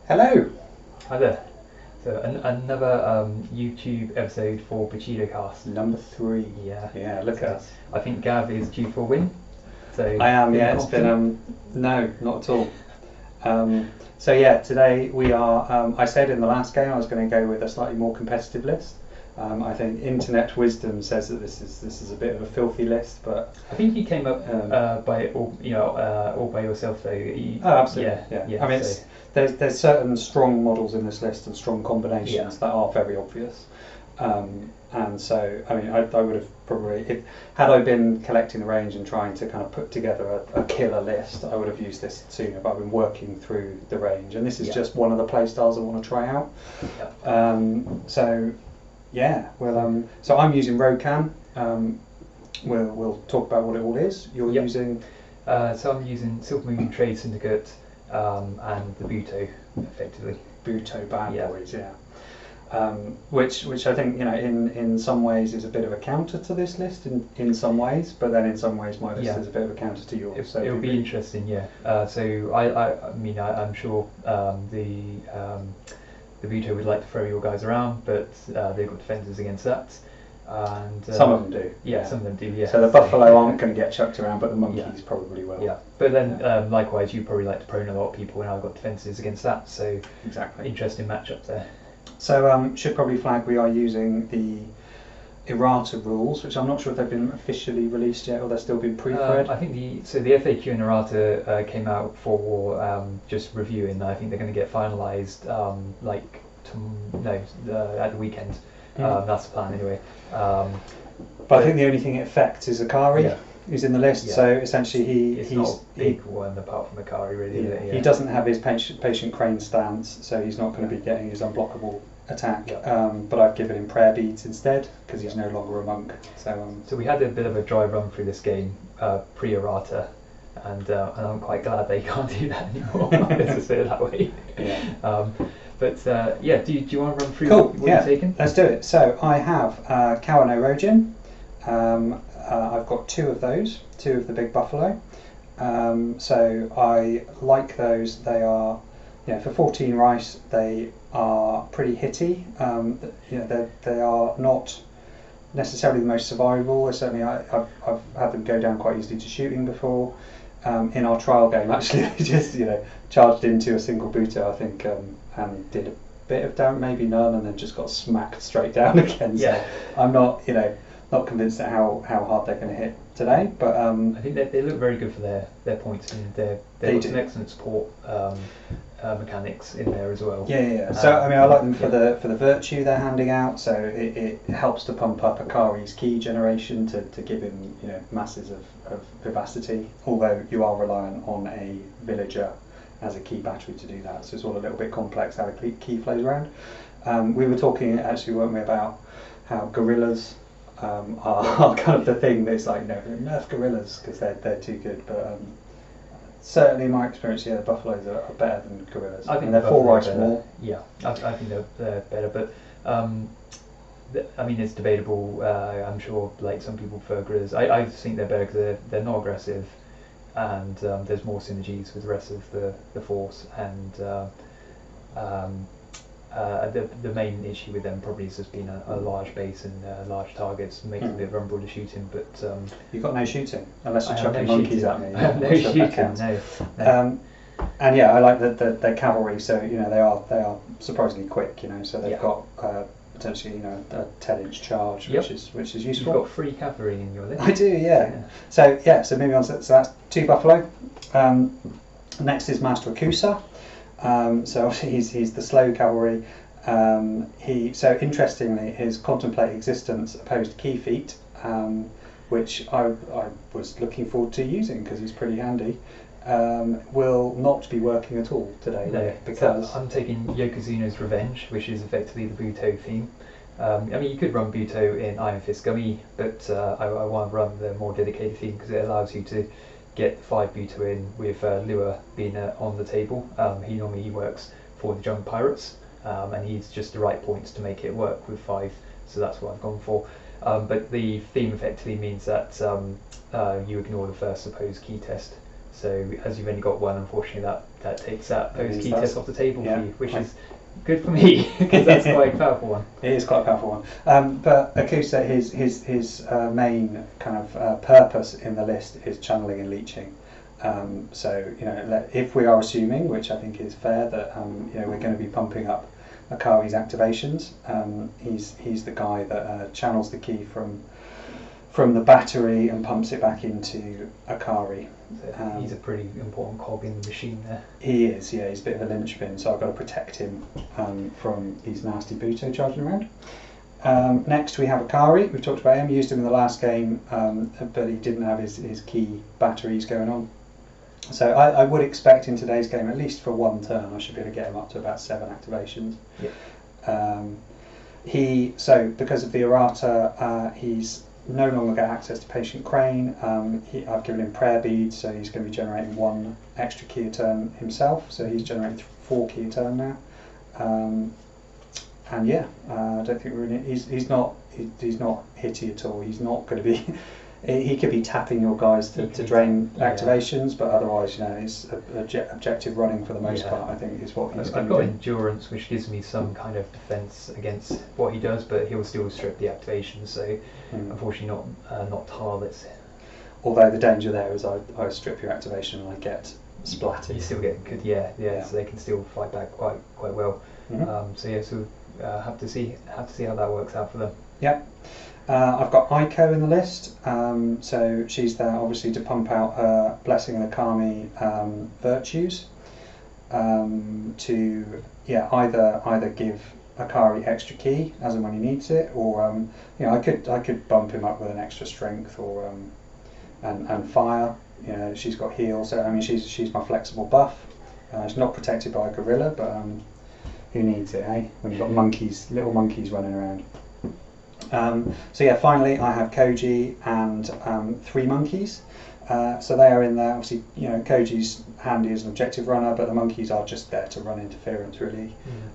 Hello. Hi there. So another YouTube episode for Bushidocast. Number 3. Yeah. Yeah, look at us. I think Gav is due for a win. So I am, feeling yeah. It's confident? been, no, not at all. So yeah, today we are, I said in the last game I was going to go with a slightly more competitive list. I think internet wisdom says that this is a bit of a filthy list, but I think you came up by all by yourself though. oh, absolutely, yeah. I mean, so there's certain strong models in this list and strong combinations that are very obvious. And so, I mean, I would have probably, had I been collecting the range and trying to kind of put together a killer list, I would have used this sooner. But I've been working through the range, and this is just one of the play styles I want to try out. So, yeah, well, so I'm using Rokan. We'll talk about what it all is. You're using. So I'm using Silvermoon Trade Syndicate and the Buto, effectively. Buto bad boys, yeah. Which I think, you know, in some ways is a bit of a counter to this list in some ways, but then in some ways my list is a bit of a counter to yours. So it'll be interesting, yeah. So I'm sure the Buto would like to throw your guys around, but they've got defences against that. And some of them do. Yeah, some of them do. Yeah. So the buffalo aren't going to get chucked around, but the monkeys probably will. Yeah, but then likewise, you probably like to prone a lot of people, and I've got defences against that. So exactly, interesting matchup there. So should probably flag we are using the errata rules, which I'm not sure if they've been officially released yet or they're still being proofread. I think the FAQ and errata came out for just reviewing. I think they're going to get finalised at the weekend. That's the plan anyway. But I think the only thing it affects is Akari, who's in the list. So essentially, he's not a big one apart from Akari, really. He doesn't have his patient crane stance, so he's not going to be getting his unblockable attack. But I've given him prayer beads instead because he's no longer a monk. So we had a bit of a dry run through this game pre-errata, and I'm quite glad they can't do that anymore. Let's say it that way. But do you want to run through what you've taken? Let's do it. So I have Kawano Rojin. I've got 2 of those, 2 of the big buffalo. So I like those. They are, for 14 rice, they are pretty hitty. They are not necessarily the most survivable. Certainly, I've had them go down quite easily to shooting before. In our trial game, actually, they just charged into a single Buto, I think, and did a bit of damage, maybe none, and then just got smacked straight down again. So I'm not convinced at how hard they're going to hit today, but I think they look very good for their points, and they've got some excellent support mechanics in there as well. So I mean, I like them for the virtue they're handing out. So it helps to pump up Akari's key generation to give him masses of vivacity. Although you are reliant on a villager as a key battery to do that, so it's all a little bit complex how the key flows around. We were talking actually, weren't we, about how gorillas are kind of the thing that's like, nerf gorillas because they're too good, but certainly in my experience, the buffaloes are better than gorillas. I think they're 4 rice more. Yeah, I think they're better, but I mean, it's debatable. I'm sure some people prefer gorillas. I think they're better because they're not aggressive, and there's more synergies with the rest of the force, and the main issue with them probably has just been a large base and large targets, making it a bit vulnerable to shooting. But you've got no shooting unless you're chucking monkeys at me. I have no shooting. No. And I like that they're cavalry, so they are surprisingly quick. So they've got potentially a 10-inch charge, which is useful. You've got 3 cavalry in your list. I do, yeah. So moving on. So that's 2 buffalo. Next is Master Ekusa. So he's the slow cavalry. So interestingly, his contemplate existence opposed to key feet, which I was looking forward to using because he's pretty handy. Will not be working at all today, because I'm taking Yokozuna's Revenge, which is effectively the Buto theme. I mean, you could run Buto in Iron Fist Gummy, but I want to run the more dedicated theme because it allows you to get 5 Buto in with Lua being on the table. He normally works for the Jungle Pirates, and he's just the right points to make it work with 5, so that's what I've gone for. But the theme effectively means that you ignore the first supposed key test. So as you've only got one, unfortunately, that takes that post key test off the table for you, which is good for me because that's quite a powerful one. It is quite a powerful one. But Ekusa, his main kind of purpose in the list is channeling and leeching. So if we are assuming, which I think is fair, that we're going to be pumping up Akari's activations, he's the guy that channels the key from the battery and pumps it back into Akari. So he's a pretty important cog in the machine there. He is, yeah. He's a bit of a linchpin, so I've got to protect him from these nasty Buto charging around. Next we have Akari. We've talked about him, used him in the last game, but he didn't have his key batteries going on. So I would expect in today's game, at least for one turn, I should be able to get him up to about 7 activations. Yeah. So because of the errata, he's no longer got access to Patient Crane. I've given him prayer beads, so he's going to be generating 1 extra key a turn himself. So he's generating 4 key a turn now. And yeah, I don't think he's not hitty at all. He's not going to be. He could be tapping your guys to drain activations, but otherwise, it's objective running for the most part. I think is what he's going to do. I've got endurance, which gives me some kind of defense against what he does, but he'll still strip the activations. So unfortunately, not tireless. Although the danger there is I strip your activation and I get splattered. You still get good, so they can still fight back quite well. So have to see how that works out for them. Yep. I've got Aiko in the list, so she's there obviously to pump out her Blessing and Akami virtues, to either give Akari extra key as and when he needs it, or I could bump him up with an extra strength or and fire. She's got heal, so she's my flexible buff. She's not protected by a gorilla, but who needs it, eh? When you've got little monkeys running around. Finally I have Koji and 3 monkeys. So they are in there. Obviously, Koji's handy as an objective runner, but the monkeys are just there to run interference, really.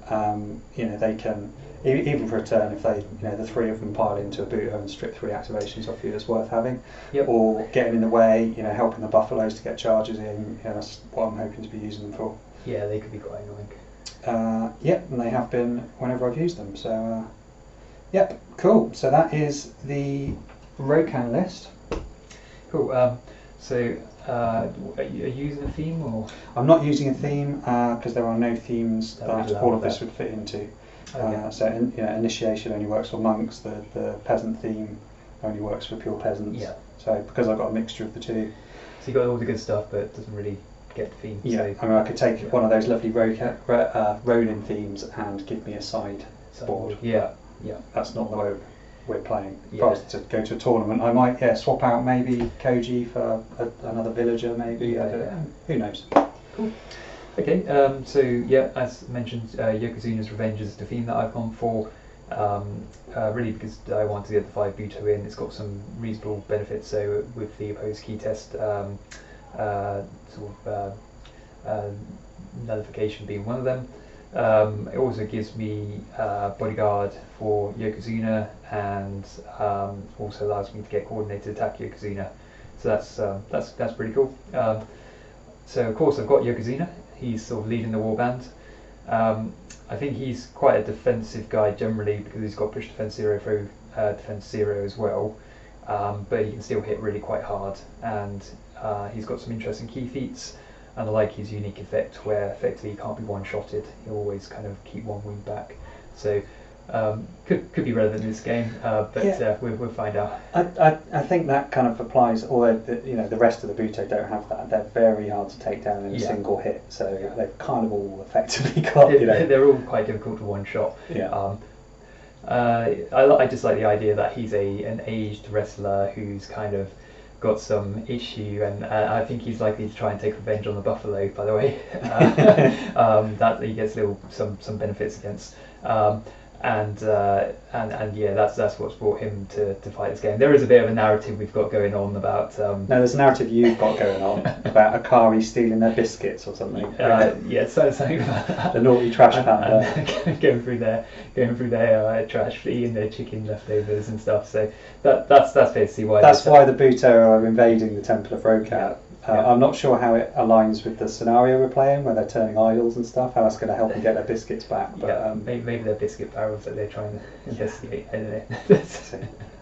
They can, even for a turn, if they, the 3 of them pile into a Buto and strip 3 activations off you, it's worth having. Or getting in the way, helping the buffaloes to get charges in. That's what I'm hoping to be using them for. Yeah, they could be quite annoying. And they have been whenever I've used them. So. Yep, cool. So that is the Rokan list. Cool. Are you using a theme or? I'm not using a theme because there are no themes that all of this would fit into. Initiation only works for monks. The peasant theme only works for pure peasants. Yeah. So because I've got a mixture of the two. So you got all the good stuff, but it doesn't really get the theme. Yeah. So, I could take one of those lovely Ronin themes and give me a side board. Yeah. That's not the way we're playing. If I was to go to a tournament, I might swap out maybe Koji for another villager, maybe. Who knows? Cool. Okay. As mentioned, Yokozuna's Revenge is the theme that I've gone for. Really because I want to get the 5 Buto in. It's got some reasonable benefits. So with the opposed key test, nullification being one of them. It also gives me bodyguard for Yokozuna, and also allows me to get coordinated attack Yokozuna. So that's pretty cool. So of course I've got Yokozuna. He's sort of leading the warband. I think he's quite a defensive guy generally because he's got push defense 0 through defense 0 as well. But he can still hit really quite hard, and he's got some interesting key feats. And I like his unique effect where effectively he can't be one-shotted. He'll always kind of keep one wing back. So could be relevant in this game, but we'll find out. I think that kind of applies, although the rest of the Buto don't have that. They're very hard to take down in a single hit, so they've kind of all effectively got. They're all quite difficult to one-shot. Yeah. I just like the idea that he's an aged wrestler who's kind of got some issue, and I think he's likely to try and take revenge on the buffalo, by the way. That he gets some benefits against, and that's what's brought him to fight this game. There is a bit of a narrative we've got going on about. No, there's a narrative you've got going on about Akari stealing their biscuits or something. Something about that. The naughty trash panda. And going through their trash, eating their chicken leftovers and stuff. So that's basically why. That's why the Buto are invading the Temple of Rokat. I'm not sure how it aligns with the scenario we're playing, where they're turning idols and stuff. How that's going to help them get their biscuits back. But maybe they're biscuit barrels that they're trying to investigate. I don't know.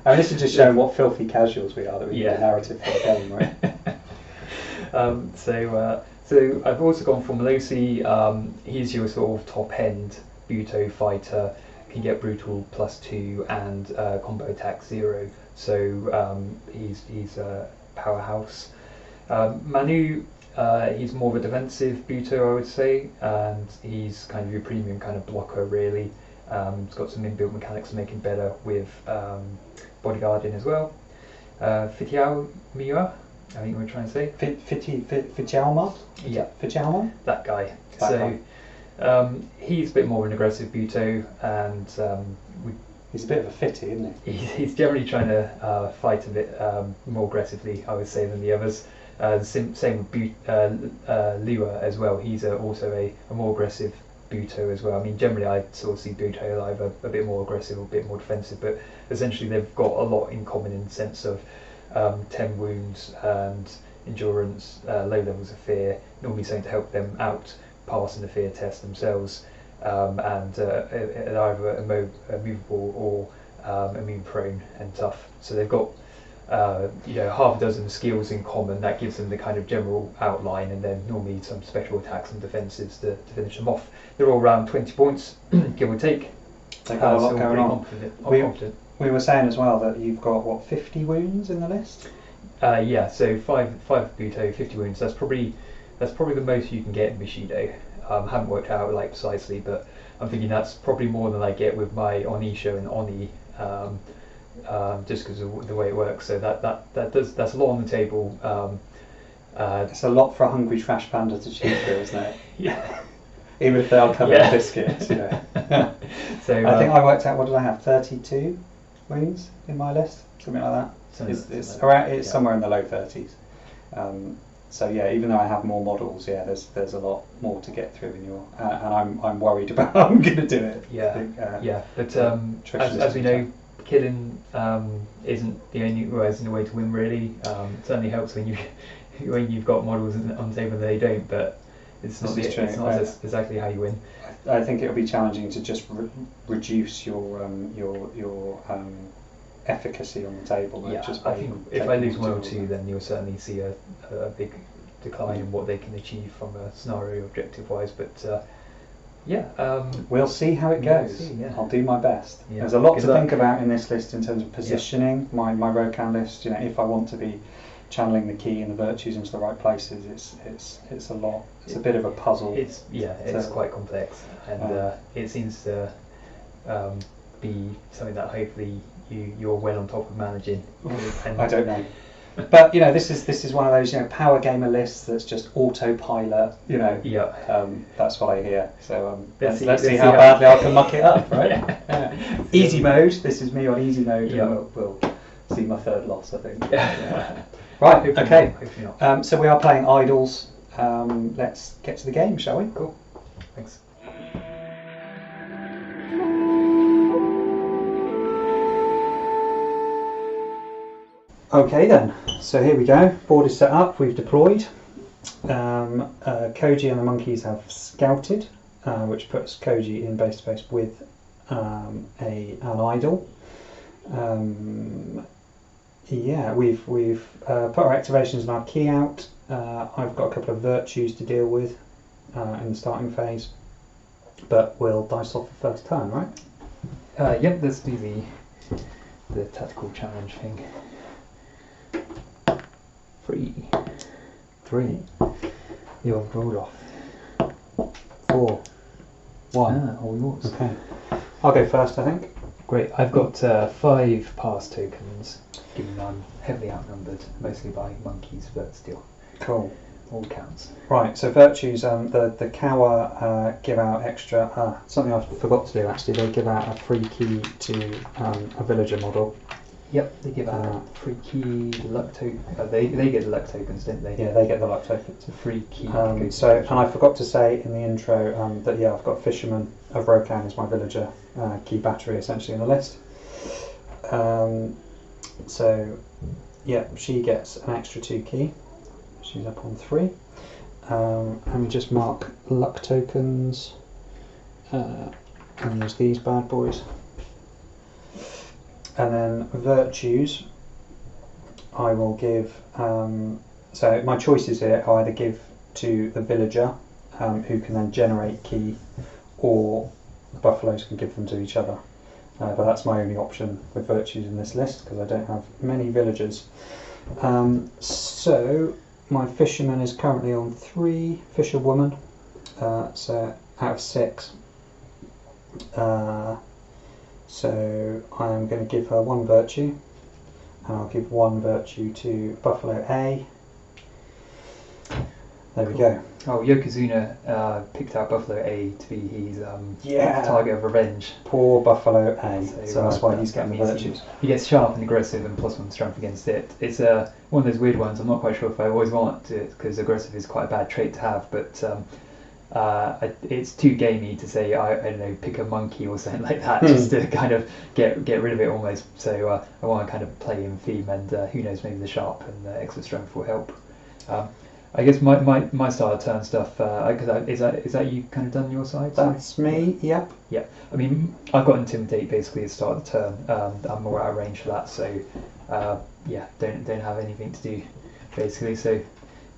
I mean, this is just showing what filthy casuals we are, that we need a narrative for the game, right? So I've also gone for Melosi. He's your sort of top end Buto fighter. Can get brutal +2 and combo attack 0. So he's a powerhouse. Manu, he's more of a defensive Buto, I would say, and he's kind of your premium kind of blocker, really. He's got some inbuilt mechanics to make him better with bodyguarding as well. Fitiao Miwa, I think we're trying to say. Fijalma? Yeah. Fijalma? That guy. That guy. He's a bit more of an aggressive Buto, and he's a bit of a fitty, isn't he? He's generally trying to fight a bit more aggressively, I would say, than the others. Same with Liwa as well. He's also a more aggressive Buto as well. I mean, generally I sort of see Buto either a bit more aggressive or a bit more defensive, but essentially they've got a lot in common in the sense of 10 wounds and endurance, low levels of fear, normally something to help them out passing the fear test themselves, and either immovable or immune prone and tough. So they've got half a dozen skills in common. That gives them the kind of general outline, and then normally some special attacks and defences to finish them off. They're all around 20 points, give or take. They've got a lot going on. Confident. We were saying as well that you've got, what, 50 wounds in the list? So 5 Buto, 50 wounds. That's probably the most you can get in Bushido. Haven't worked out like precisely, but I'm thinking that's probably more than I get with my Onisho and Oni, just because of the way it works. So that's a lot on the table. It's a lot for a hungry trash panda to chew through, isn't it? Yeah. Even if they are covered in biscuits, So I think I worked out, what did I have? 32 wounds in my list, something like that. It's somewhere in the low 30s. So yeah, even though I have more models, there's a lot more to get through in your, and I'm worried about how I'm going to do it. But as we know, killing isn't the only way to win, really. It certainly helps when you've got models on the table and they don't, but it's not exactly how you win. I think it'll be challenging to just reduce your efficacy on the table. I think if I lose 1 or 2, then you'll certainly see a big decline in what they can achieve from a scenario objective wise. But we'll see how it goes. I'll do my best. There's a lot to think about in this list in terms of positioning. My Rokan list, if I want to be channeling the key and the virtues into the right places, it's a lot. It's a bit of a puzzle. It's quite complex, and it seems to be something that hopefully you're well on top of managing. I don't know, but this is one of those power gamer lists that's just autopilot. That's what I hear. So let's see how badly I can muck it up, right? Easy mode. This is me on easy mode. And we'll see my third loss, I think. Right. Okay. So we are playing idols. Let's get to the game, shall we? Cool. Thanks. Okay then, so here we go. Board is set up, we've deployed. Koji and the monkeys have scouted, which puts Koji in base to base with an idol. We've put our activations and our key out. I've got a couple of virtues to deal with in the starting phase, but we'll dice off the first turn, right? Let's do the tactical challenge thing. 3. You've rolled off. 4. 1. All yours. Okay. I'll go first, I think. Great. I've got 5 pass tokens, given I'm heavily outnumbered, mostly by monkeys, but still. Cool. All counts. Right, so virtues, the Kawa give out extra, something I forgot to do actually, they give out a free key to a villager model. Yep, they give out a free key, the luck token. They get the luck tokens, don't they? Yeah, they get the luck tokens. It's a free key. And I forgot to say in the intro that I've got Fisherman of Rokan as my villager key battery essentially in the list. She gets an extra 2 key. She's up on 3. And we just mark luck tokens and use these bad boys. And then virtues, I will give, so my choices here I either give to the villager, who can then generate key, or the buffaloes can give them to each other. But that's my only option with virtues in this list because I don't have many villagers. So my fisherman is currently on 3, fisherwoman, so out of 6. So I am going to give her 1 virtue, and I'll give 1 virtue to Buffalo A. There we go. Oh, Yokozuna picked out Buffalo A to be his target of revenge. Poor Buffalo A. So that's why he's getting the means virtues. He gets sharp and aggressive and +1 strength against it. It's one of those weird ones. I'm not quite sure if I always want it because aggressive is quite a bad trait to have, but it's too gamey to say I don't know, pick a monkey or something like that just to kind of get rid of it almost. So I want to kind of play in theme, and who knows, maybe the sharp and the extra strength will help. I guess my start of turn stuff, is that you kind of done your side? That's me, yep. Yeah, I mean, I've got Intimidate basically at the start of the turn. I'm more out of range for that, so yeah, don't have anything to do basically. So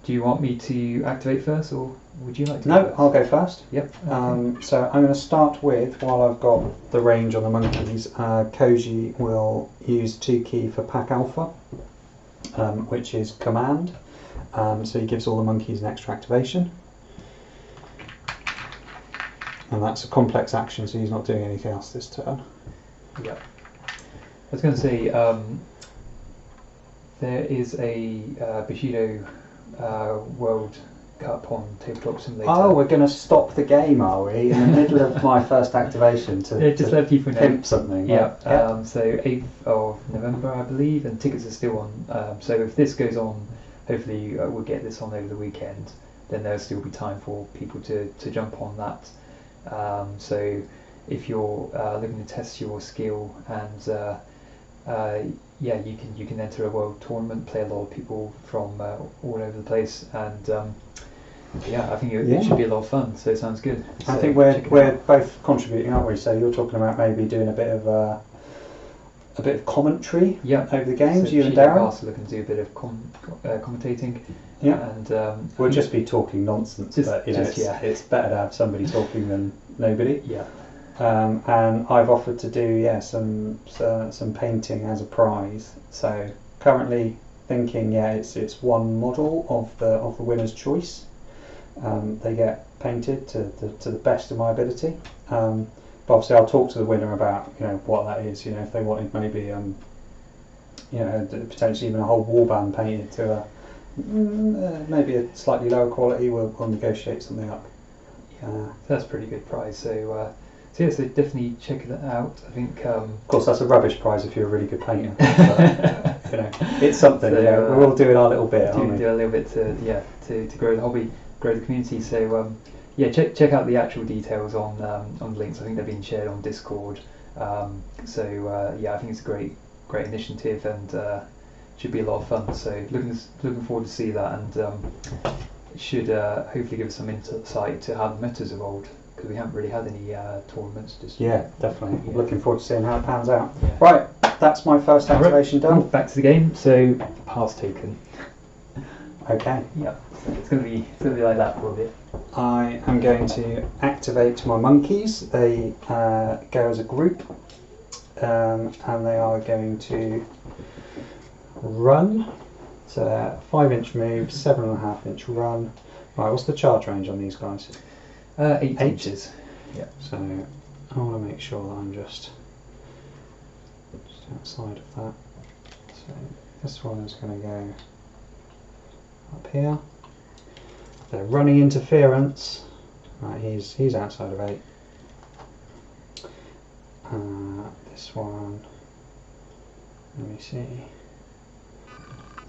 do you want me to activate first, or would you like to? No, I'll go first. Yep. Okay. So I'm going to start with, while I've got the range on the monkeys, Koji will use 2 key for Pack Alpha, which is Command. So he gives all the monkeys an extra activation, and that's a complex action, so he's not doing anything else this turn. Yeah. I was going to say there is a Bushido World Cup on Tabletop Simulator. Oh, we're going to stop the game, are we? In the middle of my first activation to just let people know. Pimp something. Yeah. Yeah. So 8th of November, I believe, and tickets are still on. So if this goes on, hopefully we'll get this on over the weekend, then there'll still be time for people to jump on that. So if you're looking to test your skill, and yeah, you can enter a world tournament, play a lot of people from all over the place, and yeah, I think it should be a lot of fun. So it sounds good. I So think we're both contributing, aren't we? So you're talking about maybe doing a bit of commentary over the games, so you and Darren. Also looking to do a bit of commentating. Yeah, and we'll just be talking nonsense, but you know, it's better to have somebody talking than nobody. Yeah. And I've offered to do some painting as a prize. So currently thinking, it's 1 model of the winner's choice. They get painted to the best of my ability. But obviously, I'll talk to the winner about what that is. If they wanted maybe potentially even a whole warband painted to maybe a slightly lower quality, we'll negotiate something up. That's a pretty good prize. So so definitely check it out. I think. Of course, that's a rubbish prize if you're a really good painter. But, it's something. So, we're all doing our little bit. Do a little bit to grow the hobby, grow the community. So yeah, check out the actual details on the links. I think they're being shared on Discord. So yeah, I think it's a great initiative, and should be a lot of fun. So looking forward to see that, and it should hopefully give us some insight to how the meta's evolved, because we haven't really had any tournaments. Definitely. Yeah. Looking forward to seeing how it pans out. Yeah. Right, that's my first activation done. Back to the game. So pass token. Okay. Yeah. So it's gonna be like that for a bit. I am going to activate my monkeys. They go as a group, and they are going to run. So they're 5-inch move, 7.5-inch run. Right, what's the charge range on these guys? 8 inches. Yeah. So I want to make sure that I'm just outside of that. So this one is going to go up here. They're running interference. Right, he's outside of 8. This one, let me see.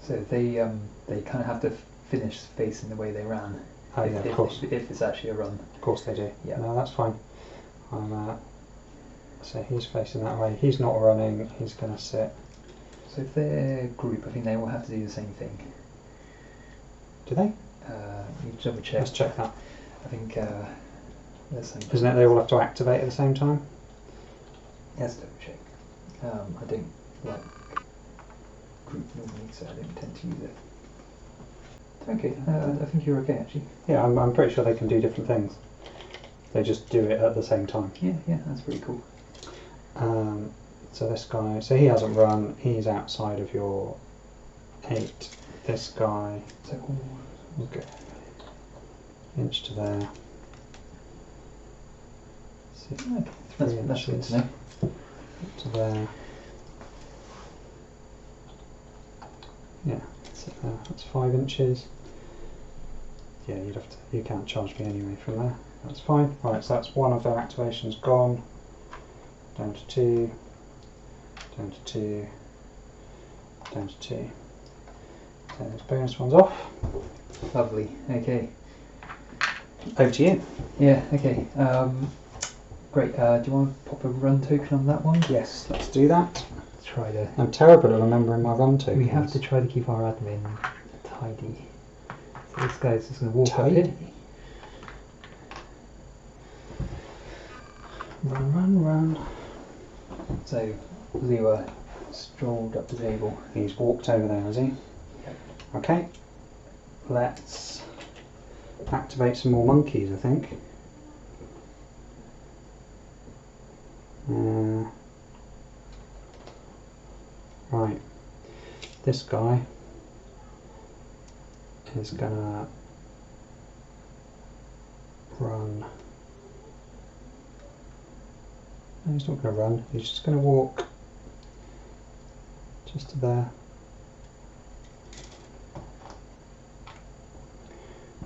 So they kind of have to finish facing the way they ran. Oh yeah, of course. If it's actually a run. Of course they do. Yeah. No, that's fine. So he's facing that way. He's not running. He's going to sit. So if they're group, I think they will have to do the same thing. Do they? You double check. Let's check that. I think there's some. Isn't it they all have to activate at the same time? Yes, double check. I don't like group normally, so I don't tend to use it. Okay, I think you're okay actually. Yeah, I'm pretty sure they can do different things. They just do it at the same time. Yeah, that's pretty cool. So this guy, so he hasn't run, he's outside of your 8. This guy, So, okay, inch to there. okay, that's good inches to know. to there. Yeah, that's 5 inches. Yeah, you can't charge me anyway from there. That's fine. Right, so that's one of their activations gone. Down to 2. Down to 2. Down to 2. So those bonus ones off. Lovely. Okay. Over to you. Yeah. Okay. Great. Do you want to pop a run token on that one? Yes, let's do that. Let's try to. I'm terrible at remembering my run tokens. We have to try to keep our admin tidy. So this guy's just going to walk up Tidy. here. Run. So Lua strolled up the table. He's walked over there, has he? Yep. Okay. Let's activate some more monkeys, I think. Right. This guy is gonna run. No, he's not gonna run. He's just gonna walk just to there.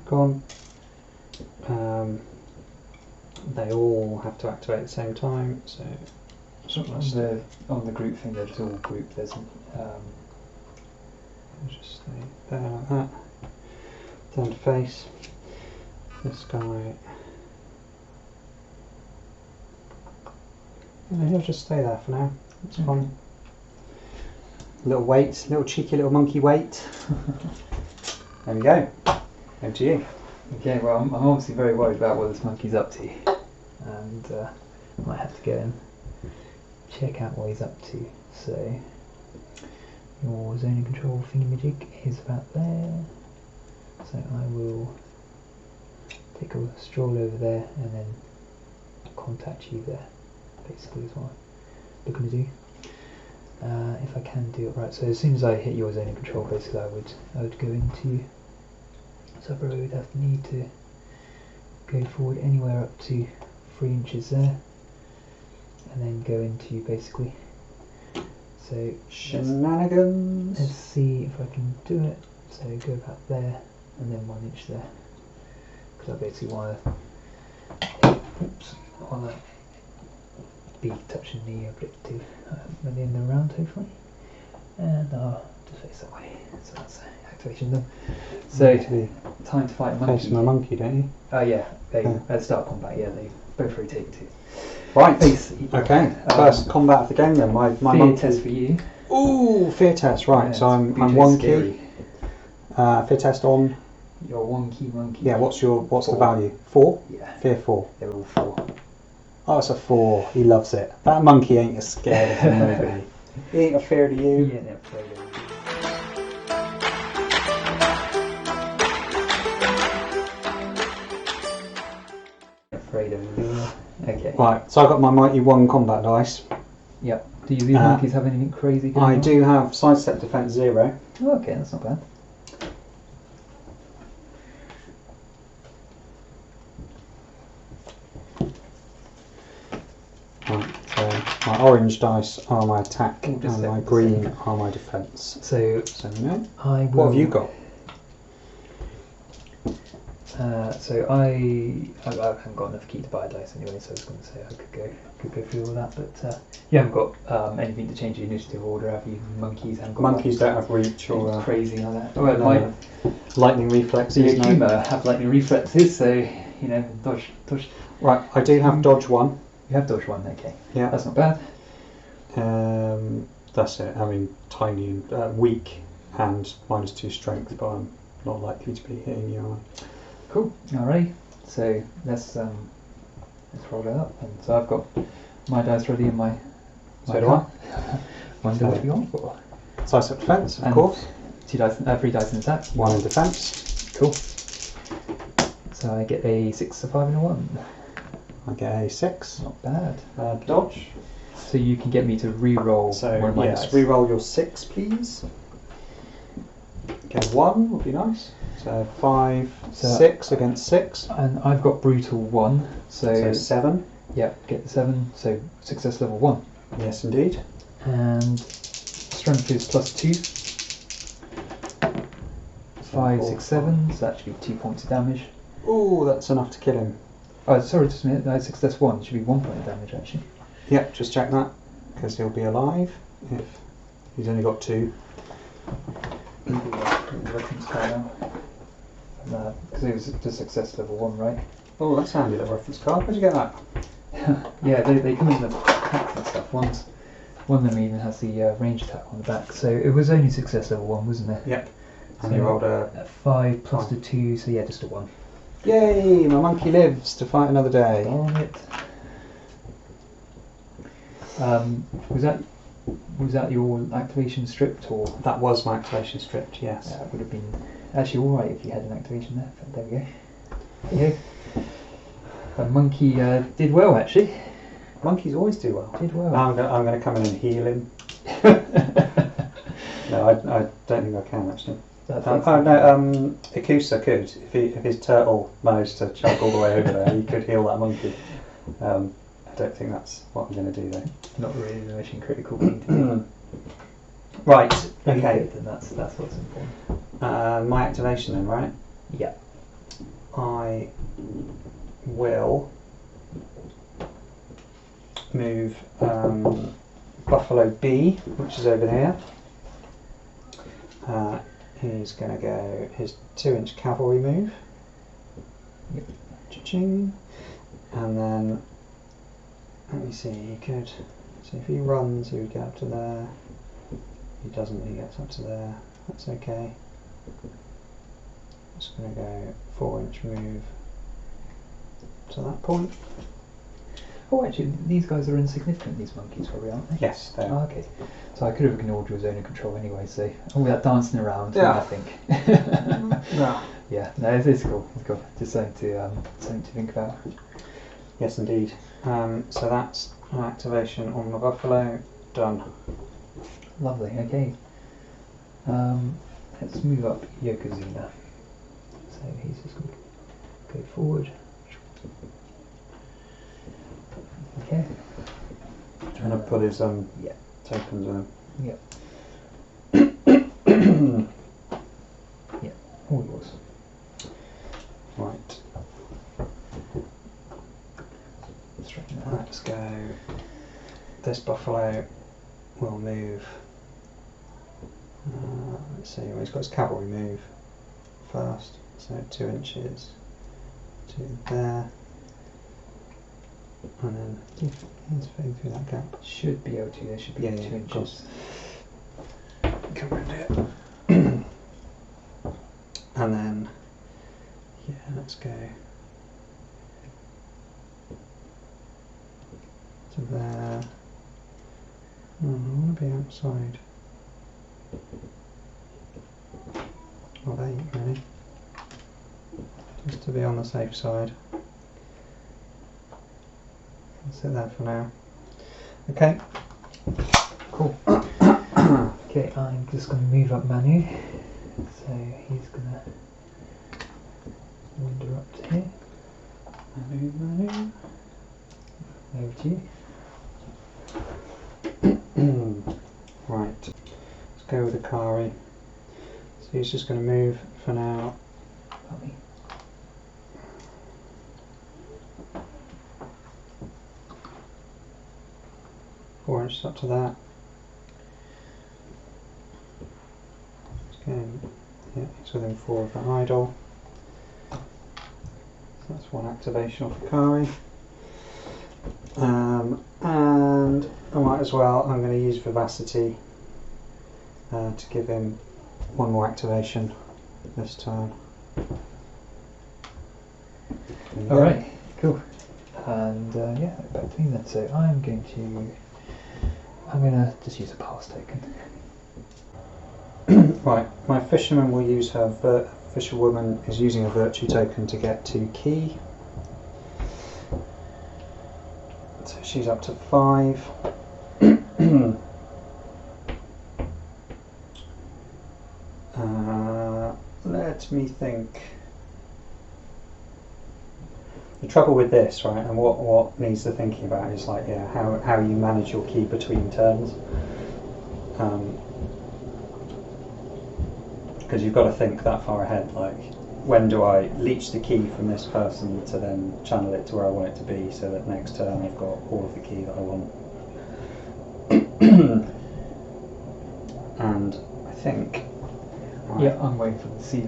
Gone. They all have to activate at the same time, so On the group thing, they're just all grouped. There's just stay there like that. Down to face. This guy. No, he'll just stay there for now. It's fine. Little weight, little cheeky little monkey weight. There we go. Over to you. Okay, well, I'm obviously very worried about what this monkey's up to, and I might have to go and check out what he's up to. So, your zone of control thingamajig is about there. So I will take a stroll over there and then contact you there. Basically, is what I'm looking to do. If I can do it right. So as soon as I hit your zone of control, basically, I would go into. So I probably would have to need to go forward anywhere up to 3 inches there, and then go into basically. So Shenanigans. let's see if I can do it. So go about there, and then 1 inch there, because I basically want to be touching the objective at the end of the round, hopefully, and I'll just face that way. So that's activation done. So time to fight a monkey. Face my monkey, don't you? Oh yeah, they at the start of combat. Yeah, they both rotate too. Right. Face. Okay. First combat of the game then. My fear monkey. test for you. Ooh, fear test. Right. Yeah, so I'm Buto's one scary. key. Fear test on. Your 1 key monkey. Yeah. What's the 4. value? 4. Yeah. Fear 4. They're all 4. Oh, it's a 4. He loves it. That monkey ain't as scared of him, nobody. He ain't afraid of you. Yeah, they're afraid of you. Afraid of you. Okay. Right. So I got my mighty 1 combat dice. Yep. Do these monkeys have anything crazy going I on? do have sidestep defense 0. Oh, okay, that's not bad. Right. So my orange dice are my attack, Oh, just and my let- green are my defense. So So no. I will. What have you got? So I haven't got enough key to buy a dice anyway, so I was going to say I could go through all that, but you haven't got anything to change the initiative order, have you? Monkeys haven't got. Monkeys don't have reach or crazy like that. no, Well, my lightning reflexes. the No. Akuma have lightning reflexes, so dodge. Right, I do have dodge 1. You have dodge 1, okay. Yeah. That's not bad. That's it. I mean, tiny and weak, and -2 strength, but I'm not likely to be hitting you, are they? Cool. Alright. So let's roll it up. And so I've got my dice ready in my. So do I. Wonder what you want for. Size up defence, of And course. 3 dice in attack. 1 in defence. Cool. So I get a 6, a 5 and a 1. I get a 6. Not bad. Dodge. So you can get me to re-roll So one of my yes, dice. re-roll your 6, please. Okay, 1 would be nice. So 5, So 6 against 6. And I've got brutal 1. So 7. Yeah, get the 7. So success level 1. Yes, indeed. And strength is +2. 5, 6, 7. So that should be 2 points of damage. Oh, that's enough to kill him. Oh, sorry, just a minute. No, success 1. It should be 1 point of damage actually. Yep, just check that, because he'll be alive if he's only got 2. Reference card now. Because it was just success level 1, right? Oh, that's handy, the reference card. Where'd you get that? Yeah, they come in the packs and stuff. One of them even has the range attack on the back. So it was only success level 1, wasn't it? Yep. And So you rolled a 5 plus the 2, so yeah, just a 1. Yay! My monkey lives to fight another day. Darn it. Was that your activation stripped or? That was my activation stripped, yes. That would have been actually all right if you had an activation there. But there we go. There you go. The monkey did well actually. Monkeys always do well. Did well. I'm going to come in and heal him. No, I don't think I can actually. Ekusa could. If his turtle managed to chug all the way over there, he could heal that monkey. I don't think that's what I'm going to do though. Not really the mission critical thing to do. Right, Really okay. good, then that's what's important. My activation then, right? Yeah. I will move Buffalo B, which is over here. He's going to go his 2-inch cavalry move. Yep. Cha-ching. And then, let me see, he could, so if he runs, he would get up to there. He doesn't, he gets up to there. That's okay. Just going to go 4-inch move to that point. Oh, actually, these guys are insignificant, these monkeys, probably, aren't they? Yes, they Oh, are. okay. So I could have ignored your zone of control anyway, so all that dancing around, Yeah. I think. Yeah. Yeah, no, it's cool. It's cool. Just something to think about. Yes, indeed. So that's an activation on the buffalo. Done. Lovely, okay. Let's move up Yokozuna. So he's just going to go forward. Okay. Trying to put his Yeah. tokens in. Yeah. Yeah. All yours. Right. Straighten that out. Let's go. This buffalo will move. Let's see. Well, he's got his cavalry move first. So 2 inches to there. And then he's fitting through that gap. Should be able to. There should be Yeah, 2 yeah, of inches. course. Come around it. And then, yeah, let's go to there. Oh, I want to be outside. Well, 8 really. Just to be on the safe side. I'll sit there for now. Okay. Cool. Okay, I'm just going to move up Manu. So he's going to wander up to here. Manu. Over to you. Right. Let's go with Akari. So he's just going to move for now. Puppy. Four inches up to that. Again, yeah, he's within 4 of that idol. So that's one activation off Akari. And I might as well, I'm going to use Vivacity to give him one more activation this turn. Alright, cool. And yeah, back to me then. So I'm gonna just use a pass token. Right, my fisherman will use her fisherwoman is using a virtue token to get 2 key. So she's up to 5. Let me think. The trouble with this, right, and what needs the thinking about is like, yeah, how you manage your key between turns. Because you've got to think that far ahead, like, when do I leech the key from this person to then channel it to where I want it to be, so that next turn I've got all of the key that I want. And I think... Right. Yeah, I'm waiting for to see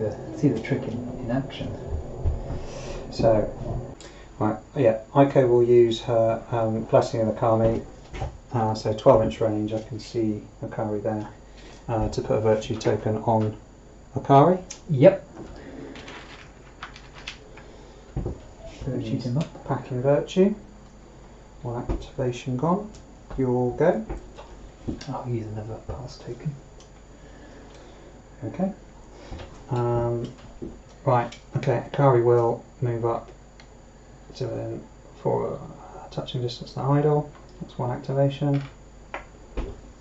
the trick in action. So, right, yeah, Aiko will use her Blessing of the Kami, so 12-inch range, I can see Akari there, to put a virtue token on Akari. Yep. Virtue's him up. Packing virtue. One activation gone. You'll go. I'll use another pass token. Okay. Right, okay, Akari will move up to within for touching distance to idle. That's one activation.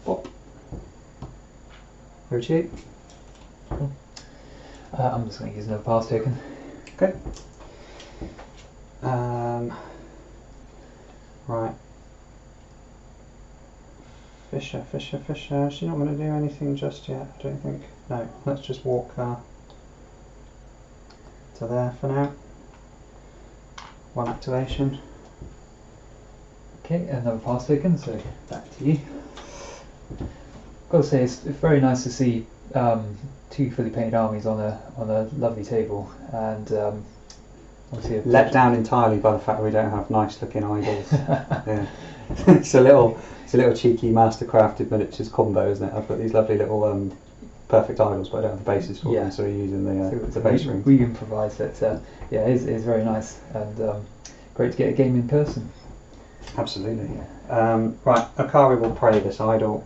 Pop. Virtue. Cool. I'm just going to use another pass token. Okay. Right. Fisher. She's not going to do anything just yet, I don't think. No, let's just walk her to there for now. One activation. Okay, another pass token, so back to you. Got to say, it's very nice to see 2 fully painted armies on a lovely table, and obviously let down entirely by the fact that we don't have nice looking idols. Yeah. It's a little cheeky master crafted miniatures combo, isn't it? I've got these lovely little perfect idols, but I don't have the bases for them, so we're using the base ring. We improvised it. Yeah, it's very nice and great to get a game in person. Absolutely. Right, Akari will pray this idol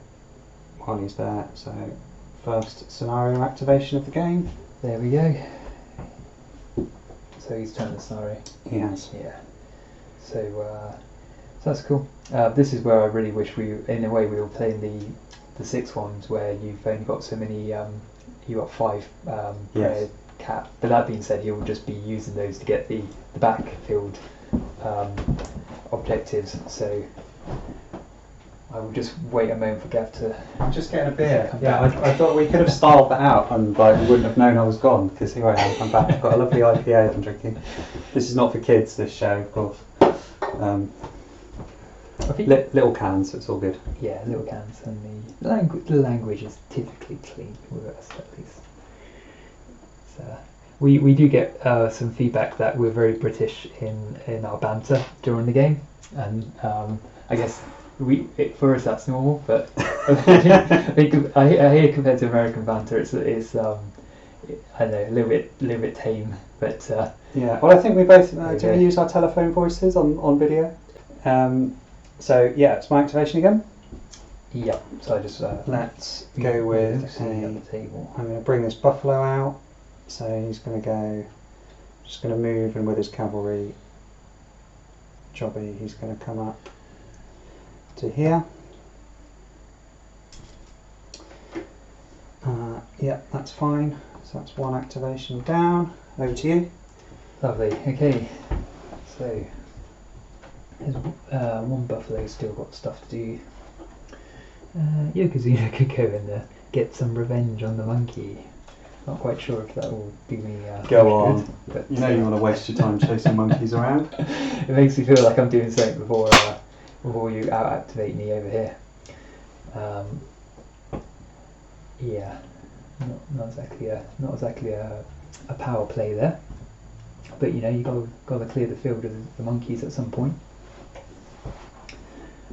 while he's there. So first scenario activation of the game. There we go. So he's turned the scenario. He has. Yeah. So that's cool. This is where I really wish in a way, we were playing the 6 ones where you've only got so many. You got 5 yes. cap. But that being said, you'll just be using those to get the backfield objectives. So I will just wait a moment for Gav to. I'm just getting a beer. Yeah, I thought we could have styled that out and we wouldn't have known I was gone, because here I am. I'm back. I've got a lovely IPA I'm drinking. This is not for kids, this show, of course. I think little cans, so it's all good. Yeah, little cans, and the language is typically clean with us at least. So we do get some feedback that we're very British in our banter during the game, and I guess for us that's normal. But I hear compared to American banter, it's I don't know, a little bit tame, but yeah. Well, I think we both do we use our telephone voices on video. So yeah, it's my activation again. Yep. So I just let's go with the table. I'm going to bring this buffalo out. So he's going to go. Just going to move, and with his cavalry jobby, he's going to come up to here. Yeah, that's fine. So that's one activation down. Over to you. Lovely. Okay. So. There's one buffalo still got stuff to do. Yokozuna could go in there, get some revenge on the monkey. Not quite sure if that will do me go on. Good, but you know you want to waste your time chasing monkeys around. It makes me feel like I'm doing something before you out-activate me over here. Yeah, not exactly a power play there. But you know, you got to clear the field of the monkeys at some point.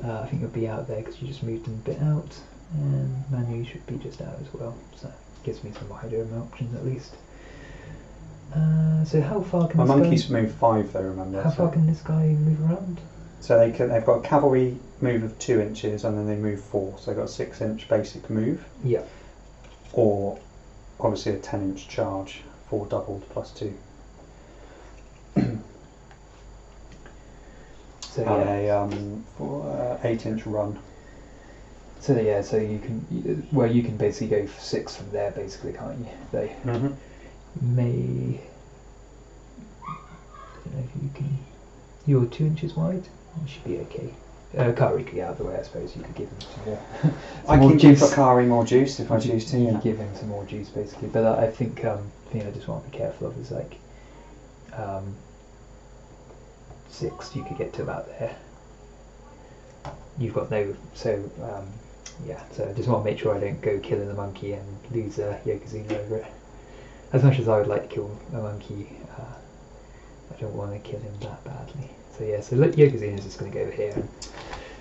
I think you'll be out there because you just moved them a bit out, and Manu should be just out as well, so gives me some idea of my options at least. So how far can My this monkeys guy... move 5 though, remember? How far can this guy move around? So they've got a cavalry move of 2 inches and then they move 4. So they've got a 6-inch basic move. Yeah. Or obviously a 10-inch charge, 4 doubled plus 2. So and a 8-inch run. So yeah, so you can basically go for 6 from there, basically, can't you? They may. I don't know if you can. You're 2 inches wide. You should be okay. Akari could get out of the way, I suppose. You could give him some more. I can give Akari more juice if I choose to. You give him some more juice, basically. But I think I just want to be careful of is like 6. You could get to about there. You've got no so. So I just want to make sure I don't go killing the monkey and lose Yokozuna over it. As much as I would like to kill a monkey, I don't want to kill him that badly. So yeah, so Yokozuna's just going to go over here.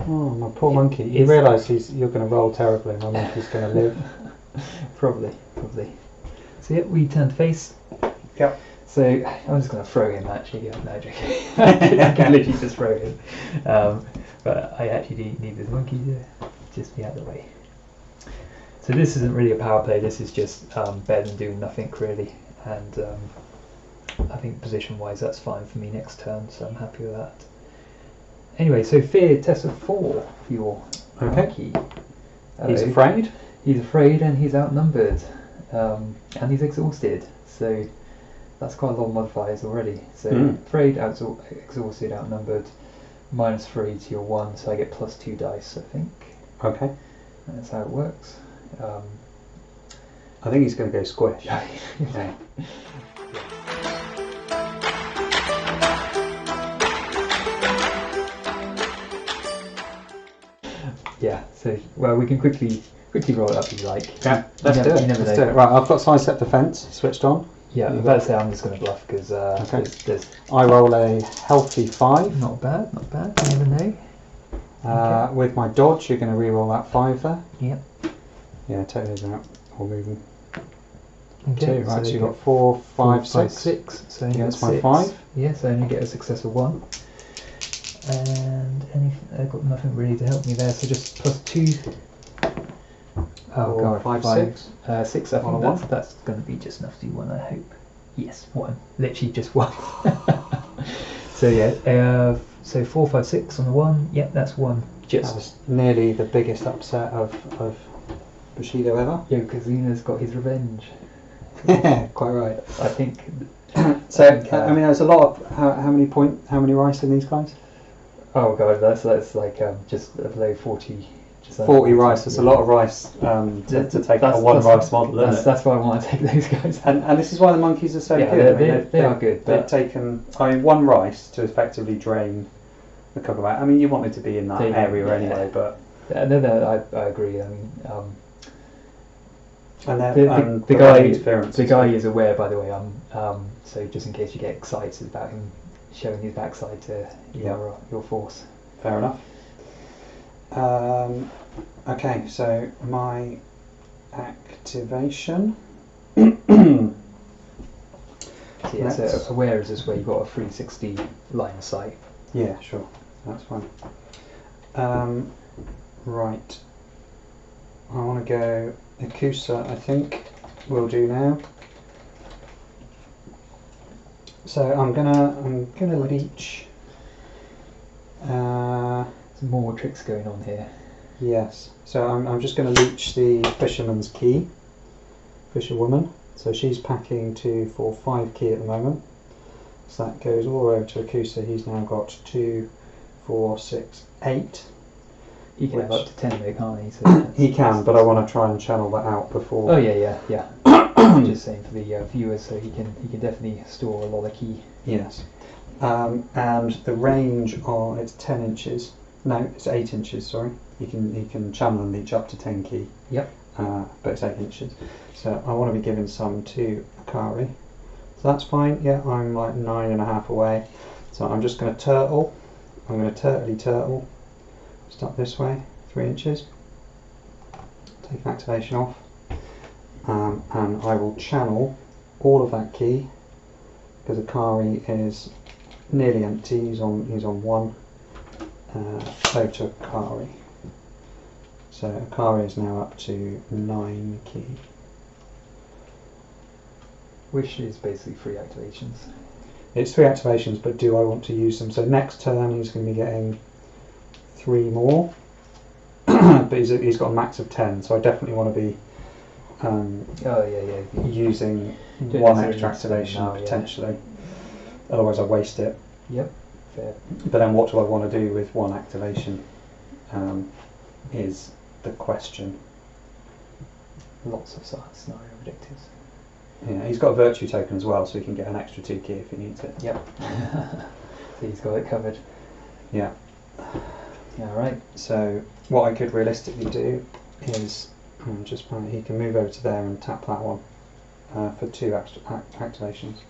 Oh, my poor monkey. You realise you're going to roll terribly, my monkey's going to live. Probably. So yeah, we turn to face. Yep. So I'm just going to throw him actually. No, joking. I can literally just throw him. But I actually need this monkey to just be out of the way. So this isn't really a power play, this is just better than doing nothing really, and I think position wise that's fine for me next turn, so I'm happy with that. Anyway, so fear test of 4 for your monkey. He's afraid? He's afraid and he's outnumbered, and he's exhausted, so that's quite a lot of modifiers already. So afraid, exhausted, outnumbered, -3 to your 1, so I get +2 dice, I think. Okay. That's how it works. I think he's going to go squish. Yeah. Yeah. So we can quickly roll it up if you like. Yeah. Let's do it. Right. I've got sidestep defense switched on. Yeah. I'm about to say I'm just going to bluff because there's. I roll a healthy 5. Not bad. You never know. Okay. With my dodge, you're going to re-roll that 5 there. Yep. Yeah, take those out. Or move them. Okay. 2, right, so you've got 4, 5, 6. 6. So that's my 5. Yes, I only get a successful 1. And I've got nothing really to help me there, so just +2. Oh god, 5, 6. 6, I think that's going to be just enough to do 1, I hope. Yes, 1. Literally just 1. So yeah, so 4, 5, 6 on the 1. Yep, that's 1. That was nearly the biggest upset of Bushido ever. Yokozuna's got his revenge. Quite right. I think. So I mean, there's a lot of how many rice in these guys? Oh god, that's like just below 40. Just 40 rice. That's a lot of rice to take a 1 rice model, isn't it? That's why I want to take those guys. And this is why the monkeys are so good. They are good. They've taken 1 rice to effectively drain the cover out. I mean, you wanted to be in that area anyway, but. No, I agree. I mean. And the guy is aware, by the way. So just in case you get excited about him showing his backside to your force. Fair enough. Okay, so my activation. So aware is this where you've got a 360 line of sight. Yeah, sure, that's fine. Right. I want to go Ekusa, I think we'll do now. So I'm gonna leech. Some more tricks going on here. Yes. So I'm just going to leech the fisherman's key, fisherwoman. So she's packing 2, 4, 5 key at the moment. So that goes all the way over to Ekusa. He's now got 2, 4, 6, 8. He can have up to 10 though, can't he? So he can, but I want to try and channel that out before. Oh yeah. Just saying for the viewers, so he can definitely store a lot of key. Yes. And the range it's 10 inches. No, it's 8 inches. Sorry. He can channel and leech up to 10 key. Yep. But it's 8 inches. So I want to be giving some to Akari. So that's fine. Yeah, I'm like 9.5 away. So I'm just going to turtle. I'm going to turtle. Start this way, 3 inches. Take activation off. And I will channel all of that key because Akari is nearly empty. He's on 1. Over to Akari. So Akari is now up to 9 key. Which is basically 3 activations. It's 3 activations, but do I want to use them? So next turn he's going to be getting 3 more, but he's got a max of 10. So I definitely want to be using Don't 1 necessarily extra need to activation now, yeah. potentially. Otherwise I waste it. Yep, fair. But then what do I want to do with 1 activation? Is the question. Lots of scenario objectives. Yeah, he's got a virtue token as well, so he can get an extra 2 key if he needs it. Yep. So he's got it covered. Yeah. Alright. So what I could realistically do is he can move over to there and tap that one for 2 extra activations.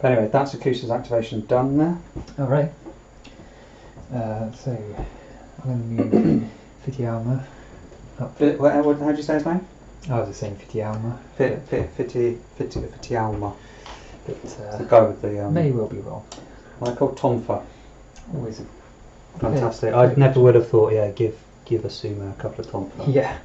But anyway, that's Ekusa's activation done there. Alright. So I'm going to move Fitialma up. How do you say his name? I was just saying Fitialma. Fitialma. But The guy with the may well be wrong. what I call Tonfa. Always a Fantastic. I never would have thought. Yeah, give a sumo a couple of Tonfa. Yeah.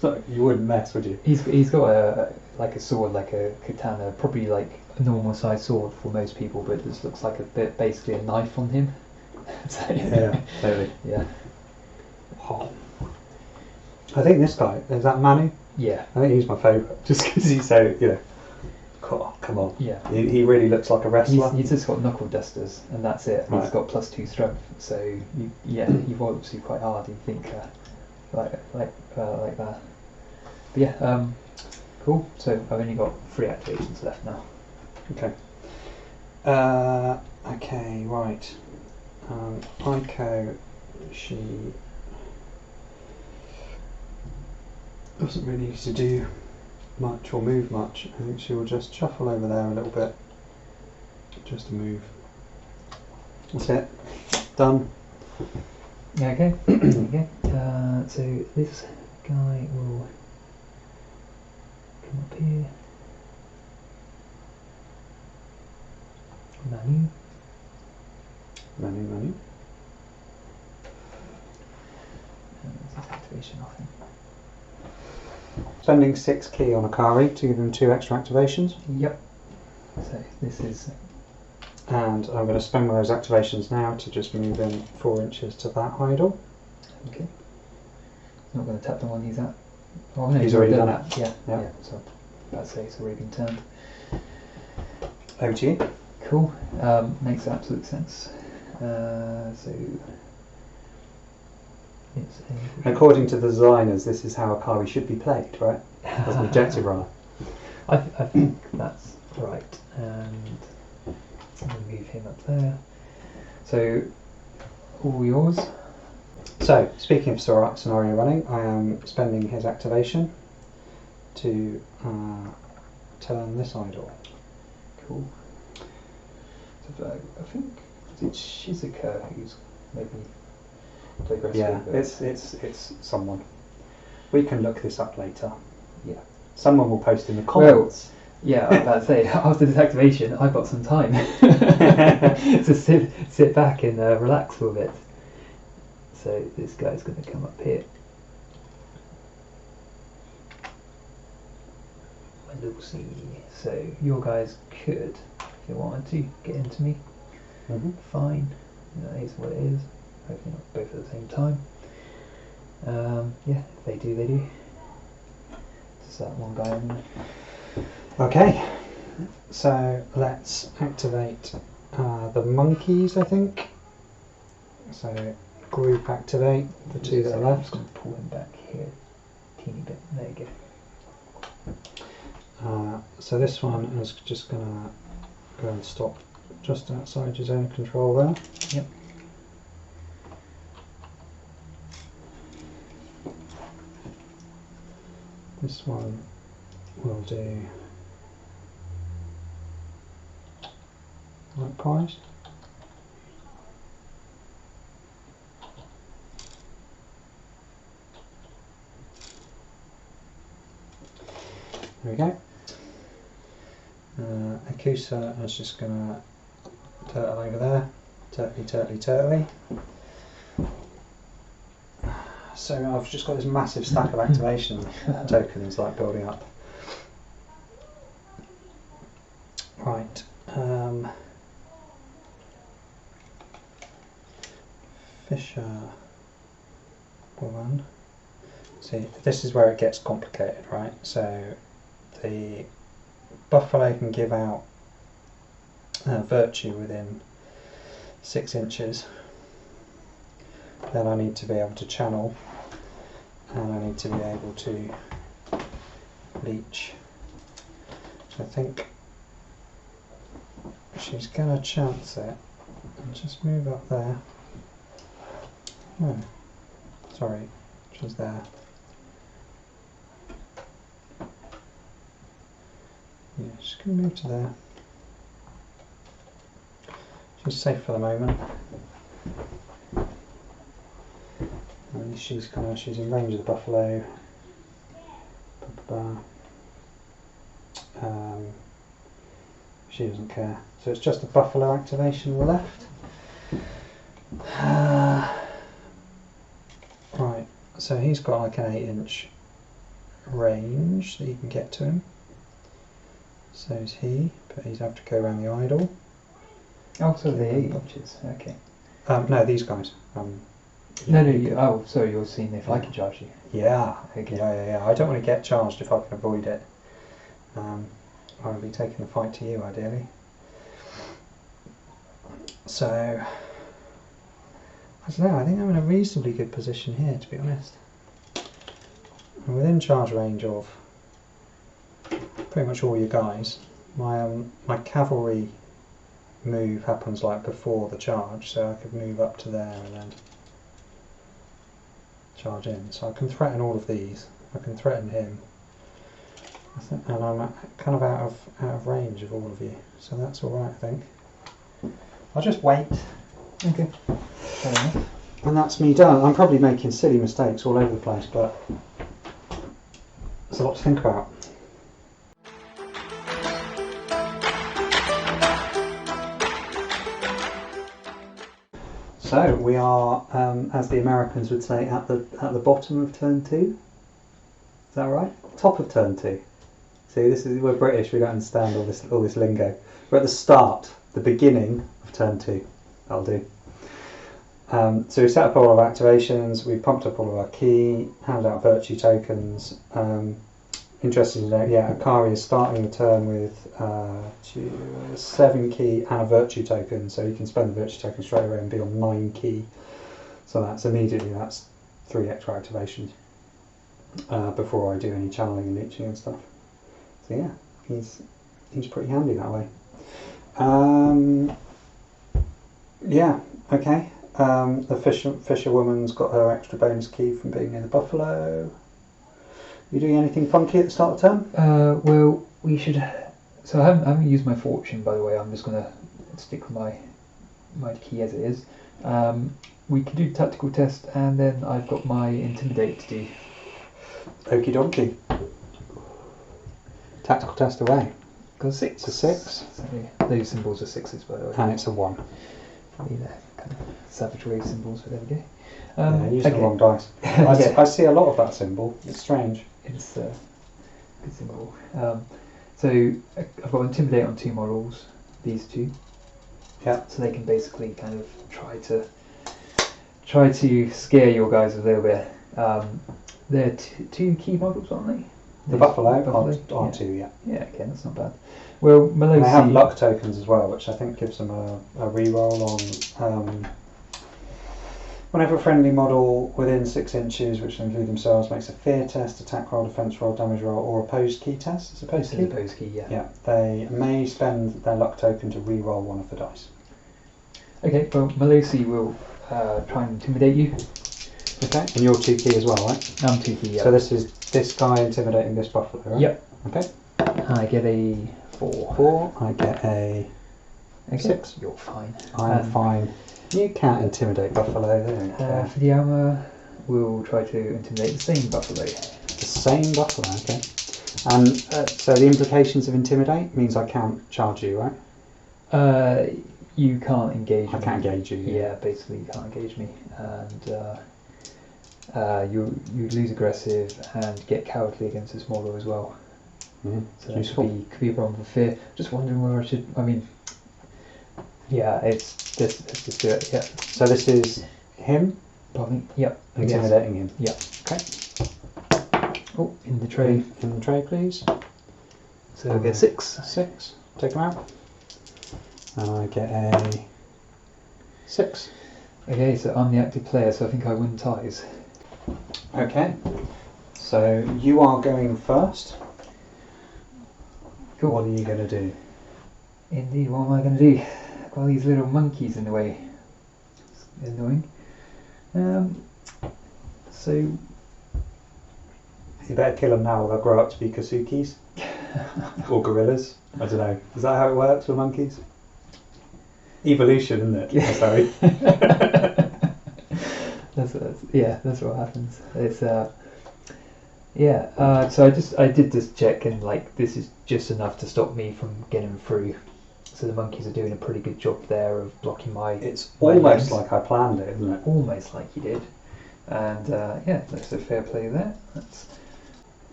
So you wouldn't mess, would you? He's got a sword, like a katana, probably like a normal sized sword for most people, but this looks like basically a knife on him. So, Yeah, totally. Yeah. I think this guy is that Manu. Yeah. I think he's my favourite, just because he's so come on. Yeah. He really looks like a wrestler. He's just got knuckle dusters, and that's it. Right. He's got +2 strength, so he walks you quite hard. You think like that. But yeah, cool. So I've only got 3 activations left now. Okay. Okay, right. Aiko, she doesn't really need to do much or move much. I think she will just shuffle over there a little bit, just to move. That's it. Done. Yeah. Okay. There you go. So this guy will come up here. Manu. There's his activation off him. Spending 6 key on Akari to give him 2 extra activations. Yep. So this is. And I'm going to spend one of those activations now to just move him 4 inches to that idol. Okay. Not going to tap the one he's at. Oh no, He's already done that. it. Yeah. So I'd say it's already been turned. Over to you. Cool. Makes absolute sense. So it's According to the designers, this is how Akari should be played, right? As an objective runner. I think that's right. And I'm going to move him up there. So all yours. So, speaking of scenario running, I am spending his activation to turn this idol. Cool. So I think it's Shizuka who's maybe played wrestling. Yeah, it's someone. We can look this up later. Yeah. Someone will post in the comments. Yeah, I was about to say, after this activation, I've got some time to sit back and relax for a bit. So this guy's going to come up here. And we'll see. So your guys could, if you wanted to, get into me. Mm-hmm. Fine. That is what it is. Hopefully not both at the same time. Yeah, if they do, they do. Just that one guy in there. Okay, so let's activate the monkeys, I think. So group activate the 2 that are I'm left. just going to pull him back here a teeny bit. There you go. So this one is just going to go and stop just outside your zone of control there. Yep. This one will do likewise. There we go. Ekusa is just going to turtle over there. Turtly. So I've just got this massive stack of activation tokens like building up. Right. Fisher woman. See, this is where it gets complicated, right? So the buffalo can give out virtue within 6 inches. Then I need to be able to channel, and I need to be able to leech. So I think she's going to chance it and just move up there. No, sorry, she's there. Yeah, she's going to move to there. She's safe for the moment. And she's in range of the buffalo. She doesn't care. So it's just the buffalo activation left. Right, so he's got like an 8-inch range that you can get to him. So is he, but he'd have to go around the idol. Oh, so the 8 inches, okay. No, these guys. Oh, sorry, you're seeing if I can charge you. Yeah, Okay. yeah. I don't want to get charged if I can avoid it. I'll be taking the fight to you, ideally. So, I don't know, I think I'm in a reasonably good position here, to be honest. I'm within charge range of pretty much all your guys. My cavalry move happens like before the charge, so I could move up to there and then charge in. So I can threaten all of these. I can threaten him, and I'm kind of out of range of all of you. So that's all right, I think. I'll just wait. Okay. Fair enough. And that's me done. I'm probably making silly mistakes all over the place, but there's a lot to think about. So we are, as the Americans would say, at the bottom of turn 2. Is that right? Top of turn 2. See, we're British. We don't understand all this lingo. We're at the start, the beginning of turn 2. That'll do. So we set up all our activations. We pumped up all of our key, handed out virtue tokens. Interesting to know, yeah, Akari is starting the turn with 7 key and a virtue token, so you can spend the virtue token straight away and be on 9 key. So that's 3 extra activations before I do any channeling and leeching and stuff. So yeah, he's pretty handy that way. Yeah, okay. The fisherwoman's got her extra bonus key from being near the buffalo. You doing anything funky at the start of the turn? Well, we should. So I haven't used my fortune, by the way. I'm just going to stick with my key as it is. We could do tactical test, and then I've got my intimidate to do. Okie dokie. Tactical test away. Got a 6. It's a 6. So those symbols are 6s, by the way. And it's a 1. Probably the kind of savage wave symbols, but there we go. Yeah, using the wrong dice. Yeah. I see a lot of that symbol. It's strange. It's a good symbol. So I've got intimidate on 2 models, these 2. Yeah. So they can basically kind of try to scare your guys a little bit. They're 2 key models, aren't they? The buffalo are yeah. 2, yeah. Yeah, okay, that's not bad. Well, Melosi... And they have luck tokens as well, which I think gives them a reroll on... whenever a friendly model within 6 inches, which include themselves, makes a fear test, attack roll, defense roll, damage roll, or opposed key test. It's opposed key? Opposed key, yeah. Yeah, they may spend their luck token to re-roll one of the dice. Okay, well, Melosi will try and intimidate you. Okay, and you're 2 key as well, right? I'm 2 key, yeah. So this is this guy intimidating this buffalo, right? Yep. Okay. I get a 4. 4, I get a 6. You're fine. I'm fine. You can't intimidate buffalo, they don't care. For the armour, we'll try to intimidate the same buffalo. The same buffalo, okay. And so the implications of intimidate means I can't charge you, right? You can't engage me. I can't engage you. Yeah, basically you can't engage me, and you lose aggressive and get cowardly against a smaller as well. Mm, So that could be a problem for fear. Just wondering whether I should. I mean, yeah, let's just do it. Yeah. So this is him. Pardon? Yep. Intimidating him. Yeah. Okay. Oh, in the tray. In the tray, please. So I get 6. 6. Take him out. And I get a 6. Okay, so I'm the active player, so I think I win ties. Okay. So you are going first. Cool. What are you going to do? Indeed, what am I going to do? I've got these little monkeys in the way. It's annoying. So You better kill them now or they'll grow up to be Kasukis. Or gorillas. I don't know. Is that how it works with monkeys? Evolution, isn't it? Sorry. that's what happens. It's so I did this check, and like this is just enough to stop me from getting through. So the monkeys are doing a pretty good job there of blocking my. It's my almost lanes. like I planned it, isn't it? Almost like you did, and that's a fair play there.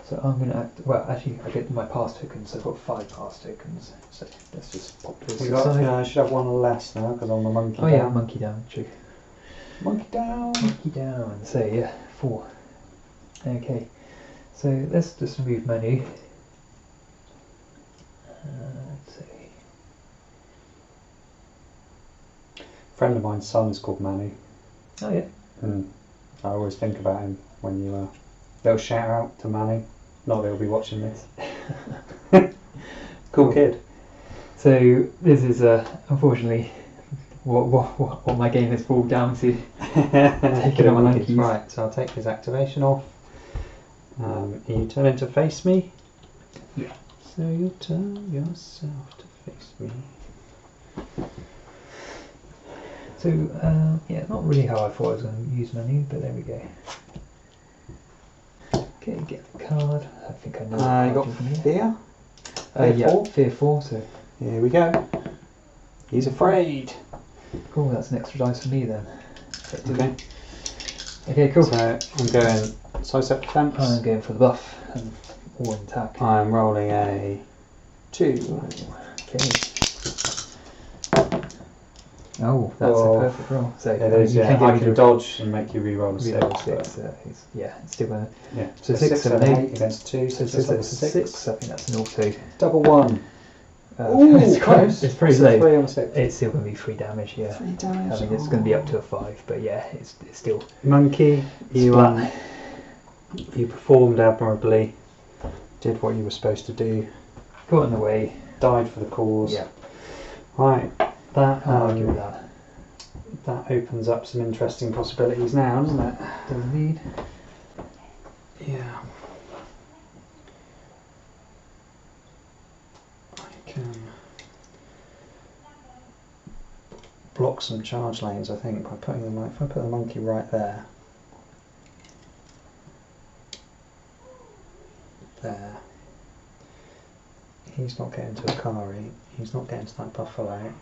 So I'm going to act. Well, actually, I get my pass tokens. So I've got 5 pass tokens. So let's just pop those aside. I should have one less now because I'm the monkey down. Yeah, monkey down. True. Monkey down. Monkey down. So yeah, 4. Okay. So let's just move menu. Let's see. A friend of mine's son's called Manu. Oh yeah. I always think about him when you. Little shout out to Manu. Not that he'll be watching this. Cool kid. So this is unfortunately what my game has boiled down to. Taking on monkeys. Right, so I'll take his activation off. You turn into face me. Yeah. So you'll turn yourself to face me. So not really how I thought I was going to use menu, but there we go. Okay, get the card. I think I know. You got fear? Yeah, 4? Fear 4, so. Here we go. He's afraid. Cool, that's an extra dice for me then. Okay. Okay, cool. So I'm going sidestep defense. I'm going for the buff and all in attack. I'm rolling a 2. Okay. Oh, that's a perfect roll. So it is, you I can can dodge and make you re-roll a 6. It's still going to. Yeah. So 6, 7, 8 against 2, so just like 6. I think that's an auto. Double 1. It's close. It's pretty low. 3 on a 6. It's still going to be 3 damage, yeah. 3 damage. I mean, it's going to be up to a 5, but yeah, it's still. Monkey, you performed admirably. Did what you were supposed to do. Got in the way. Died for the cause. Yeah. Right. That I'll give that. That opens up some interesting possibilities now, doesn't it? Does indeed. Yeah. I can block some charge lanes, I think, by putting them. If I put the monkey right there. There. He's not getting to Akari. He's not getting to that buffalo.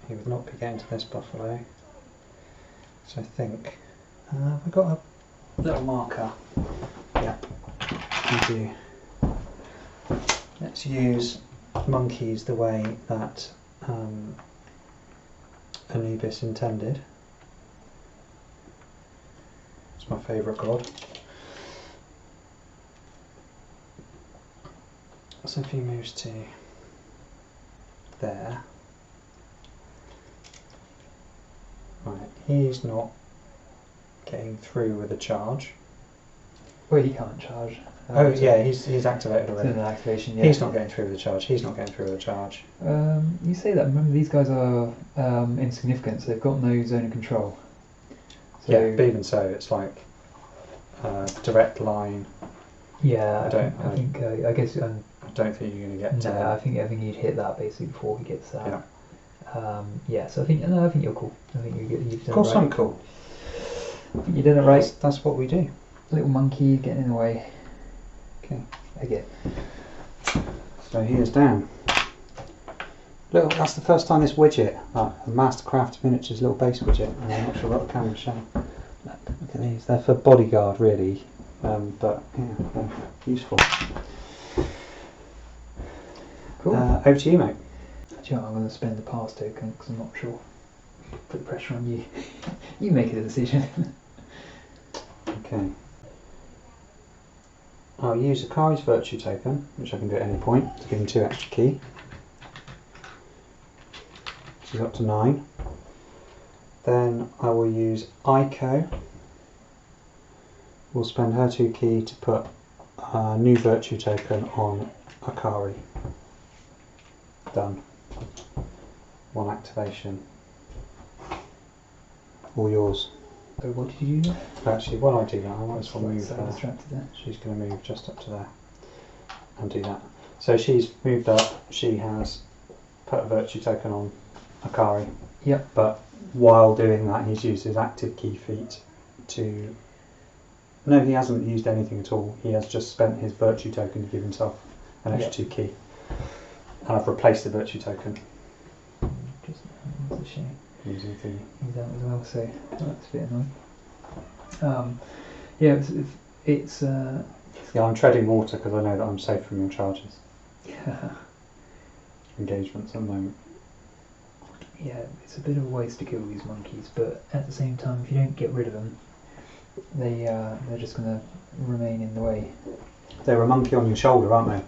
He would not be getting to this buffalo. So I think, have I got a little marker? Yeah, we do. Let's use monkeys the way that Anubis intended. It's my favourite god. So if he moves to there. Right, he's not getting through with a charge. Well, he can't charge. Oh yeah, he's activated already. It's an activation, yeah. He's not getting through with a charge. He's not getting through with a charge. You say that. Remember, these guys are insignificant, so they've got no zone of control. So Yeah, but even so, it's like direct line. Yeah, I guess. I don't think you're going to get to No, I think you'd hit that basically before he gets that. Yeah. So I think you're cool. I think you've done it right. Of course, I'm cool. I think you did it right. That's what we do. Little monkey getting in the way. Okay. again. So he is down. Little, that's the first time this widget, a Mastercraft Miniatures little base widget. I'm not sure what the camera's showing. Look at these. They're for bodyguard, really, but yeah, they're useful. Cool. Over to you, mate. Actually, I'm going to spend the pass token because I'm not sure. Put the pressure on you. You make a decision. Okay. I'll use Akari's virtue token, which I can do at any point, to give him 2 extra key. She's up to 9. Then I will use Aiko. We'll spend her 2 key to put a new virtue token on Akari. Done. 1 activation. All yours. So what did you do? Actually, while I do that, I might as well move so her. distracted there. She's going to move just up to there and do that. So she's moved up. She has put a virtue token on Akari. Yep. But while doing that, he's used his active key feat to... No, he hasn't used anything at all. He has just spent his virtue token to give himself an extra 2 key. And I've replaced the virtue token. Just, that's a shame. Using the... Use that as well, so that's a bit annoying. Yeah, it's Yeah, I'm treading water because I know that I'm safe from your charges. Engagements at the moment. Yeah, it's a bit of a waste to kill these monkeys, but at the same time, if you don't get rid of them, they're just going to remain in the way. They're a monkey on your shoulder, aren't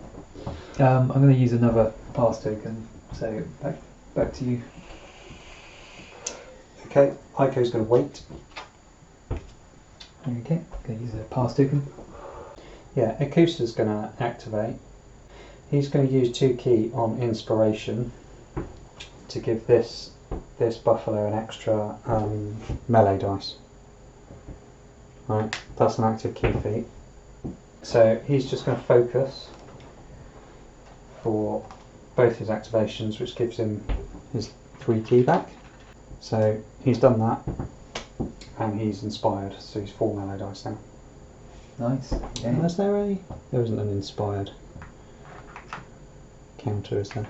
they? I'm going to use another pass token, so back to you. Okay, Aiko's going to wait. Okay, going to use a pass token. Yeah, Ekusa's going to activate. He's going to use 2 key on inspiration to give this buffalo an extra melee dice. Right, that's an active key feat. So he's just going to focus for both his activations, which gives him his 3 key back. So he's done that, and he's inspired, so he's 4 melee dice now. Nice. Okay. Is there a... There isn't an inspired counter, is there?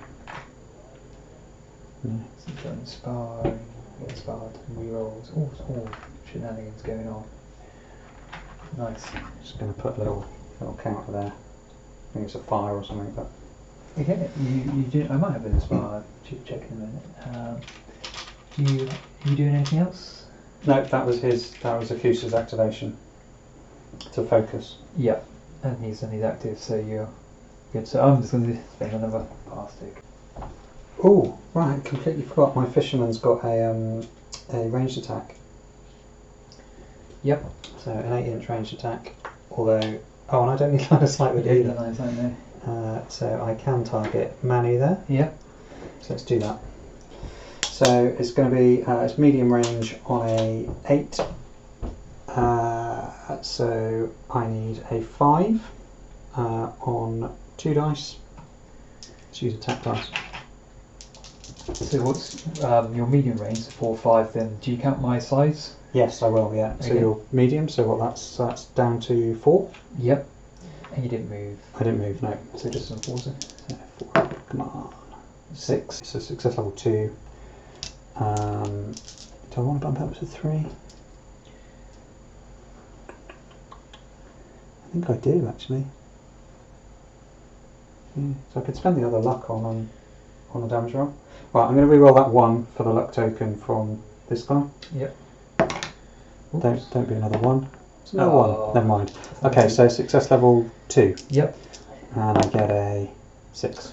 No. So you've got inspired, rerolls, all shenanigans going on. Nice. Just going to put a little counter there. I think it's a fire or something, but... Okay, you do. I might have an inspired. Check in a minute. You doing anything else? No, that was Ekusa's activation to focus. Yeah, and he's active, so you're good. So I'm just going to spend another pass tick. Oh, right, completely forgot. My fisherman's got a ranged attack. Yep. So an 8-inch ranged attack. Although, oh, and I don't need line of sight with either. So I can target Manu there. Yep. So let's do that. So it's going to be it's medium range on a 8. So I need a 5 on 2 dice. Let's use attack dice. So what's your medium range? 4 or 5. Then do you count my size? Yes, I will. Yeah. So Okay. you're medium. So what? That's down to 4. Yep. And you didn't move. I didn't move. No. So just enforce it. So 4. Come on. 6. So success level 2. Do I want to bump up to 3? I think I do actually. Yeah, so I could spend the other luck on the damage roll. Right, I'm going to reroll that 1 for the luck token from this guy. Yep. Don't be another 1. It's another Oh. 1. Never mind. Okay, so success level 2. Yep. And I get a 6.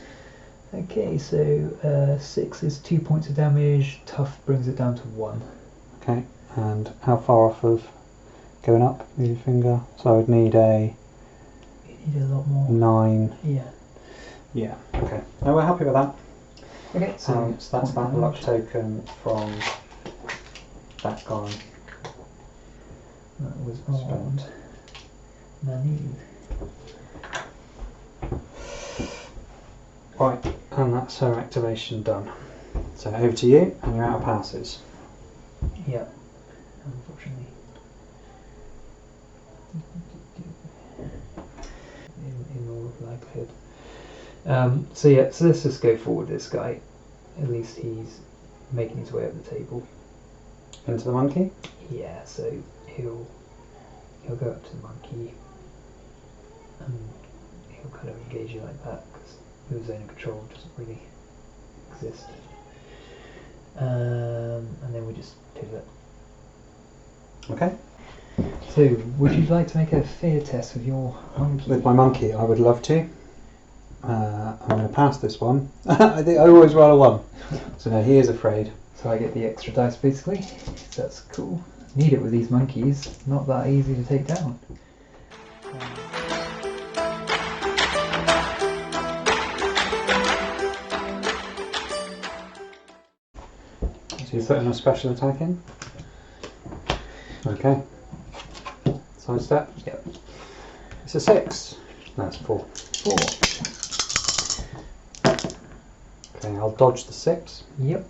Okay, so 6 is 2 points of damage. Tough brings it down to 1. Okay, and how far off of going up with your finger? So I would need a You need a lot more. 9. Yeah. Yeah, okay. No, we're happy with that. Okay, So that's point that luck damage. token from that guy. That was on Manu. Right, and that's her activation done. So over to you, and you're out of passes. Yeah, unfortunately. In all of So yeah, so let's just go forward this guy. At least he's making his way up the table. Into the monkey? Yeah, so he'll go up to the monkey and he'll kind of engage you like that because your zone of control doesn't really exist. And then we just pivot. Okay. So, would you like to make a fear test with your monkey? With my monkey, I would love to. I'm going to pass this one. I think I always roll a 1. So no, he is afraid. So I get the extra dice basically. So that's cool. Need it with these monkeys. Not that easy to take down. So you're putting a special attack in? Okay. Sidestep? Yep. It's a 6. That's 4. 4. Okay, I'll dodge the 6. Yep.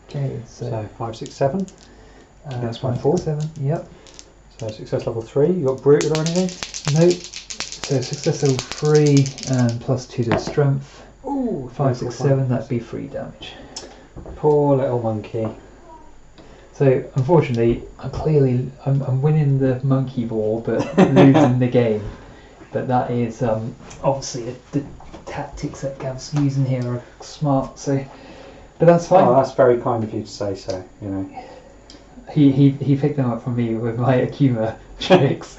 Okay, So 5, 6, 7. That's my 5, 4. 6, 7. Yep. So success level 3. You got brutal or anything? Nope. So success level 3 and plus 2 to strength. Ooh, 5, 6, 7. That'd be 3 damage. Poor little monkey. So unfortunately, I'm winning the monkey war, but losing the game. But that is obviously the tactics that Gav's using here are smart. So, but that's fine. Oh, that's very kind of you to say so. You know. He picked them up from me with my Akuma tricks.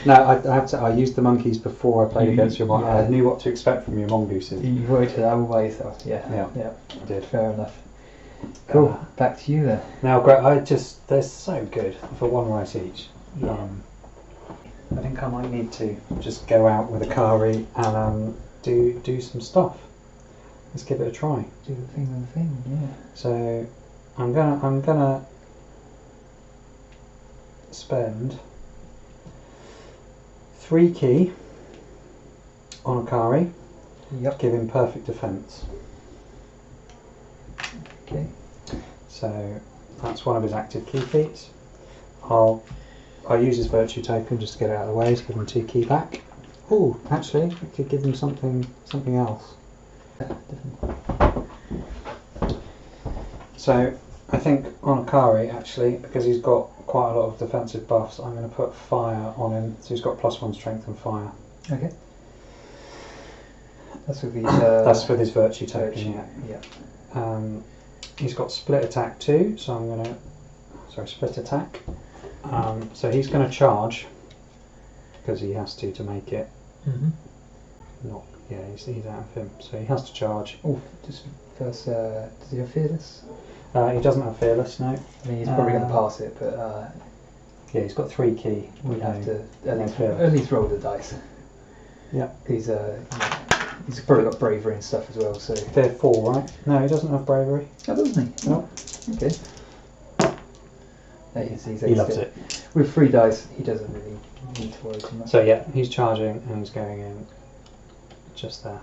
No, I have to. I used the monkeys before I played against your mongoose. Yeah. I knew what to expect from your mongooses. You worked it out all by yourself. Yeah. Yeah. I did. Fair enough. Cool. Back to you then. Now, great. They're so good for 1 right each. Yeah. I think I might need to just go out with Akari and do some stuff. Let's give it a try. Do the thing. Yeah. So I'm gonna spend 3 key on Akari. Yep. Give him perfect defense. Okay. So that's one of his active key feats. I'll use his virtue token just to get it out of the way, to give him 2 key back. Oh, actually, I could give him something else. So I think on Akari, actually, because he's got quite a lot of defensive buffs, I'm going to put fire on him. So he's got +1 strength and fire. Okay. That's with his. That's with his virtue token. Yeah. He's got split attack too, so I'm going to. Sorry, split attack. So he's going to charge because he has to make it. Mhm. Not. Yeah, he's out of him, so he has to charge. Oh, just first. Does he have fearless? He doesn't have fearless, no. I mean, he's probably going to pass it, but Yeah, he's got 3 key. we'd have to no at fearless. least roll the dice. Yeah. He's probably got bravery and stuff as well. So. Fear 4, right? No, he doesn't have bravery. Oh, doesn't he? No. Okay. He's He loves it. With 3 dice, he doesn't really need to worry too much. So yeah, he's charging and he's going in just there.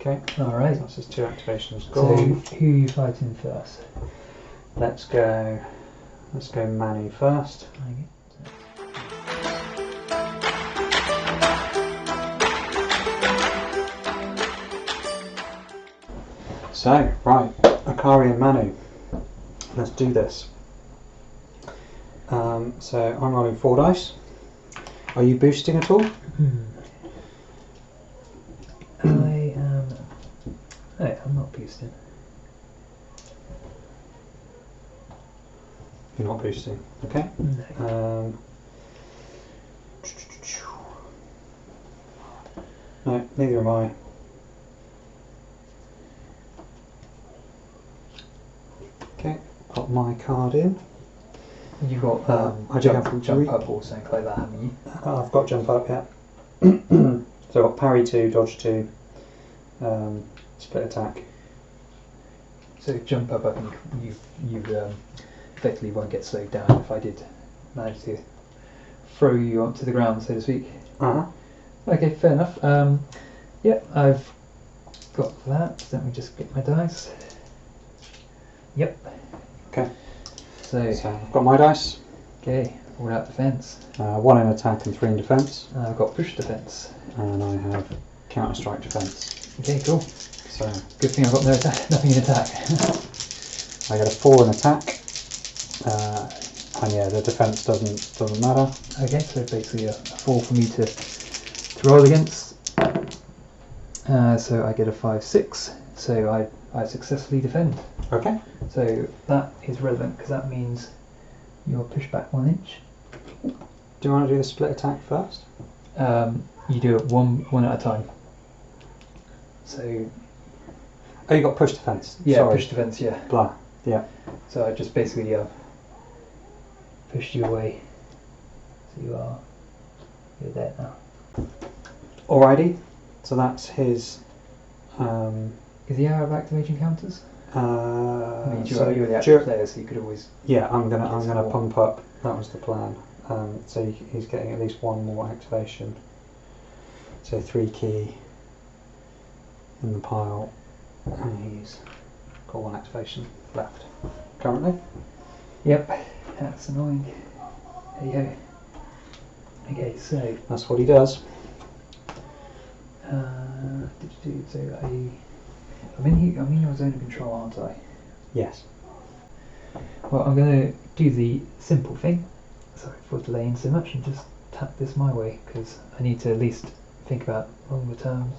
Okay. All right. That's his 2 activations So gone. who are you fighting first? Let's go Manu first. So, right, Akari and Manu. Let's do this. So I'm rolling 4 dice. Are you boosting at all? I am. No, I'm not boosting. You're not boosting. Okay. No. No, neither am I. Okay, put my card in. You got I do have jump up or something like that, haven't you? I've got jump up, yeah. So I've got parry 2, dodge 2, split attack. So jump up, I think you effectively won't get slowed down if I did manage to throw you onto the ground, so to speak. Okay, fair enough. Yeah, I've got that. Let me just get my dice. Yep. Okay. So So I've got my dice. okay, All out defence. 1 in attack and 3 in defence. I've got push defence. And I have counter strike defence. Okay, cool. So Good thing I've got no attack, nothing in attack. I get a 4 in attack. And yeah, the defence doesn't matter. Okay, so basically a 4 for me to roll against. So I get a 5/6. So I successfully defend. Okay. So that is relevant because that means you're pushed back 1 inch. Do you want to do the split attack first? You do it one at a time. So Oh, you got push defence. yeah, Sorry. push defence. Yeah. Blah. Yeah. So I just basically pushed you away. So you're there now. Alrighty. So that's his. Is he out of activation counters? I mean, you're the actual player, so you could always. Yeah, I'm gonna pump up. That was the plan. So he's getting at least 1 more activation. So 3 key in the pile, and he's got 1 activation left currently. Yep, that's annoying. There you go. Okay, so That's what he does. did you do so? I'm in your zone of control, aren't I? Yes. Well, I'm going to do the simple thing. Sorry for delaying so much, and just tap this my way because I need to at least think about longer term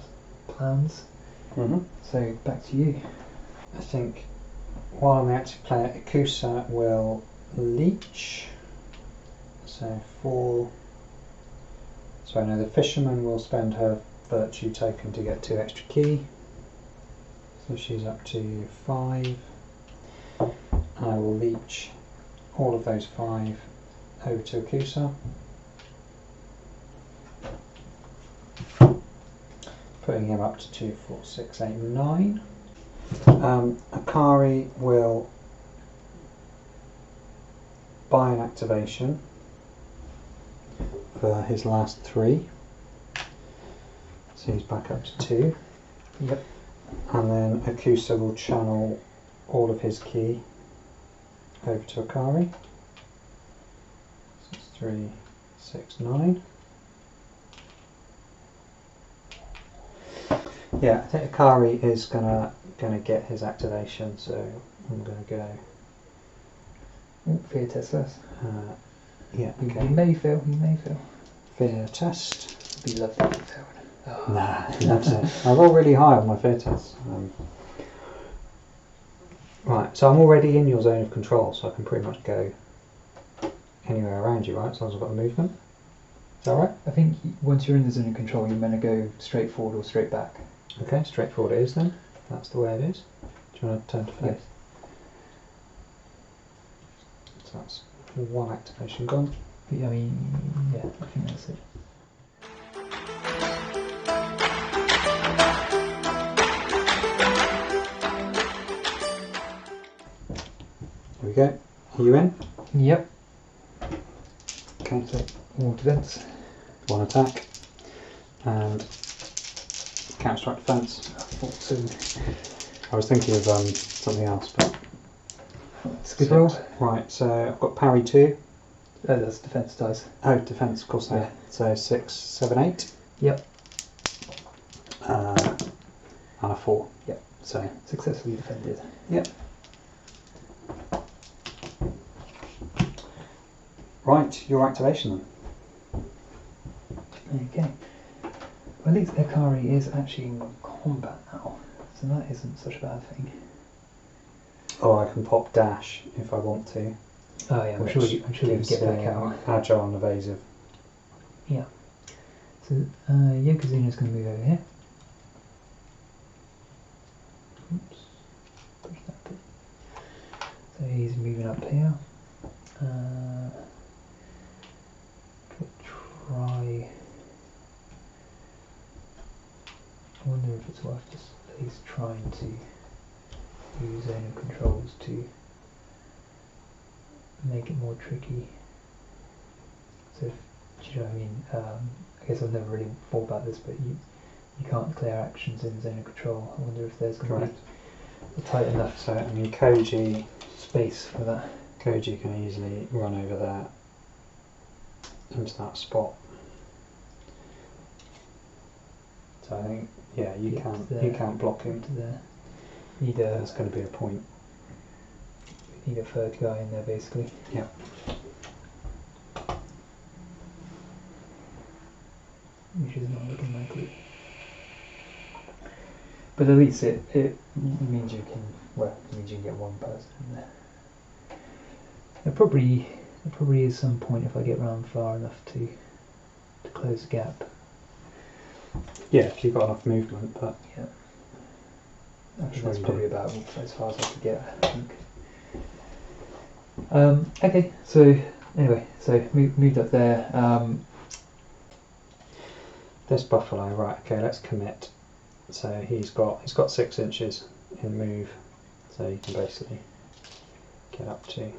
plans. So back to you. I think while I'm the active player, Ekusa will leech. So 4. So no, the fisherman will spend her virtue token to get 2 extra key. So she's up to 5. I will leech all of those 5 over to Ekusa. Putting him up to 2, 4, 6, 8, 9. Akari will buy an activation for his last 3. So he's back up to 2. Yep. And then Ekusa will channel all of his ki over to Akari. So it's 3, 6, 9. Yeah, I think Akari is gonna get his activation, so I'm gonna go. Fear test first. Yeah, You okay. may fail. Fear test. Be lovely if you failed. Oh. Nah, that's it. I roll really high on my fear test. Right, so I'm already in your zone of control, so I can pretty much go anywhere around you, right? As long as I've got the movement. Is that right? I think once you're in the zone of control, you're meant to go straight forward or straight back. Okay, straightforward it is then. That's the way it is. Do you want to turn to face? Yes. So that's 1 activation gone. But, I mean, yeah, I think that's it. Here we go. Are you in? Yep. Okay, so All defence. 1 attack and counter strike defence. So I was thinking of something else, but it's a good roll. Right, so I've got parry 2. Oh, that's defence dice. Oh, defence, of course. Yeah. So 6, 7, 8. Yep. And a 4. Yep. So Successfully defended. yep. Right, your activation then. Okay. Well, at least Akari is actually in combat now, so that isn't such a bad thing. Or I can pop dash if I want to. Oh yeah, I'm sure you can get back out. Agile and evasive. Yeah. So Yokozuna's going to move over here. Oops. Push that bit. So he's moving up here. Could try. I wonder if it's worth just at least trying to use zone of controls to make it more tricky. So, do you know what I mean? I guess I've never really thought about this, but you can't declare actions in zone of control. I wonder if there's going to be a tight enough So I mean, Koji space for that. can easily run over there into that spot. So I think, yeah, you can't block him. To there. Need That's going to be a point. Need a third guy in there, basically. Yeah. Which is not looking likely. But at least it means you can get one person in there. There probably is some point if I get round far enough to close the gap. Yeah, if you've got enough movement, but yeah. I think that's probably about as far as I could get, I think. Okay, so anyway, moved up there. This buffalo, right? Okay, let's commit. So he's got 6 inches in move, so you can basically get up to.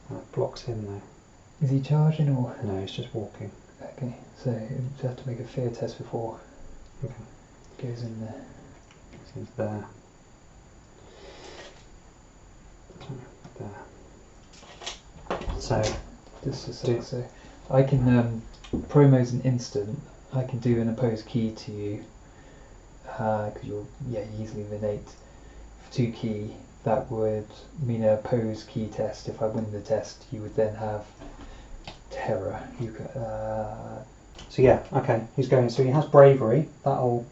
That blocks him though. Is he charging or? No, he's just walking. Okay, so you have to make a fear test before. Okay. Goes in there. So he's there. There. So just a sec. So I can promo's an instant. I can do an opposed key to you because you're easily innate for 2 key. That would mean an opposed key test. If I win the test, you would then have terror. You could. So yeah, okay. He's going. So he has bravery. Does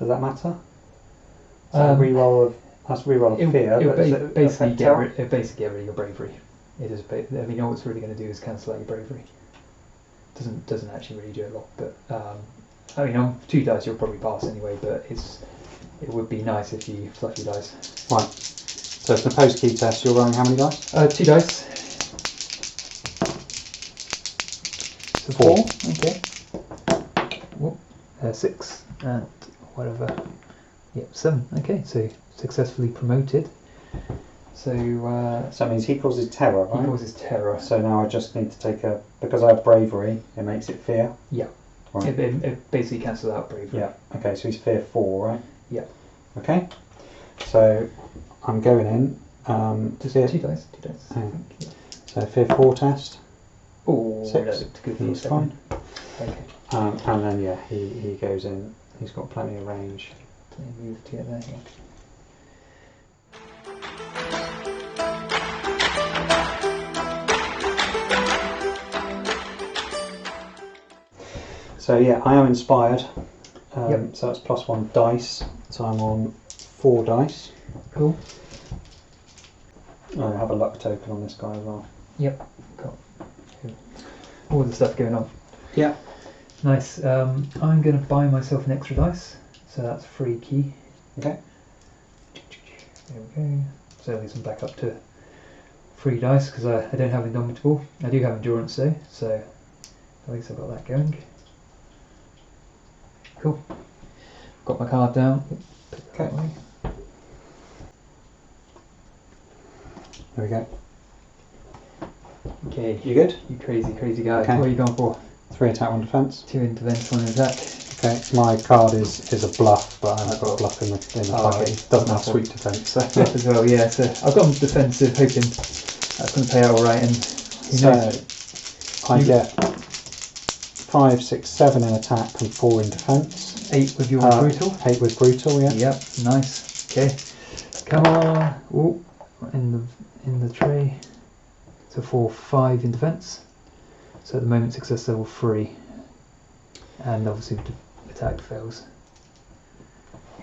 that matter? So reroll of fear. It'll basically get rid of your bravery. It is. I mean, all it's really going to do is cancel out your bravery. Doesn't actually really do a lot, but I mean, on 2 dice you'll probably pass anyway. But it would be nice if you fluff your dice. Right. So it's an opposed key test. You're rolling how many dice? 2 dice. So 4. Okay. Whoop. 6 and whatever. Yep, 7. Okay, so successfully promoted. So that means he causes terror, right? He causes terror. So now I just need to take because I have bravery, it makes it fear. Yeah. Right. It basically cancels out bravery. Yeah. Okay, so he's fear 4, right? Yeah. Okay. So I'm going in. Just 2 dice. 2 dice. I think, yeah. So fear 4 test. Oh, 6. that looked good. He's fine. Okay. And then he goes in. He's got plenty of range. Move to get there. Yeah. So yeah, I am inspired. Yep. So that's +1 dice. So I'm on 4 dice. Cool. I have a luck token on this guy as well. Yep. Cool. All the stuff going on. Yeah. Nice. I'm going to buy myself an extra dice. So that's 3 key. Okay. There we go. So at least I'm back up to 3 dice because I don't have Indomitable. I do have Endurance though, so at least I've got that going. Cool. Got my card down. Okay. There we go. Okay. You good? You crazy guy. Okay. What are you going for? 3 attack, 1 defence. 2 intervention, 1 attack. Okay, my card is a bluff, but I've got a bluff in the fight. Okay. It doesn't have sweet defence. So. Bluff as well, yeah. So I've got him defensive, hoping that's going to pay out alright. And so I get 5, 6, 7 in attack and 4 in defence. 8 with your brutal. 8 with brutal, yeah. Yep, nice. Okay, come on. Ooh, in the tray. So 4, 5 in defence. So at the moment success level 3, and obviously the attack fails.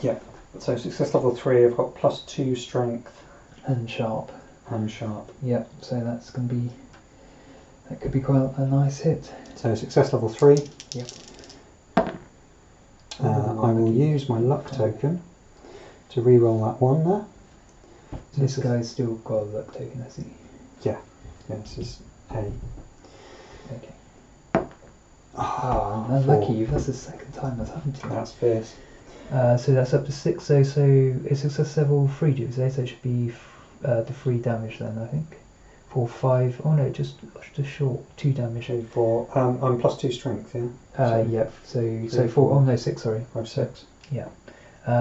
Yeah. So success level 3, I've got +2 strength And sharp. and sharp. Yep. So that could be quite a nice hit. So success level 3. Yep. I will use my luck token to reroll that 1 there. So this guy's still got a luck token, has he? Yeah. Yeah, this is A. Okay. Oh, I'm lucky. That's the second time that's happened to me. That's fierce. So that's up to 6. So it's success level 3, do you say? So it should be the 3 damage then, I think. 4, 5. Oh no, just short. 2 damage. 2, 4. I'm +2 strength, yeah. Yep. So 4. Oh no, 6. Sorry. 5, 6. Yeah.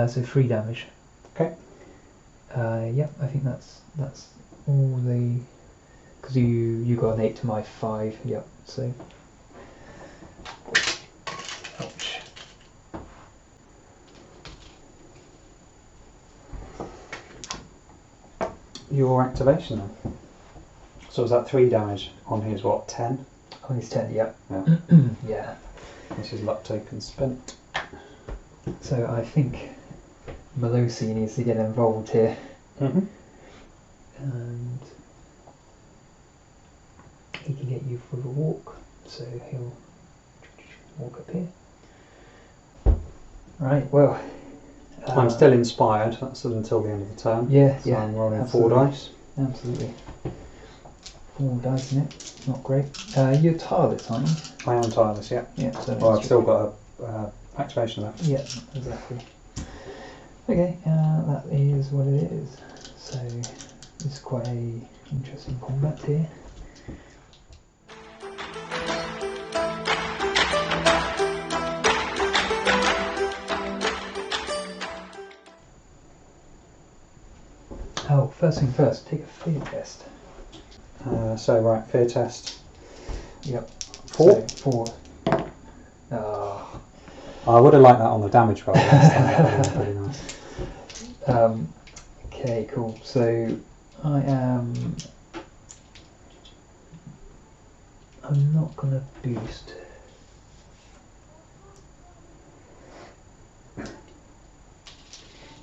So 3 damage. Okay. Yep. I think that's all the because you got an 8 to my 5. Yep. So. Ouch. Your activation then. So was that 3 damage on his what, 10? On his 10, yeah. Yeah. Yeah. This is luck token spent. So I think Melosi needs to get involved here. Mm-hmm. And he can get you for a walk. So he'll walk up here. Right, well. I'm still inspired, that's until the end of the turn. Yeah, so yeah. I'm rolling absolutely. 4 dice. Absolutely. 4 dice in it. Not great. You're tireless, aren't you? I am tireless, yeah. Yeah. So Well, I've still got a activation left. Yeah, exactly. Okay, that is what it is. So it's quite a interesting combat here. Oh, first thing first, take a fear test. So right, fear test. Yep. 4. So, 4. Oh. I would have liked that on the damage roll last time. That would have been pretty nice. Okay, cool. So I'm not gonna boost.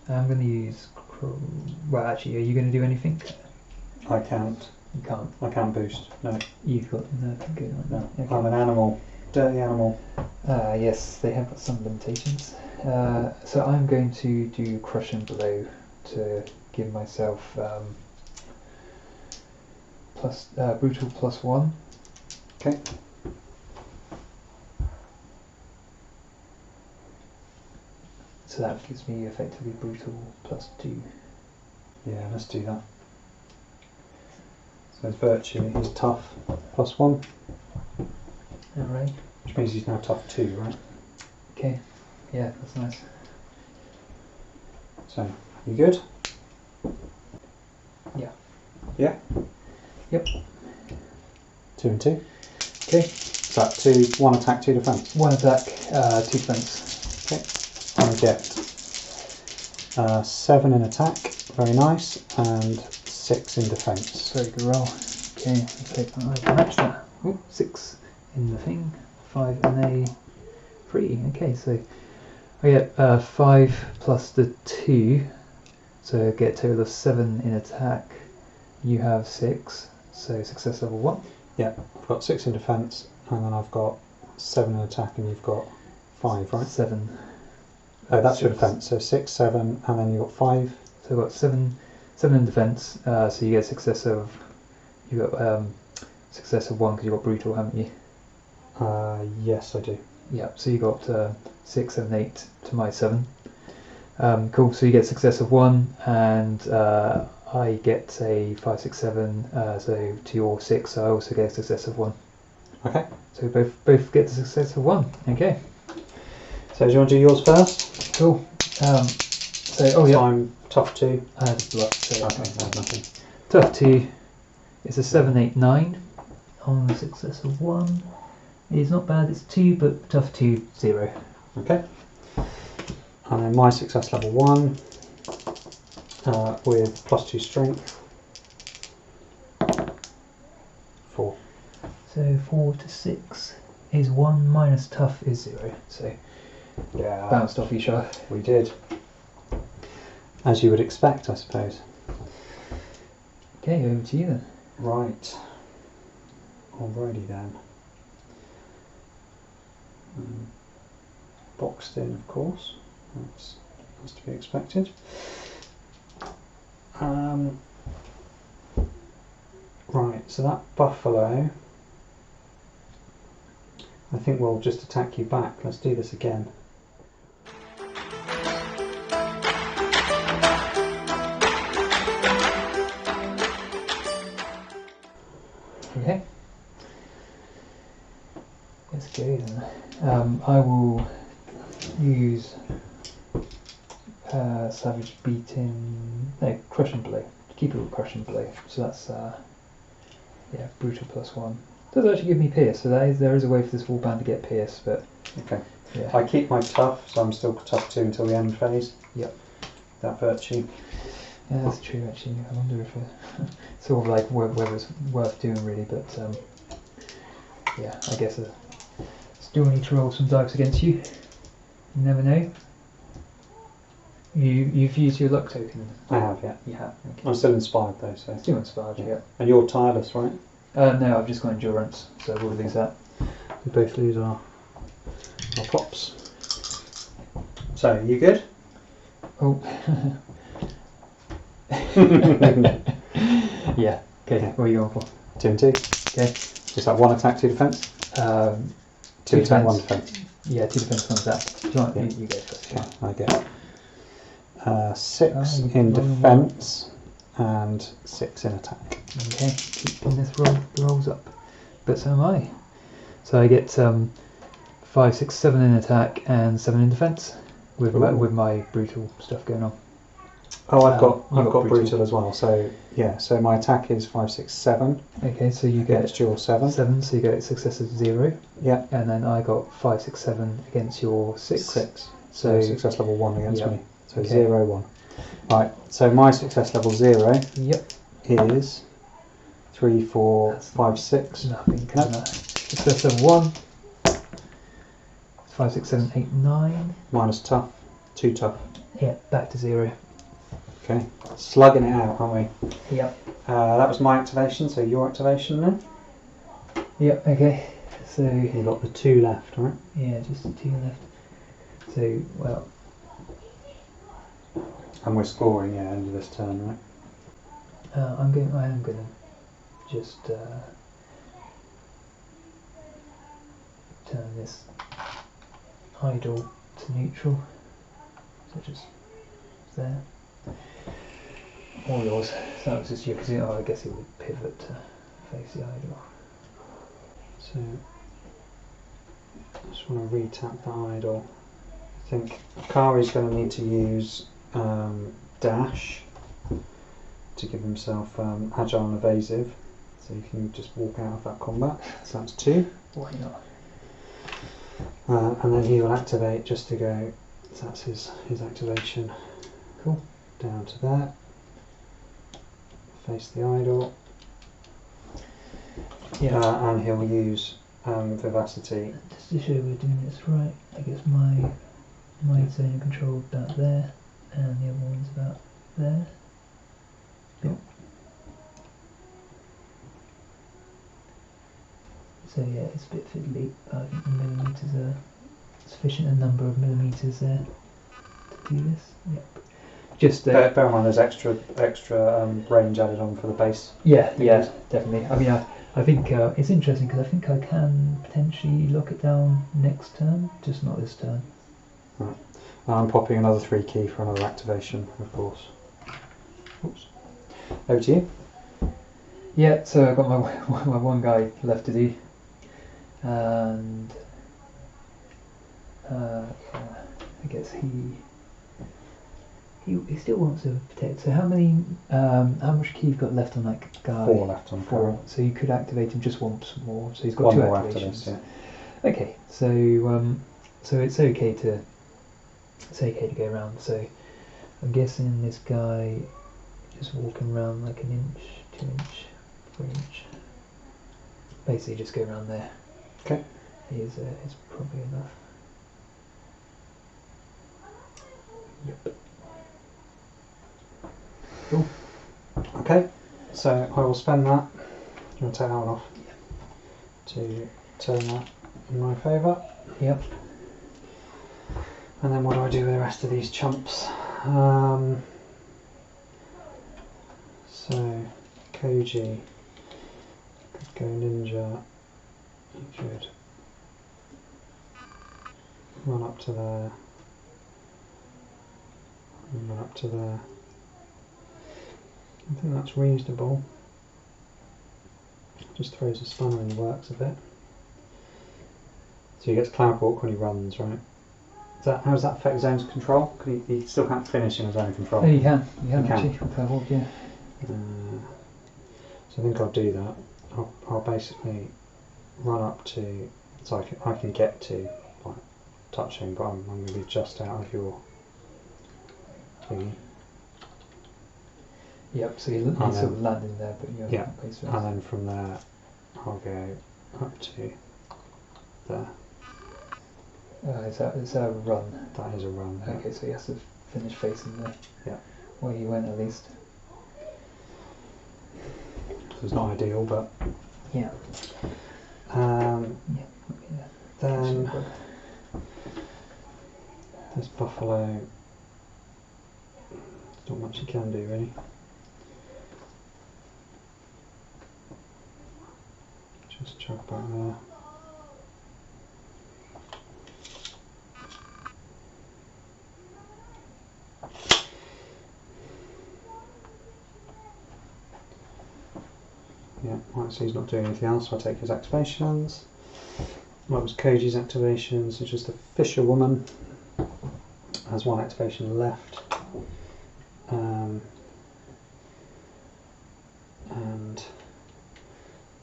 I'm gonna use. Well, actually, are you gonna do anything? I can't. You can't. I can't boost. No. You've got nothing good on No. you. Okay. I'm an animal. Dirty animal. Yes, they have got some limitations. So I'm going to do crush and blow to give myself brutal +1. Okay. So that gives me effectively brutal +2. Yeah, let's do that. So his virtue, he's tough +1, Alright. which means he's now tough 2, right? Okay. Yeah, that's nice. So, you good? Yeah. Yeah? Yep. 2 and 2. Okay. So that 1 attack, 2 defense. 1 attack, 2 defense. Okay. And get 7 in attack, very nice, and 6 in defense. Very good roll. Okay, let's take that. I can match that. Ooh, 6 in the thing, 5 and a 3. Okay, so I get 5 plus the 2, so I get a total of 7 in attack. You have 6, so success level 1. Yeah, I've got 6 in defense, and then I've got 7 in attack, and you've got 5, right? 7. Oh, that's your defense. So 6, 7, and then you've got 5. So I've got 7 in defense. So you get success of success of 1 because you got brutal, haven't you? Yes, I do. Yeah. So you got 6, 7, 8 to my 7. Cool. So you get success of 1, and I get a 5, 6, 7. So to your 6, so I also get a success of 1. Okay. So we both get the success of 1. Okay. So do you want to do yours first? Cool. So So I'm tough 2. I had a bluff. So Okay, I have nothing. tough 2 is a 7, 8, 9 on the success of 1. It's not bad, it's 2, but tough 2, 0. Okay. And then my success level 1 with +2 strength. 4. So 4 to 6 is 1 minus tough is 0. So Yeah. bounced off each other. We did. As you would expect, I suppose. Okay, over to you then. Right. Alrighty then. Boxed in, of course. That's to be expected. Right, so that buffalo, I think we'll just attack you back. Let's do this again. Okay. Let's go then. I will use Savage Beating, no, Crush and Blow. Keep it with Crush and Blow. So that's Yeah, Buto +1. Does actually give me Pierce, so there is a way for this warband to get Pierce, but Okay. yeah. I keep my tough, so I'm still tough 2 until the end phase. Yep. That virtue. Yeah, that's true actually. I wonder if sort of like whether it's worth doing really, but yeah, I guess I still need to roll some dice against you. You never know. You've used your luck token. I have, yeah. You have. Okay. I'm still inspired though, so. Still inspired, yeah. And you're tireless, right? No, I've just got endurance, so we'll lose that. We both lose our pops. So, you good? Oh. Yeah. Okay. Yeah. What are you going for? 2 and 2. Okay. Just that 1 attack, 2 defense. 2 attack, 1 defense. Yeah, 2 defense, 1 attack. Do you want? Yeah. You go first. Okay, I get 6 Oh, in roll defense and 6 in attack. Okay, keeping this rolls up. But so am I. So I get 5, 6, 7 in attack and 7 in defense with my brutal stuff going on. Oh, I've got brutal. brutal as well. So yeah, so my attack is 5, 6, 7. Okay, so you get Against your 7. 7, so you get success of 0. Yeah. And then I got 5, 6, 7 against your 6. 6. So success level 1 against Yep. me. So Okay. 0, 1. Right. So my success level 0 Yep. is 3, 4, That's 5, 6. Nothing can that. Success level 1. 5, 6, 7, 8, 9. Minus tough. 2 tough. Yeah, back to 0. Okay. Slugging it out, aren't we? Yep. That was my activation. So your activation then. Yep. Okay. So You've got the 2 left, right? yeah, just 2 left. So well. And we're scoring, yeah, end of this turn, right? I am going to just turn this idol to neutral. So just there. All yours. So that was just you, because I guess it would pivot to face the idol. So, I just want to re-tap the idol. I think Akari's going to need to use dash to give himself agile and evasive, so he can just walk out of that combat. So that's 2. Why not? And then he will activate just to go. So that's his activation. Cool. Down to there. Face the idol. Yeah. And he'll use vivacity. Just to show we're doing this right, I guess my zone of control about there, and the other one's about there. Yep. So yeah, it's a bit fiddly, but I think the millimetres are sufficient a number of millimetres there to do this. Yep. Just Bear in mind there's extra range added on for the base. yeah, definitely. I mean, I think it's interesting because I think I can potentially lock it down next turn, just not this turn. Right. I'm popping another 3 key for another activation, of course. Oops. Over to you. Yeah, so I've got my one guy left to do, and I guess he still wants to protect. So how much key you've got left on that guy? 4 left on 4. So you could activate him just once more. So he's got 1 2 more after activations. this, yeah. Okay, so it's okay to go around. So I'm guessing this guy just walking around like an inch, 2 inch, 4 inch. Basically, just go around there. Okay. Is probably enough. Yep. Cool. Okay, so I will spend that. Do you want to take that one off? Yeah. To turn that in my favour. Yep. And then what do I do with the rest of these chumps? So, Koji could go ninja. He could run up to there. And run up to there. I think that's reasonable. Just throws a spanner in the works a bit. So he gets cloud walk when he runs, right? How does that affect zones of control? He still can't finish in a zone of control. Oh, you can You can. actually. With cloud walk, yeah. So I think I'll do that. I'll basically run up to, so I can get to like touching, but I'm going to be just out of your thingy. Yep, so you're sort of landing there, but you're not base and then from there I'll go up to there. Is that a run? That is a run. Okay, so you have to finish facing there. Yeah. Where you went at least. So it's not ideal, but yeah. Then there's buffalo. There's not much you can do really. Just chuck back there. Yeah, right, so he's not doing anything else, so I'll take his activations. That was Koji's activations, it's just the fisherwoman has one activation left. And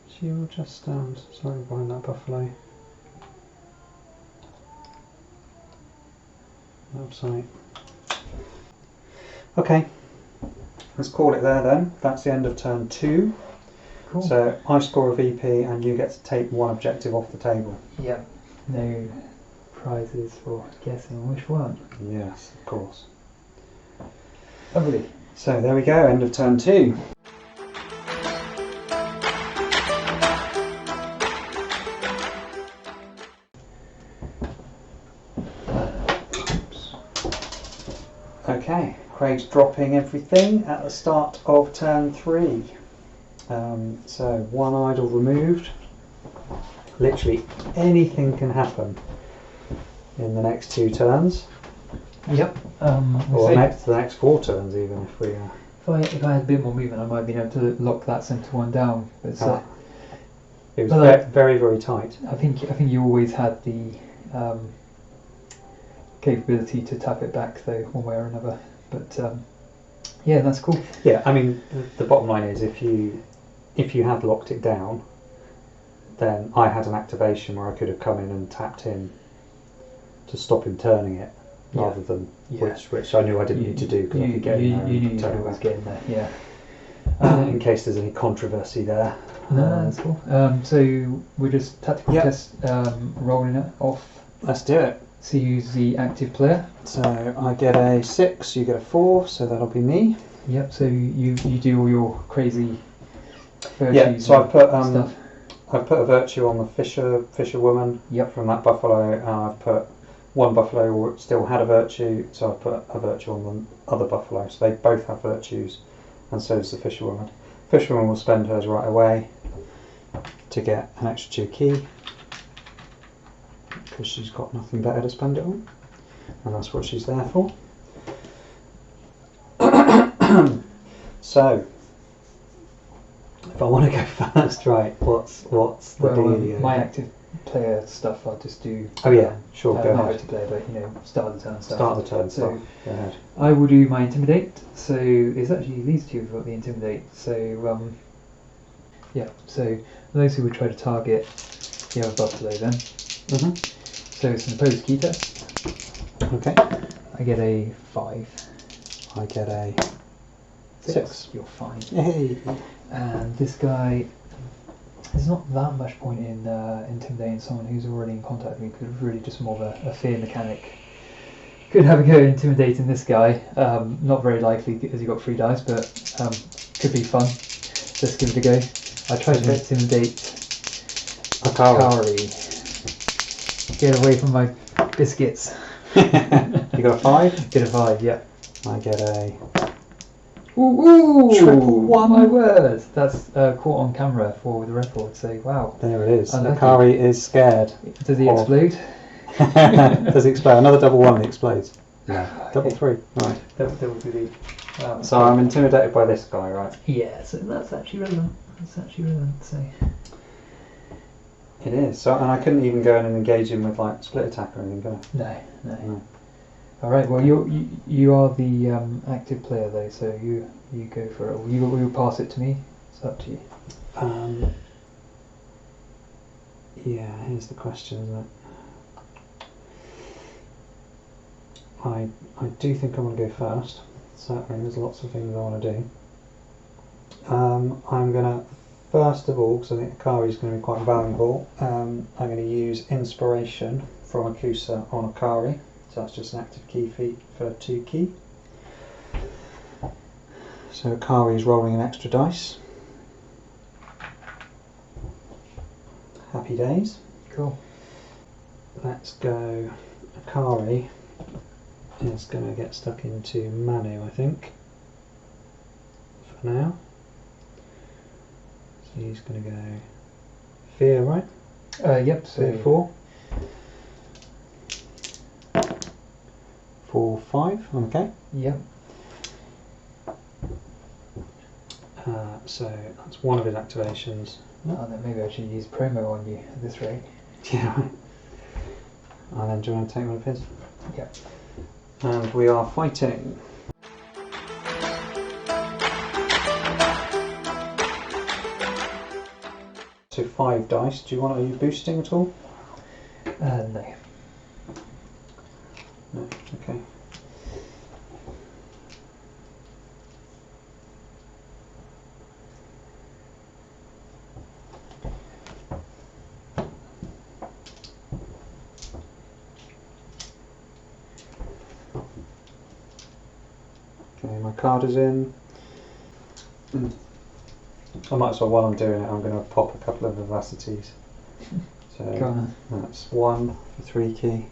she will just stand slightly behind that buffalo. Outside. Okay, let's call it there then. That's the end of turn 2. Cool. So I score a VP and you get to take one objective off the table. Yep. No prizes for guessing which one. Yes, of course. Lovely. So there we go, end of turn 2. Okay, Craig's dropping everything at the start of turn 3. So one idol removed. Literally anything can happen in the next 2 turns. Yep. Or the next 4 turns even if we... If I had a bit more movement I might have been able to lock that centre one down. But it was very, very tight. I think you always had the capability to tap it back though, one way or another. But yeah, that's cool. Yeah, I mean the bottom line is if you had locked it down, then I had an activation where I could have come in and tapped him to stop him turning it, rather than which I knew I didn't need to do because I could get in there. You knew you could always get in there, yeah. In case there's any controversy there. No, that's cool. So we're just tactical test rolling it off. Let's do it. So who's the active player? So I get a 6, you get a 4, so that'll be me. Yep. So you do all your crazy virtues. Yeah. So stuff. I've put a virtue on the fisherwoman. Yep. From that buffalo. I've put one buffalo who still had a virtue, so I've put a virtue on the other buffalo. So they both have virtues, and so does the fisherwoman. Fisherwoman will spend hers right away to get an extra 2 key, because she's got nothing better to spend it on, and that's what she's there for. So, if I want to go first, right? What's the dealio? My active player stuff, I'll just do. Oh yeah, sure. Go not ahead. active player, but start of the turn stuff. Start the turn So stuff. Go ahead. I will do my intimidate. So it's actually these two who've got the intimidate. So yeah. So those who would try to target the other buffalo then. So it's an opposed key test. Okay. I get a 5. I get a 6. You're fine. Hey. And this guy, there's not that much point in intimidating someone who's already in contact with me, because it's really just more of a fear mechanic. Could have a go at intimidating this guy. Not very likely because he got 3 dice, but could be fun. Let's give it a go. I tried to intimidate Akari. Get away from my biscuits. You got a 5? Get a 5, yeah. I get a... Ooh! Triple 1. My word! That's caught on camera for the record, so wow. There it is. Unlucky. Akari is scared. Does he explode? Does it explode? Another double 1 and it explodes. No. Double 3. Right. Double 3. So I'm intimidated by this guy, right? Yeah, so that's actually relevant. So it is. So, and I couldn't even go in and engage him with like split attack or anything, could I? No. All right. Well, you are the active player though, so you go for it. Or you'll pass it to me. It's up to you. Yeah, here's the question, isn't it? I do think I want to go first. Certainly, there's lots of things I want to do. I'm going to, first of all, because I think Akari is going to be quite valuable, I'm going to use Inspiration from Ekusa on Akari. So that's just an active key feat for 2 key. So Akari is rolling an extra dice. Happy days. Cool. Let's go. Akari is going to get stuck into Manu, I think, for now. So he's going to go Fear, right? Yep. Fear So 4. 4, 5. Okay. Yep. So that's one of his activations. Oh, then maybe I should use promo on you at this rate. Yeah, right. And then do you want to take one of his? Yep. And we are fighting. So 5 dice. Do you want? Are you boosting at all? No. No. Okay. Okay, my card is in. I might as well, while I'm doing it, I'm going to pop a couple of vivacities. So Go on. that's 1 for 3 key,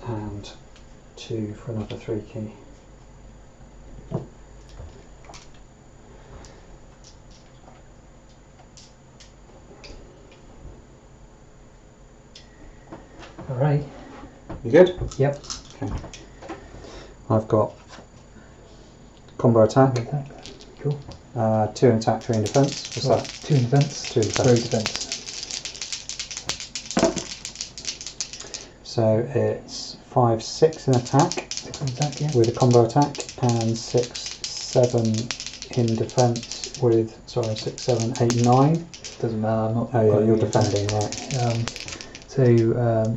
and 2 for another 3 key. All right. You good? Yep. Okay. I've got combo attack, Cool. 2 in attack, 3 in defense. What's Right, that? 2 in defense. 2 in defense. 3 defense. So it's 5, 6 in attack 6 in attack, yeah. with a combo attack, and 6, 7 in defense with, 6, 7, 8, 9. Doesn't matter. I'm not. Oh yeah, quite you're good at that. defending, right.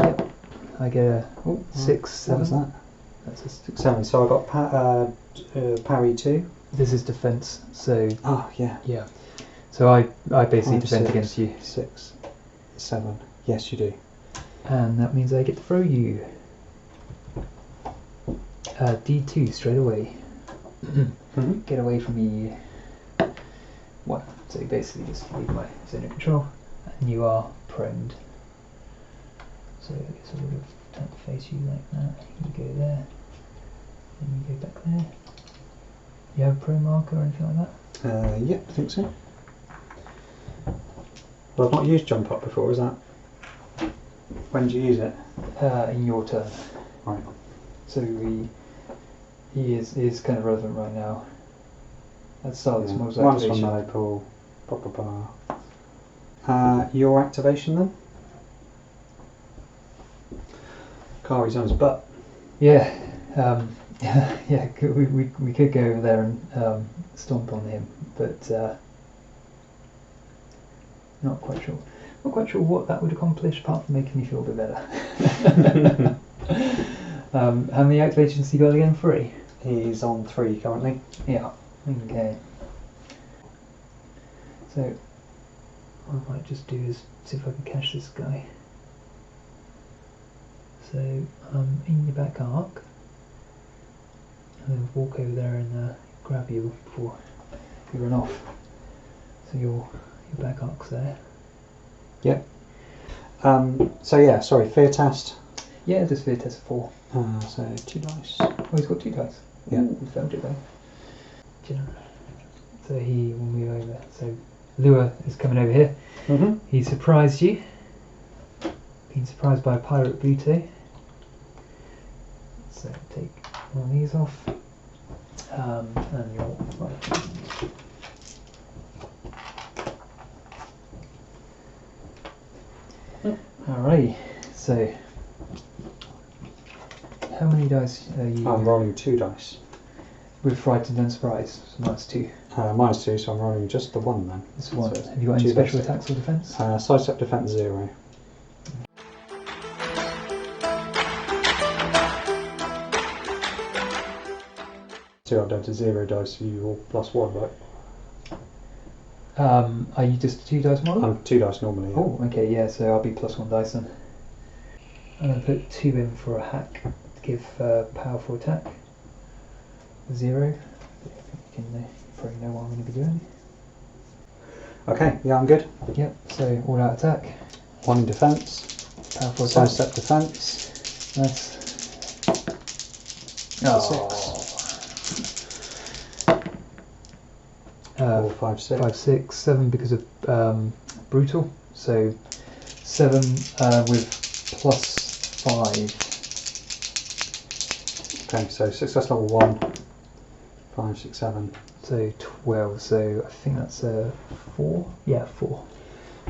Yep. I get a 6, 7. What was that? That's a 6, 7. So I got parry 2. This is defense. So Oh yeah. yeah. So I basically 5, defend 6, against you, 6, 7. Yes, you do. and that means I get to throw you. D2 straight away. Mm-hmm. Get away from me. 1. So you basically just leave my zone of control, and you are prone. So I guess I would have turned to face you like that. You go there, then you go back there. You have a pro marker or anything like that? Yeah, I think so. Well, I've not used jump up before, is that? When do you use it? In your turn. Right. So he is kind of relevant right now. Let's start this move's One's from activation. melee pool. Your activation then? Kari's on his butt. Yeah, yeah. We could go over there and stomp on him, but not quite sure. Not quite sure what that would accomplish, apart from making me feel a bit better. How many activations you got again? 3. He's on 3 currently. Yeah. Okay. So what I might just do is see if I can catch this guy. So in your back arc, and then walk over there and grab you before you run off. So your back arc's there. Yep. So yeah, sorry, fear test. Yeah, just fear test 4. So 2 dice. Oh, he's got 2 dice. Yeah. Ooh, he failed it though. So he will move over. So Lua is coming over here. Mm-hmm. He surprised you. Been surprised by a pirate Buto. So take one of these off. And you're right. Alrighty. So how many dice are you? I'm rolling 2 dice. With frightened and surprised, so that's 2. -2, so I'm rolling just the 1 then. This one. So Have you got any 2 special basic. attacks or defense? Sidestep defense 0. So I've done to 0 dice, you all +1, right? Are you just a 2 dice model? I'm 2 dice normally. Yeah. Oh, okay, yeah, so I'll be +1 dice then. I'm going to put 2 in for a hack to give powerful attack. 0. You probably know what I'm going to be doing. Okay, yeah, I'm good. Yep, so all out attack. 1 in defense. Powerful attack. Sidestep defense. Nice. 4, 5, 6. 5, 6, 7 because of brutal. So 7 with +5. Okay, so success level 1. 5, 6, 7. So 12. So I think that's 4. Yeah, 4.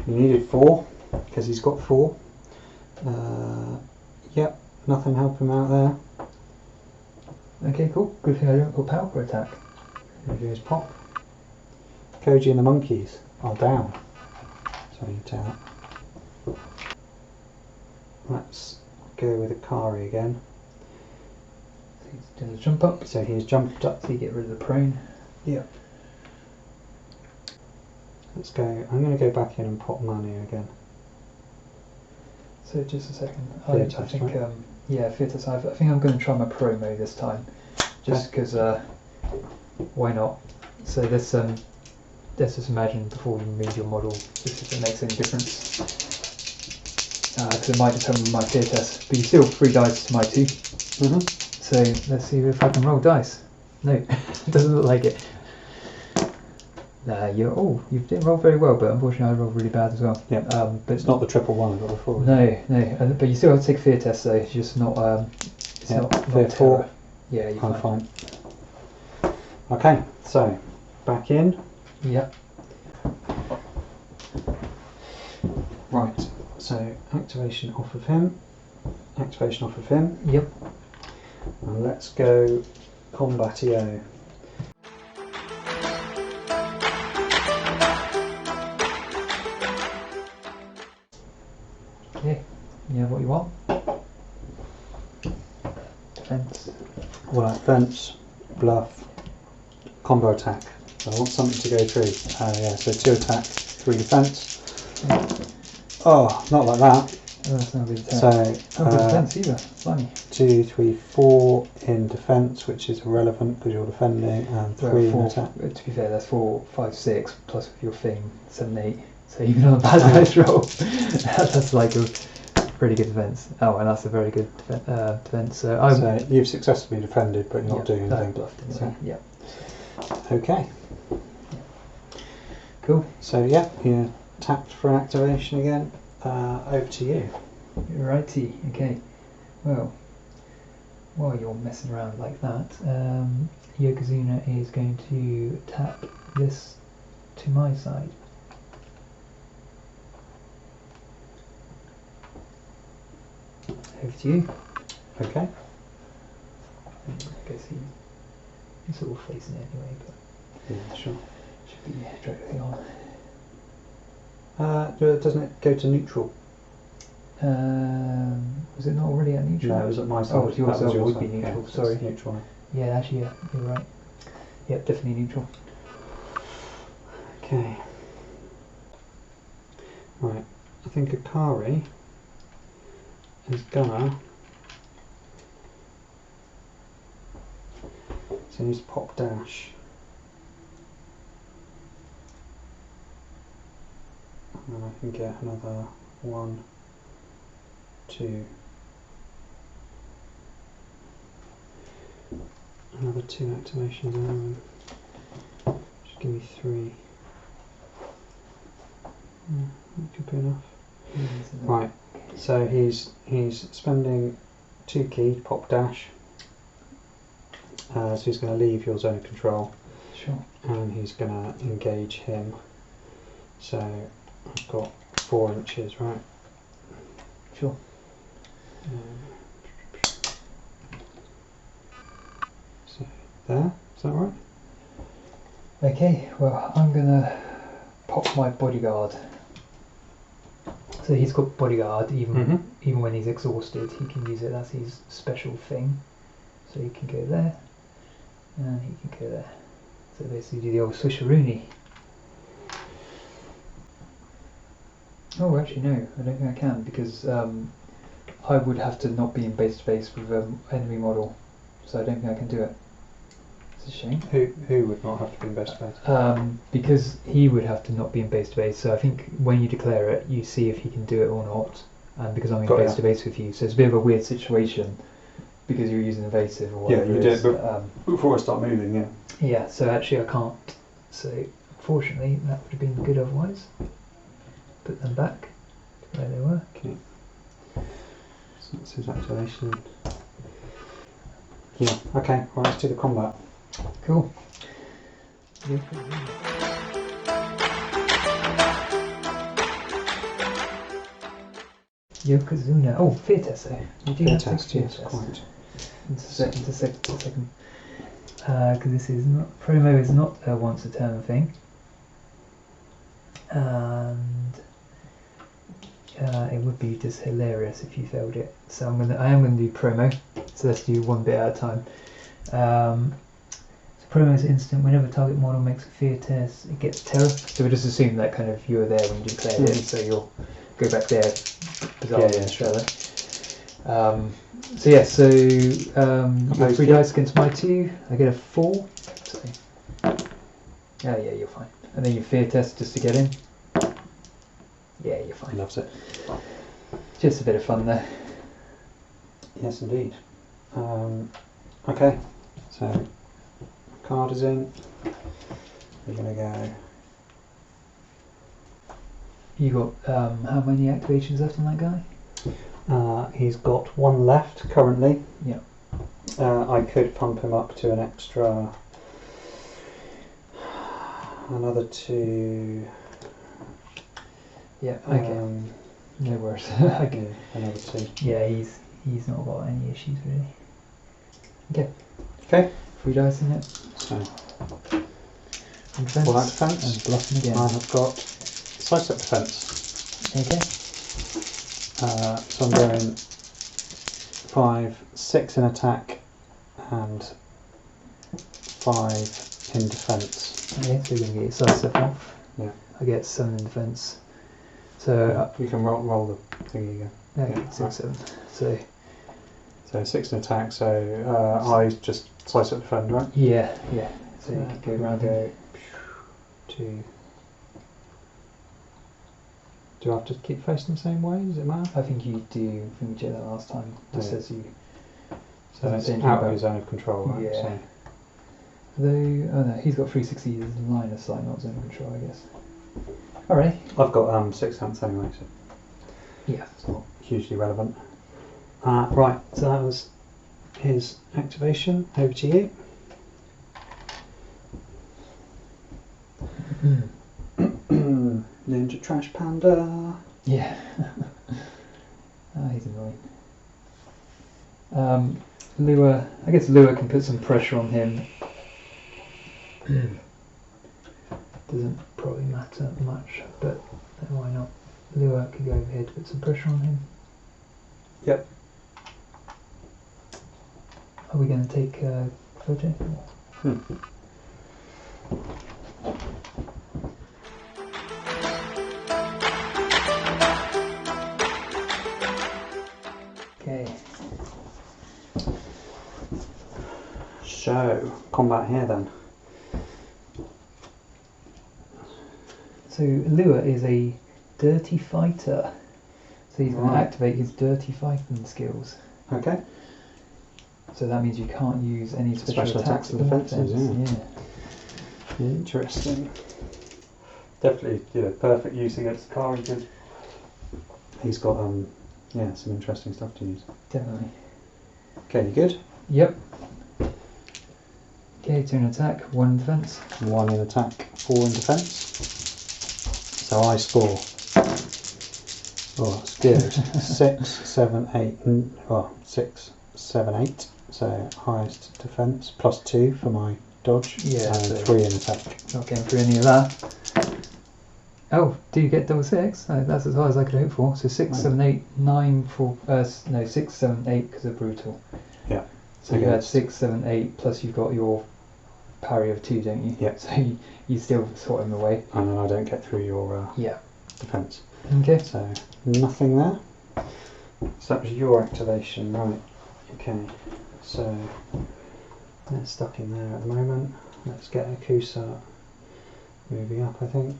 You needed 4 because he's got 4. Yep, nothing helping him out there. Okay, cool. Good thing I don't put powerful attack. There goes Pop. Koji and the monkeys are down. So you tap. Let's go with Akari again. So he's doing a jump up. So he's jumped up. So you get rid of the prone. Yeah. Let's go. I'm going to go back in and pop money again. So just a second. Fear I test, think right? yeah, fear test. I think I'm going to try my pro mode this time, just because why not? So let's just imagine before you move your model, just if it makes any difference. Because it might determine my fear test. But you still 3 dice to my 2. Mm-hmm. So let's see if I can roll dice. No, it doesn't look like it. You didn't roll very well, but unfortunately I rolled really bad as well. Yeah. But It's not the triple 1 I got before. No, but you still have to take a fear test, though. It's just not. It's Yeah, not fear 4. terror. Yeah, you're I'm fine. fine. Okay, so back in. Yep. Right, so activation off of him. Activation off of him. Yep. And let's go Combatio. Okay. Yeah, what you want? Defense. Well, defense, bluff, combo attack. So I want something to go through. Yeah, so 2 attack, 3 defense. Oh, not like that. Oh, that's not a good attack. So Not good defense either. Funny. 2, 3, 4 in defense, which is irrelevant because you're defending, and 3 in 4, attack. to be fair, that's 4, 5, 6 plus with your thing 7, 8. So even on a bad dice roll, that's like a pretty good defense. Oh, and that's a very good defense. So So you've successfully defended, but you're not doing I anything. bluffed anyway. So- Yeah. Okay. Cool. So yeah, you're tapped for an activation again. Over to you. Righty. Okay. Well, while you're messing around like that, Yokozuna is going to tap this to my side. Over to you. Okay. I guess he's sort of facing it anyway, but Yeah, sure. should be directly on. Doesn't it go to neutral? Was it not already at neutral? No, it was at my side. Oh, it's your That was side, it would be side. neutral, Yeah, so sorry. it's neutral. Yeah, actually, yeah, you're right. Yep, definitely neutral. Okay. Right. I think Akari is gonna. So he needs to pop dash. And then I can get another 1, 2. Another 2 activations around. Just give me 3. That could be enough. Right. So he's spending 2 ki to pop dash. So he's going to leave your zone of control, Sure. and he's going to engage him. So I've got 4 inches, right? Sure. So there, is that right? Okay, well, I'm gonna pop my bodyguard. So he's got bodyguard, even when he's exhausted, he can use it. That's his special thing. So he can go there, and he can go there. So basically do the old swisharoony. Oh, actually no, I don't think I can, because I would have to not be in base to base with an enemy model, so I don't think I can do it. It's a shame. Who would not have to be in base to base? Because he would have to not be in base to base, so I think when you declare it, you see if he can do it or not, and because I'm in base to base with you, so it's a bit of a weird situation, because you're using evasive or whatever. Yeah, you did, but before I start moving, yeah. Yeah, so actually I can't, so unfortunately that would have been good otherwise. Put them back to where they were. Okay. So that's his activation. Yeah, okay, right, let's do the combat. Cool. Yokozuna. Oh, fear test though. You do have to take fear test. Quite. Into a second. Because this is not, promo is not a once a turn thing. And it would be just hilarious if you failed it. So I am gonna do promo. So let's do one bit at a time. So promo is instant. Whenever target model makes a fear test, it gets terror. So we just assume that kind of you were there when you declared it. So you'll go back there. Yeah, sure. So yeah, so your 3 dice against my 2. I get a 4. So, yeah, you're fine. And then your fear test just to get in. Yeah, you're fine. Loves it. Just a bit of fun there. Yes, indeed. Okay, so card is in. We're going to go. You got how many activations left on that guy? He's got 1 left currently. Yeah. I could pump him up to an extra. Another 2. Yeah. Okay. No worries. Okay. Yeah, another 2. Yeah, he's not got any issues really. Okay. Okay. 3 dice in it. So. Defense. All that defense. And bluffing again. I have got slice up defense. Okay. So I'm going 5, 6 in attack, and 5 in defense. Okay, so you're going to get your side step off. Yeah. I get 7 in defense. So you can roll the thingy again. yeah, 6, 7. So 6 in attack. So I just slice up defend, right? Yeah. So you could go around go 2. Do I have to keep facing the same way? Does it matter? I think you do. I think we did that last time. Just says you. So it's out of his zone of control, right? Yeah. So. Though, oh no, he's got 360 as line of sight, not zone of control, I guess. Alright. I've got 6 cents anyway, so yeah, it's not hugely relevant. Right, so that was his activation. Over to you. Ninja Trash Panda. Yeah. He's annoying. Lua, I guess Lua can put some pressure on him. Doesn't probably matter much, but why not? Lua could go over here to put some pressure on him. Yep. Are we going to take photo? Okay. So, combat here then. So Lua is a dirty fighter. So he's going to Right. activate his dirty fighting skills. Okay. So that means you can't use any special attacks and or defences, defense. Yeah. Interesting. Definitely, perfect use against Akari because he's got some interesting stuff to use. Definitely. Okay, you good? Yep. Okay, 2 in attack, 1 in defense. 1 in attack, 4 in defense. So I score. Oh, that's good. 6, 7, 8. Well, 6, 7, 8. So highest defense, +2 for my dodge, Yeah, and so 3 in attack. not getting through any of that. Oh, do you get double 6? Oh, that's as high as I could hope for. So 6, 7, 8, 9 for no 6, 7, 8 because of brutal. Yeah. So you had 6, 7, 8 plus you've got your parry of 2, don't you? Yeah. So you still sort him away. And then I don't get through your Yeah. defence. Okay. So nothing there. So that was your activation, right? Okay. So they're stuck in there at the moment. Let's get Ekusa moving up, I think.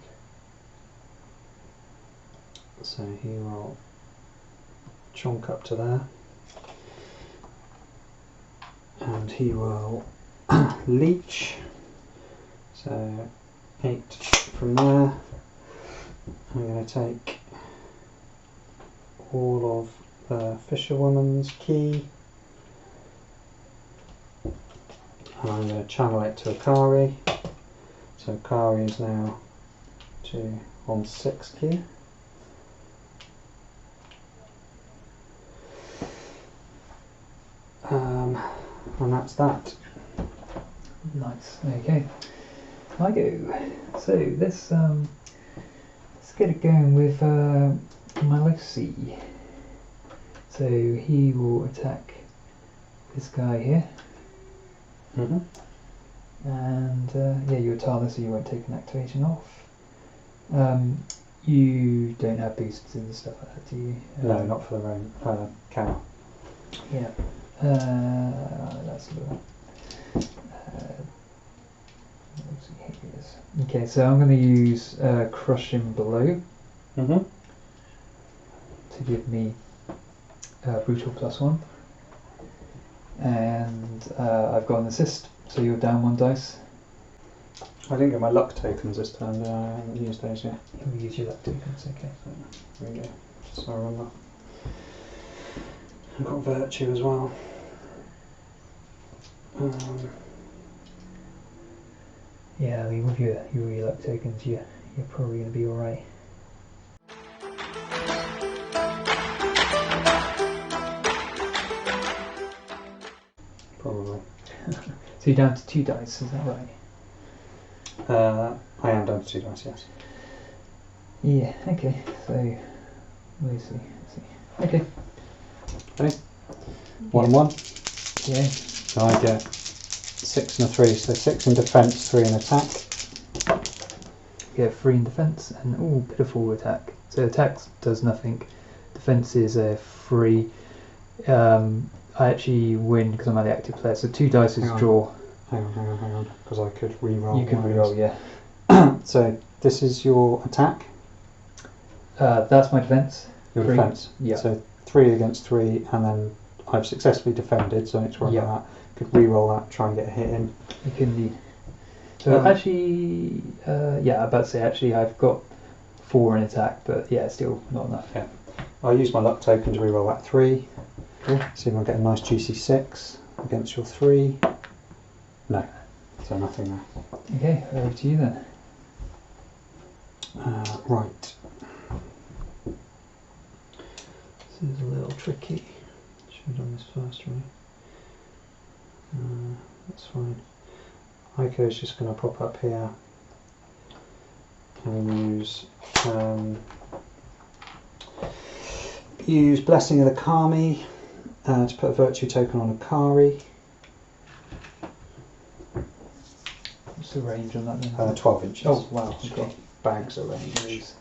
So he will chonk up to there, and he will leech. So 8 from there. I'm going to take all of the Fisherwoman's key, and I'm going to channel it to Akari. So Akari is now on 6 key. And that's that. Nice. Okay. I go. So let's get it going with Malosi. So he will attack this guy here. Mm-hmm. And yeah, you're Tala, so you won't take an activation off. You don't have boosts and stuff like that, do you? No, not for the cow. Yeah. That's a little. Let's see, here it is. Okay, so I'm going to use Crushing Blow Mm-hmm. to give me Brutal +1. And I've got an assist, so you're down 1 dice. I didn't get my luck tokens this time, I haven't used those yet. You'll use your luck tokens, okay. There we go. So I remember. I've got virtue as well. Yeah, I mean, with your luck tokens, you're probably going to be alright. Probably. So you're down to 2 dice, is that right? I am down to 2 dice, yes. Yeah, okay, so we'll see. Okay. Ready? 1 and 1. Yeah. So I get 6 and a 3, so 6 in defence, 3 in attack. You have 3 in defence and pitiful attack. So attack does nothing. Defence is a 3. I actually win because I'm the active player. So 2 dice is draw. Hang on, because I could re-roll. You can re-roll, yeah. So this is your attack. That's my defence. Your 3. defence. Yeah. So 3 against 3, and then I've successfully defended, so I need to worry about that. Could re-roll that, try and get a hit in. You can indeed. So actually, yeah, I'm about to say actually I've got 4 in attack, but yeah, still not enough. Yeah. I'll use my luck token to re-roll that 3. Cool. See if I get a nice juicy 6 against your 3. No. So nothing there. Okay, over to you then. Right. This is a little tricky. Should have done this first, really. That's fine. Aiko is just going to pop up here and use Blessing of the Kami to put a virtue token on Akari. What's the range on that then? 12 inches. Oh wow, She's okay. got bags of range.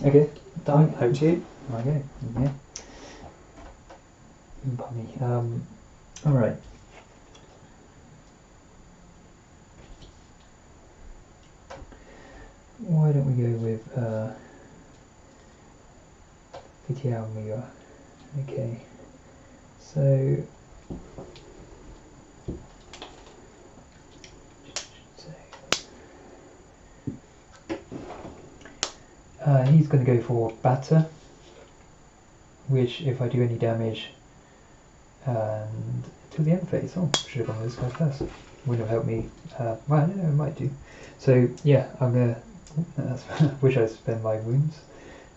Okay, done. Over to you. Okay, yeah. Pardon me. Alright. Why don't we go with Vitialmia? Okay. So he's going to go for batter, which if I do any damage and till the end phase, should have gone with this guy first. Wouldn't have helped me. Well, I don't know, it might do. So yeah, I'm gonna. Wish I spend my wounds.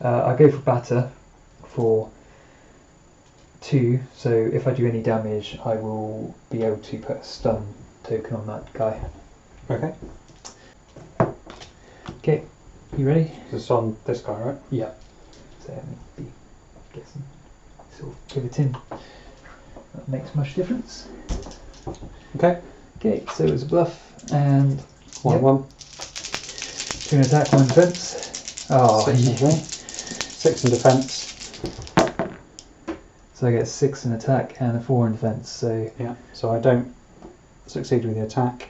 I'll go for batter for 2, so if I do any damage, I will be able to put a stun token on that guy. Okay. Okay, you ready? This is on this guy, right? Yeah. So let me be guessing. Sort of pivoting. That makes much difference. Okay. Okay, so it's a bluff and 1/1. 2 in attack, 1 defense. Oh, 6 in defense. So I get 6 in attack and a 4 in defense. So Yeah. So I don't succeed with the attack.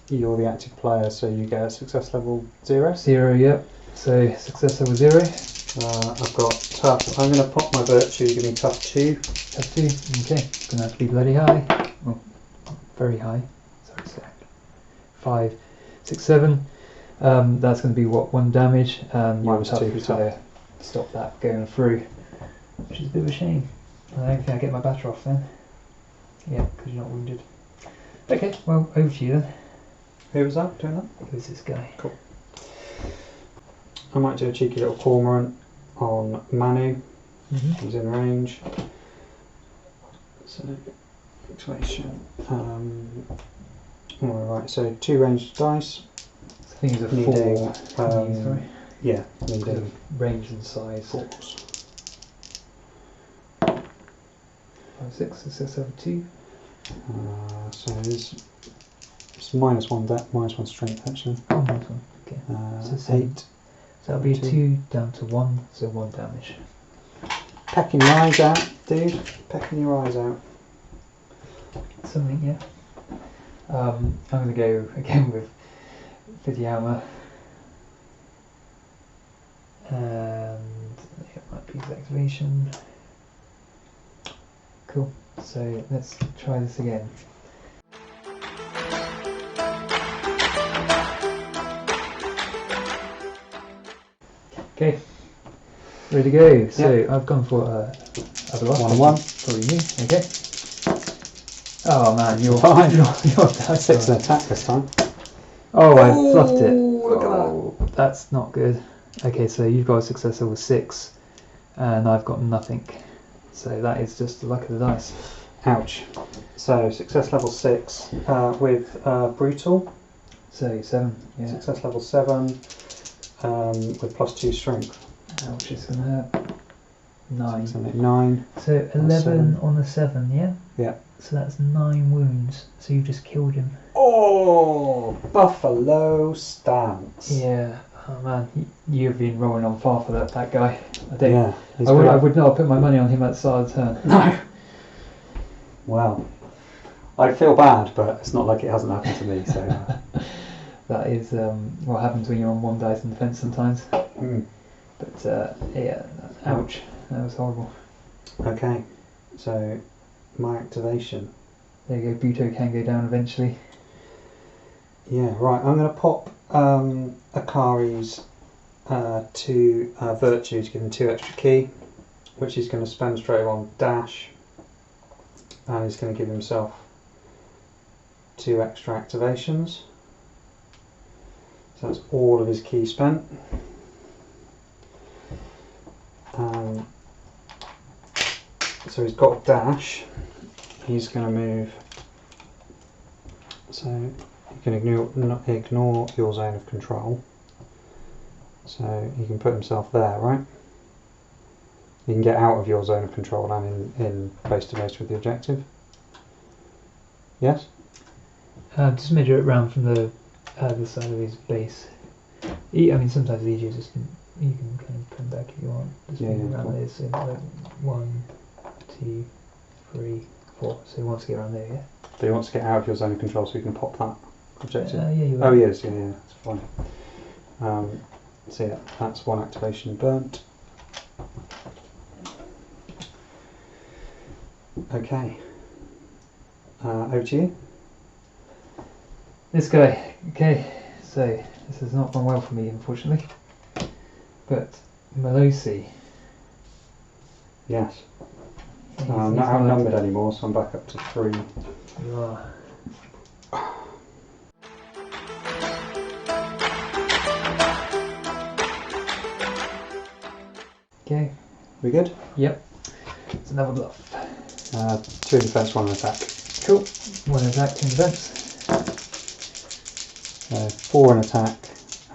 You're the active player, so you get a success level 0. 0, yep. So success level 0. I've got tough. I'm going to pop my virtue. Give me tough 2. Tough 2. Okay, gonna have to be bloody high. Oh, very high. Sorry, so 5, 6, 7. That's going to be what, 1 damage. You're Minus tough 2 to stop that going through, which is a bit of a shame. I don't think I get my batter off then. Yeah, because you're not wounded. Okay, well, over to you then. Who was that doing that? Who's this guy? Cool. I might do a cheeky little cormorant on Manu. He's in range. So, activation. Alright, so 2 ranged dice. I think it's a Needing, 4. Sorry. Yeah, needing Range and size. 4s. 5, 6, success level 2. So it's -1 strength actually. Oh, nice one. Okay. So 8. So that'll be a 2 down to 1, so 1 damage. Pecking your eyes out, dude. Pecking your eyes out. Something, yeah. I'm going to go again with Fidyama. And it might be his activation. Cool. So let's try this again. Okay, ready to go. So I've gone for a bluff. 1/1. Probably you. Okay. Oh man, you're Fine. You're 6 in attack this time. Oh, I fluffed it. Look at that. That's not good. Okay, so you've got a success level 6, and I've got nothing. So that is just the luck of the dice. Ouch. So success level 6 with brutal. So 7. Yeah. Success level 7 with +2 strength. Ouch, it's gonna hurt. 9. 9. So 11 on the 7, yeah? Yeah. So that's 9 wounds. So you've just killed him. Oh, buffalo stance. Yeah. Oh man, you've been rolling on far for that guy. I don't. Yeah. I would not have put my money on him at the start of the turn. No. Well, I feel bad, but it's not like it hasn't happened to me. So that is what happens when you're on 1 dice in defense sometimes. But yeah, ouch. That was horrible. Okay, so my activation. There you go. Buto can go down eventually. Yeah, right. I'm going to pop Akari's 2 virtue to give him 2 extra key, which he's going to spend straight away on dash, and he's going to give himself 2 extra activations. So that's all of his key spent. So he's got a dash. He's going to move. So you can ignore your zone of control. So he can put himself there, right? You can get out of your zone of control and in face to face with the objective. Yes? Just measure it round from the other side of his base. I mean, sometimes it's easier just you can kind of come back if you want. Just move around there. So like 1, 2, 3, 4. So he wants to get around there, yeah? But he wants to get out of your zone of control so you can pop that objective. Yeah, you will. Oh, he is, yeah, that's fine. So yeah, that's 1 activation burnt. Okay. Over to you. This guy. Okay, so this has not gone well for me, unfortunately. But Melosi. Yes. He's I'm not outnumbered anymore, so I'm back up to 3. You are. Okay. We good? Yep. So another bluff. 2 in defence, 1 in attack. Cool. 1 attack, 2 in defence. 4 in attack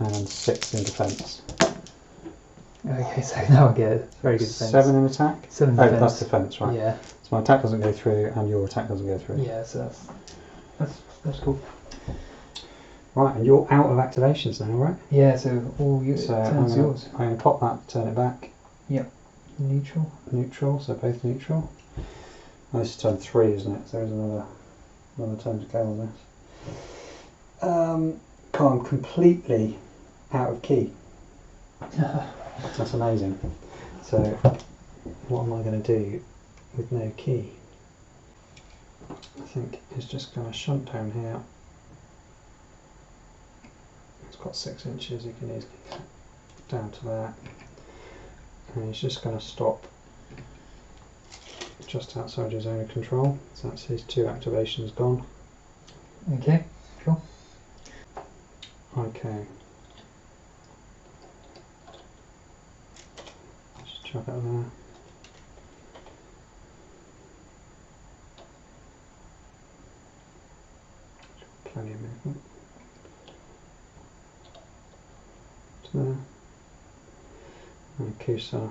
and 6 in defence. Okay, so now I get it. Very good defence. 7 in attack? 7 Oh, defence. that's defence, right. Yeah. So my attack doesn't go through and your attack doesn't go through. Yeah, so that's cool. Right, and you're out of activations now, right? Yeah, so all your So turns yours. I'm going to pop that, turn it back. Yep. Neutral. Neutral, so both neutral. Oh, this is turn 3, isn't it? So there's another turn to go on this. I'm completely out of key. That's amazing. So what am I going to do with no key? I think it's just going to shunt down here. It's got 6 inches, you can easily get down to that. And he's just going to stop just outside your zone of control. So that's his 2 activations gone. Okay, cool. Okay. Just chuck it there. Plenty of movement. To there. And Ekusa.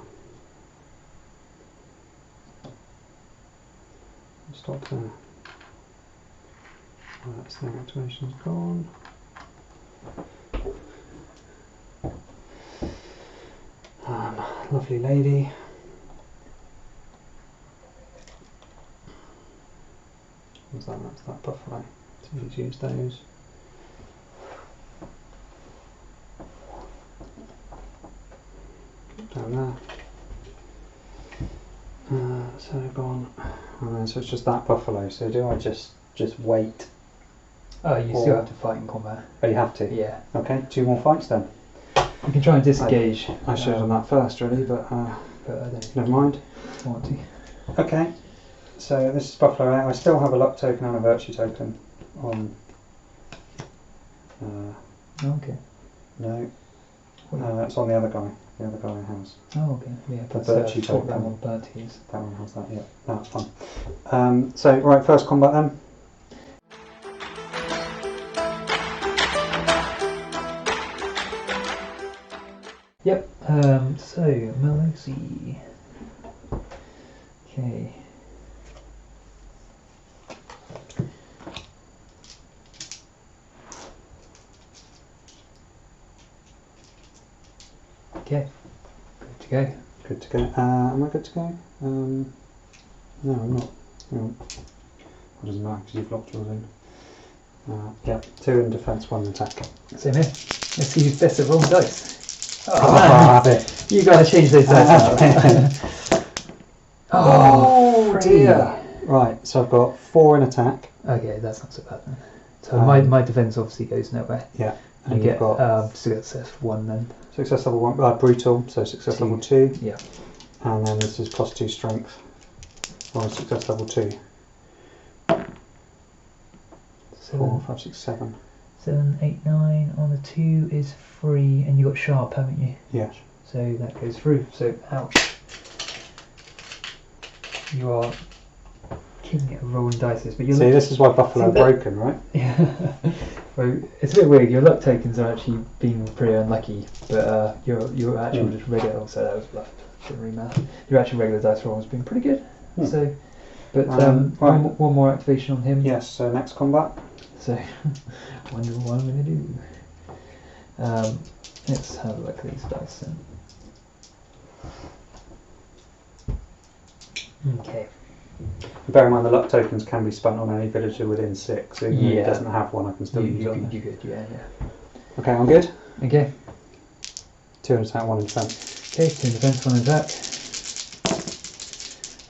Stop there. That's the activation's gone. Lovely lady. What's that? That's that buffalo. So he's used those. Down there. So they've gone. So it's just that buffalo. So do I just wait? Oh, you still have to fight in combat. Oh, you have to? Yeah. Okay, 2 more fights then. You can try and disengage. I should have done that first, really, but I don't never mind. want to. Okay, so this is buffalo out. I still have a luck token and a virtue token on. Okay. No, it's on the other guy. The other guy has. Oh, okay. Yeah, The that's virtue that token. one burnt his. That one has that. Yeah, that's fine. So right, first combat then. Yep. So Melosi. Okay. Okay. Good to go. Good to go. Am I good to go? No, I'm not. Hang on. It doesn't matter because you've locked yours in. Yeah, 2 in defence, 1 in attack. Same here. Let's see who's best at rolling dice. Oh, you gotta change those dice out. Oh dear. Right, so I've got 4 in attack. Okay, that's not so bad then. So my defence obviously goes nowhere. Yeah. And you get success 1 then. Success level 1, brutal, so success level 2. Yeah. And then this is +2 strength on success level 2. 4, 5, 6, 7. 7, 8, 9 on the 2 is free, and you got sharp, haven't you? Yes. So that goes through. So ouch. You are king at rolling dice, but you're. See, this is why Buffalo broken, right? Yeah. Well, it's a bit weird. Your luck tokens are actually being pretty unlucky, but your actual just regular. So that was bluffed. Didn't really matter. Your actual regular dice roll has been pretty good. So, but right. one more activation on him. Yes. So next combat. So, wonder what I'm going to do. Let's have a look at these dice then. Okay. Bear in mind the luck tokens can be spent on any villager within 6. So even if he doesn't have one, I can still use it. You good? Yeah. Okay, I'm good. Okay. 2 in attack, 1 in defence. Okay, 2 in defence, 1 in attack.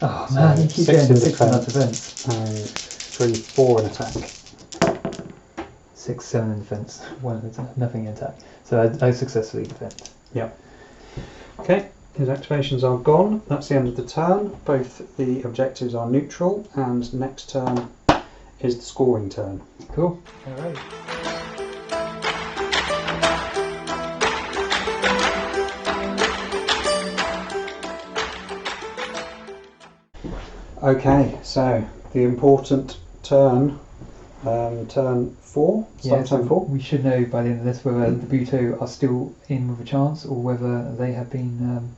Oh man, you keep getting 6 in defence. 3, 4 in attack. 6, 7 in defence, 1 in attack, nothing in attack. So I successfully defend. Yep. Okay, his activations are gone. That's the end of the turn. Both the objectives are neutral, and next turn is the scoring turn. Cool. Alright. Okay, so the important turn, turn 4. Yeah, Start turn 4. we should know by the end of this whether the Buto are still in with a chance or whether they have been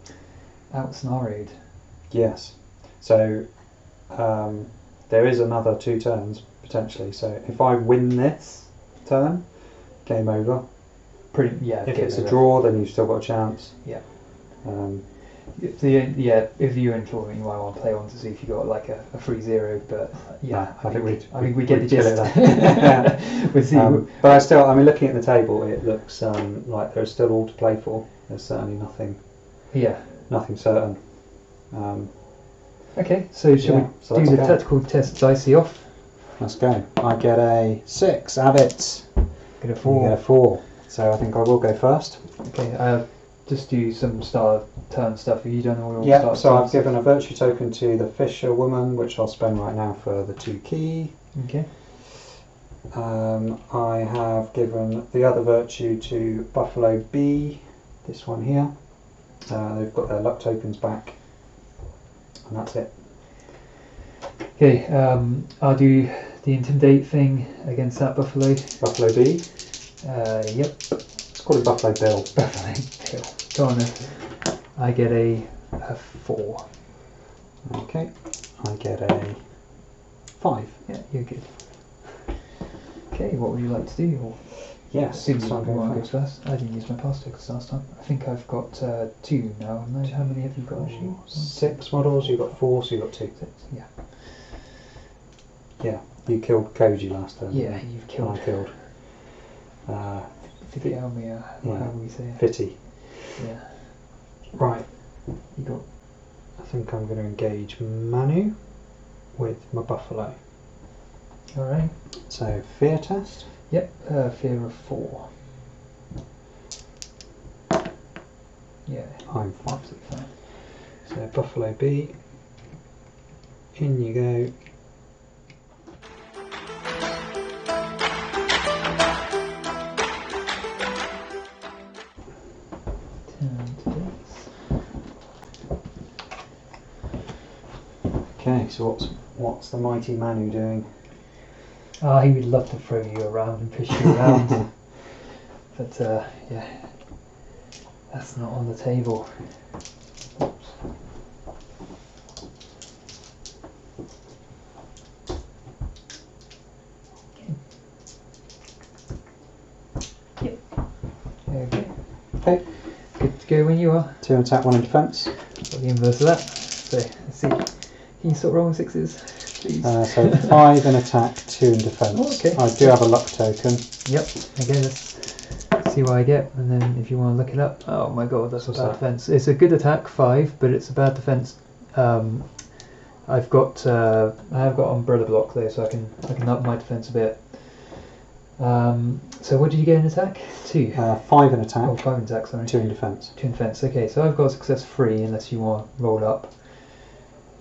out scenarioed. Yes. So there is another 2 turns potentially. So if I win this turn, game over. If it's a draw, then you've still got a chance. Yeah. If you're in draw, you might want to play on to see if you got like a 3-0. But yeah, I think we get the gist. We'll see. But I mean, looking at the table, it looks like there's still all to play for. There's certainly nothing. Yeah. Nothing certain. Okay, so shall we do the tactical test dicey off? Let's go. I get a 6. Have it. Get a 4. You get a 4. So I think I will go first. Okay. Just do some start turn stuff. Have you done all your Yeah. So I've given a virtue token to the fisher woman, which I'll spend right now for the 2 key. Okay. I have given the other virtue to Buffalo B. This one here. They've got their luck tokens back. And that's it. Okay, I'll do the intimidate thing against that Buffalo. Buffalo B? Yep. Let's call it Buffalo Bill. Buffalo Bill. Go on then. I get a 4. Okay. I get a 5. Yeah, you're good. Okay, what would you like to do? Or yes, you want to go first? I didn't use my pass tokens last time. I think I've got 2 now. How many have you got? 6 models, you've got 4, so you've got 2. 6, yeah. Yeah, you killed Koji last time. Yeah, you've killed. I killed. How we say it? Fitty. Yeah. Right. You got. I think I'm going to engage Manu with my Buffalo. Alright. So, fear test? Yep, fear of 4. Yeah. I'm fine. Absolutely fine. So, Buffalo B. In you go. Okay, so what's the mighty Manu doing? He would love to throw you around and push you around. But yeah, that's not on the table. Oops. Okay. Okay. Okay. Good to go when you are. 2 attack, 1 in defence. Got the inverse of that. So let's see. Can you stop rolling 6s, please? So 5 in attack, 2 in defence. Oh, okay. I do have a luck token. Yep. Okay, let's see what I get, and then if you want to look it up. Oh my god, that's a bad defence. It's a good attack, 5, but it's a bad defence. I have got umbrella block there, so I can up my defence a bit. So what did you get in attack? 2. 5 in attack. Oh, 5 in attack. Sorry. 2 in defence. 2 in defence. Okay, so I've got a success 3 unless you want to roll up.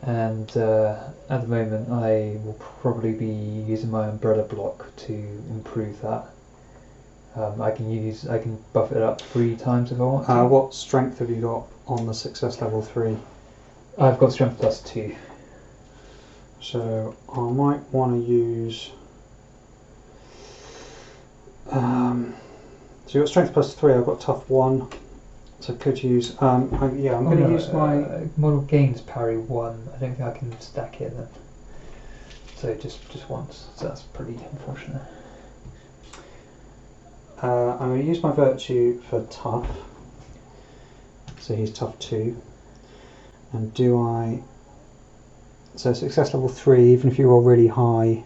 And at the moment, I will probably be using my umbrella block to improve that. I can buff it up 3 times if I want to. What strength have you got on the success level 3? I've got strength plus 2. So I might want to use. So you've got strength plus 3. I've got tough 1. So I could use. I'm going to use my model gains parry 1. I don't think I can stack it then. So just once. So that's pretty unfortunate. I'm going to use my virtue for tough. So he's tough 2. And do I? So success level 3. Even if you roll really high,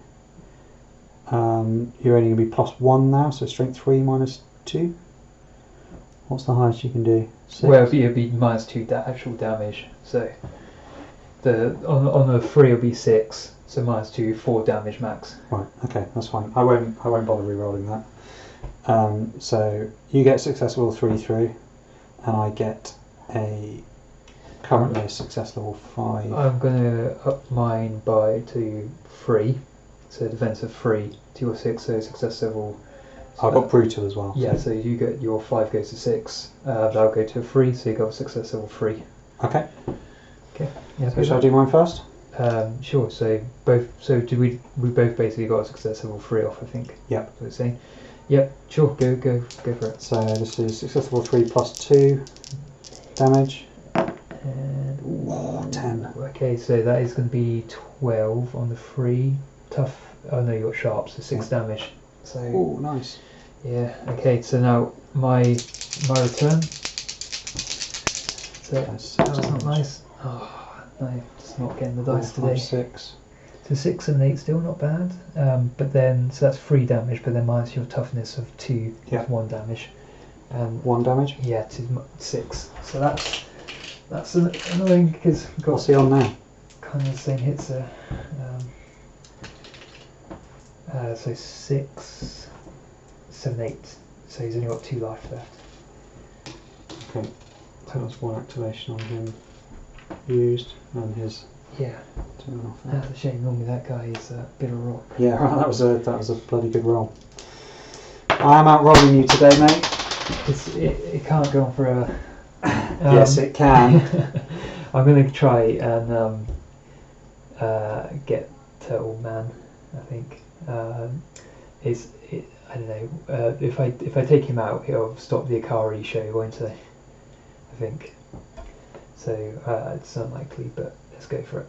you're only going to be plus 1 now. So strength 3 minus 2. What's the highest you can do? 6? Well, it'd be minus 2 actual damage. So on the 3 it'll be 6. So minus 2, 4 damage max. Right. Okay, that's fine. I won't bother re-rolling that. So you get success level 3 through, and I get currently a success level 5. I'm going to up mine to 3. So defense of 3 to your 6. So success level. I've got brutal as well. Yeah, so you get your 5 goes to 6. That'll go to a 3, so you got a success level 3. Okay. Okay. Yeah. So shall I do mine first? Sure. So both. So did we? We both basically got a successful 3 off, I think. Yep. That's what it's saying. Yep. Sure. Go for it. So this is successful 3 plus 2 damage. And Ooh, 10. Okay, so that is going to be 12 on the 3. Tough. Oh no, you got sharp, so 6 damage. So. Oh, nice. Yeah. Okay. So now my return. So That's that was not damage. nice. Oh no, just not getting the dice 5, today. 6. So 6 and 8 still not bad. But then so that's 3 damage, but then minus your toughness of 2, Yeah. 1 damage. And 1 damage. yeah, to 6. So that's annoying because we've got What's he on now? kind of the same hits there. So 6, 7, 8. So he's only got 2 life left. Okay. So that's 1 activation on him used, and his Yeah, 2.5. that's a shame. Normally that guy is a bit of a rock. Yeah, right, that was a bloody good roll. I am outrolling you today, mate. It can't go on forever. Yes, it can. I'm going to try and get Turtle Man. I think I don't know. If I take him out, he'll stop the Akari show, won't he? I think. So it's unlikely, but let's go for it.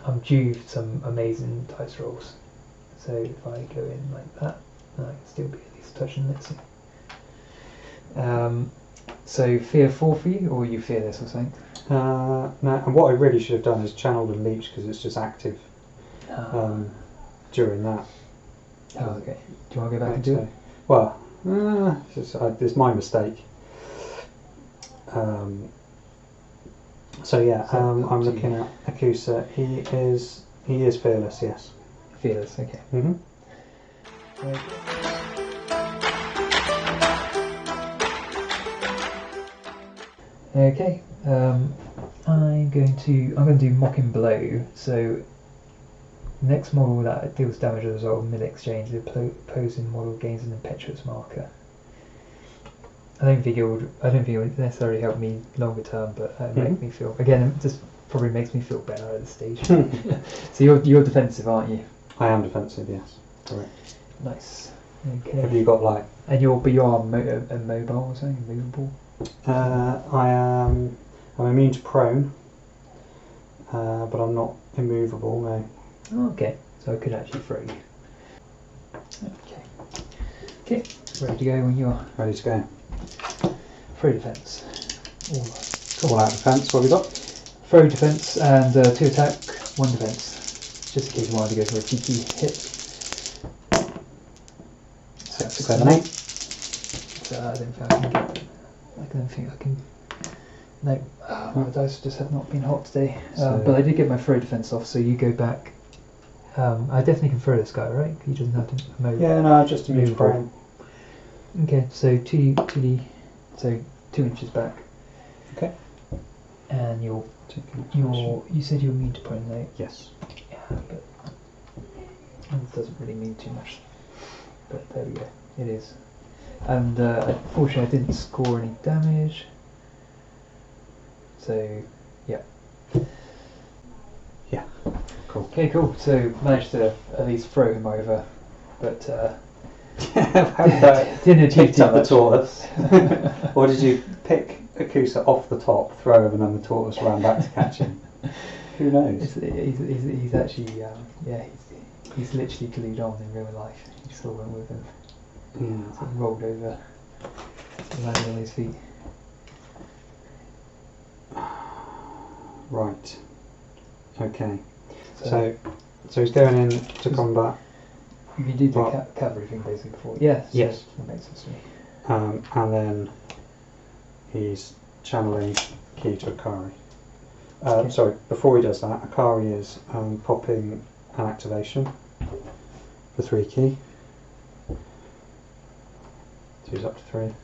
I'm due some amazing dice rolls. So if I go in like that, I can still be at least touching this. So fear 4 for you, or you fear this or something? No, and what I really should have done is channeled and leech because it's just active during that. Oh, okay. Do you want to go back and do it? Well, it's my mistake. So yeah, I'm looking at Ekusa. He is fearless, yes. Fearless, okay. Mhm. Okay. I'm going to do Mocking Blow. So next model that deals damage as a result of mid exchange, the opposing model gains an impetuous marker. I don't think it would necessarily help me longer term, but it makes me feel, again, it just probably makes me feel better at this stage. So you're defensive, aren't you? I am defensive, yes. Correct. Nice. Okay. Have you got like? And you are mobile or something, movable? I'm immune to prone, but I'm not immovable. No. Oh, okay. So I could actually throw you. Okay. Okay. Ready to go when you are. Ready to go. Throw defense. All out defense. What have we got? Throw defense and 2 attack, 1 defense. Just in case you wanted to go for a cheeky hit. 6, 7, 8. So I don't think I can get. I don't think I can. No, my dice just have not been hot today. But I did get my throw defense off, so you go back. I definitely can throw this guy, right? He doesn't have to move. Yeah, no, just immune to prone. Okay, so 2d, so 2 inches back. Okay. And you said you were immune to prone, right? Yes. Yeah, but it doesn't really mean too much. But there we go, it is. And unfortunately I didn't score any damage. So, yeah. Yeah, cool. Okay, cool. So managed to at least throw him over, but didn't achieve Picked too up the much. tortoise. Or did you pick Ekusa off the top, throw him, and then the tortoise ran back to catch him? Who knows? He's actually, he's literally glued on in real life. You still went with him. Yeah. So he rolled over, landed on his feet. Right. Okay. So he's going in to combat. You can do the cavalry thing basically before. Yes. Yes. That makes sense to me. And then he's channeling key to Akari. Okay. Sorry, before he does that, Akari is popping an activation for 3 key. So he's up to 3.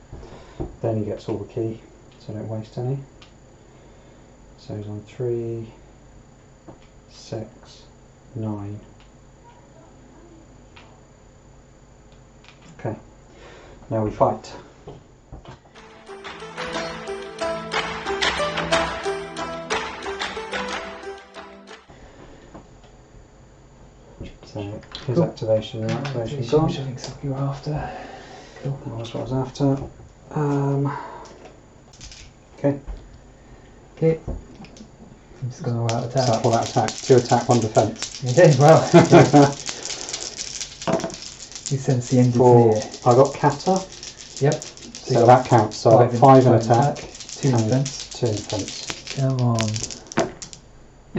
Then he gets all the key, so don't waste any. So he's on 3, 6, 9. Okay, now we fight. His activation and activation Which gone. I think is what you're after. Cool. That was what I was after. Okay. Okay. I'm just going to all out So attack. all that attack. 2 attack, 1 defence. Okay, well. You sense the end is near. I got Kata. Yep. So that counts. So I got 5 in attack. 2 in defence. 2 in defence. Come on.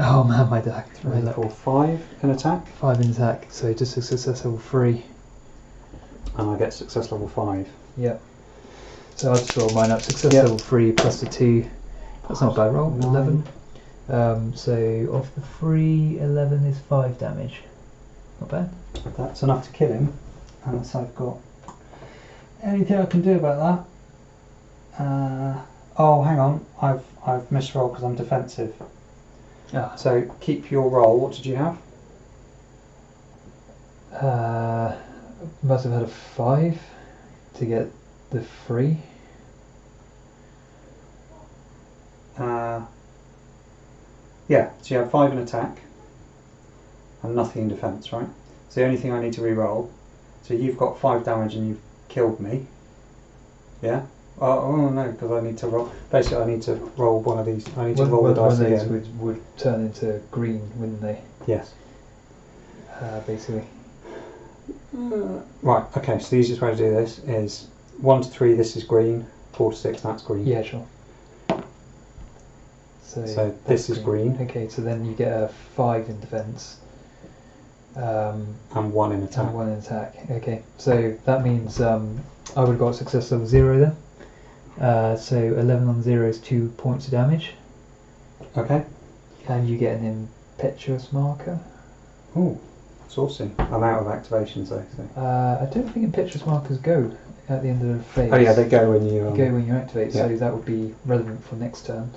Oh man, my deck. 3, 4, 5 in attack. 5 in attack, so just a success level 3. And I get success level 5. Yep. So I'll just roll mine up. Success Yep. level 3 plus the 2. That's not a bad roll. 9. 11. So of the 3, 11 is 5 damage. Not bad. That's enough to kill him. Unless I've got anything I can do about that. Oh, hang on. I've misrolled because I'm defensive. Ah. So keep your roll. What did you have? Must have had a 5 to get the 3. Yeah, so you have 5 in attack and nothing in defence, right? So the only thing I need to re-roll. So you've got 5 damage and you've killed me. Yeah? Oh no, because I need to roll. Basically, I need to roll one of these. I need to roll the dice One of these again. would turn into green, wouldn't they? Yes. Basically. Right, okay, so the easiest way to do this is 1 to 3, this is green. 4 to 6, that's green. Yeah, sure. So this is green. Okay, so then you get a 5 in defence. And 1 in attack. And 1 in attack. Okay, so that means I would have got success level 0 then. So 11 on 0 is 2 points of damage. Okay. And you get an impetuous marker. Ooh, saucy. I'm out of activations though. So. I don't think impetuous markers go at the end of the phase. Oh yeah, they go when you... They go when you activate, yeah. so that would be relevant for next turn.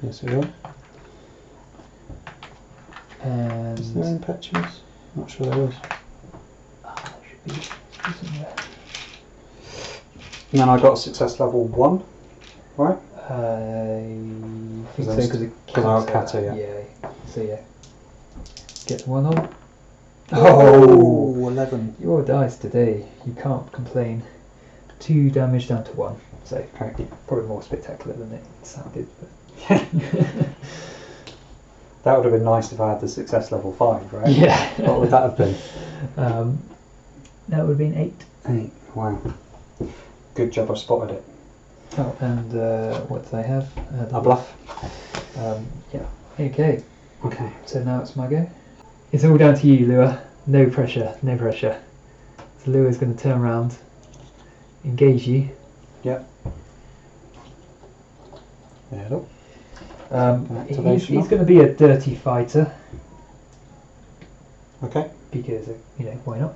Yes, it will. And Is there impetuous? Not sure there is. there should be somewhere. And then I got a success level 1, right? I think so, Because because I got Kata, yeah. Yeah, so yeah. Get the 1 on. Oh, 11. Your dice today, you can't complain. 2 damage down to 1, so Okay. probably more spectacular than it sounded. But That would have been nice if I had the success level 5, right? yeah. What would that have been? That would have been 8. 8. Wow. Good job I spotted it. Oh, and what did I have? A bluff. Yeah. Okay. Okay. So now it's my go. It's all down to you, Lua. No pressure, no pressure. So Lua's going to turn around, engage you. Yep. Hello. He's going to be a dirty fighter Okay. because, why not?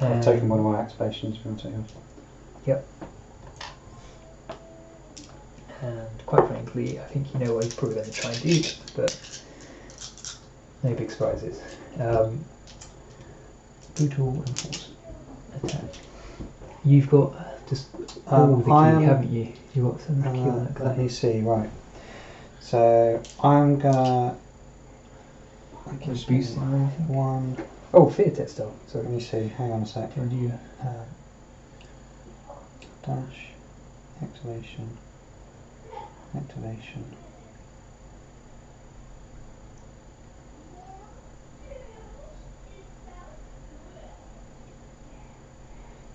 I've taken one of my activations. If you want to take yours. Yep. And quite frankly, I think you know what he's probably going to try and do, but no big surprises. Brutal enforcement attack. You've got just all the key, haven't you? You've got some key on that guy. Let me see, right. So I'm gonna Just boosting or anything? 1. Oh, fear test though. Sorry. Let me see, hang on a sec. Do you want to do Dash, activation.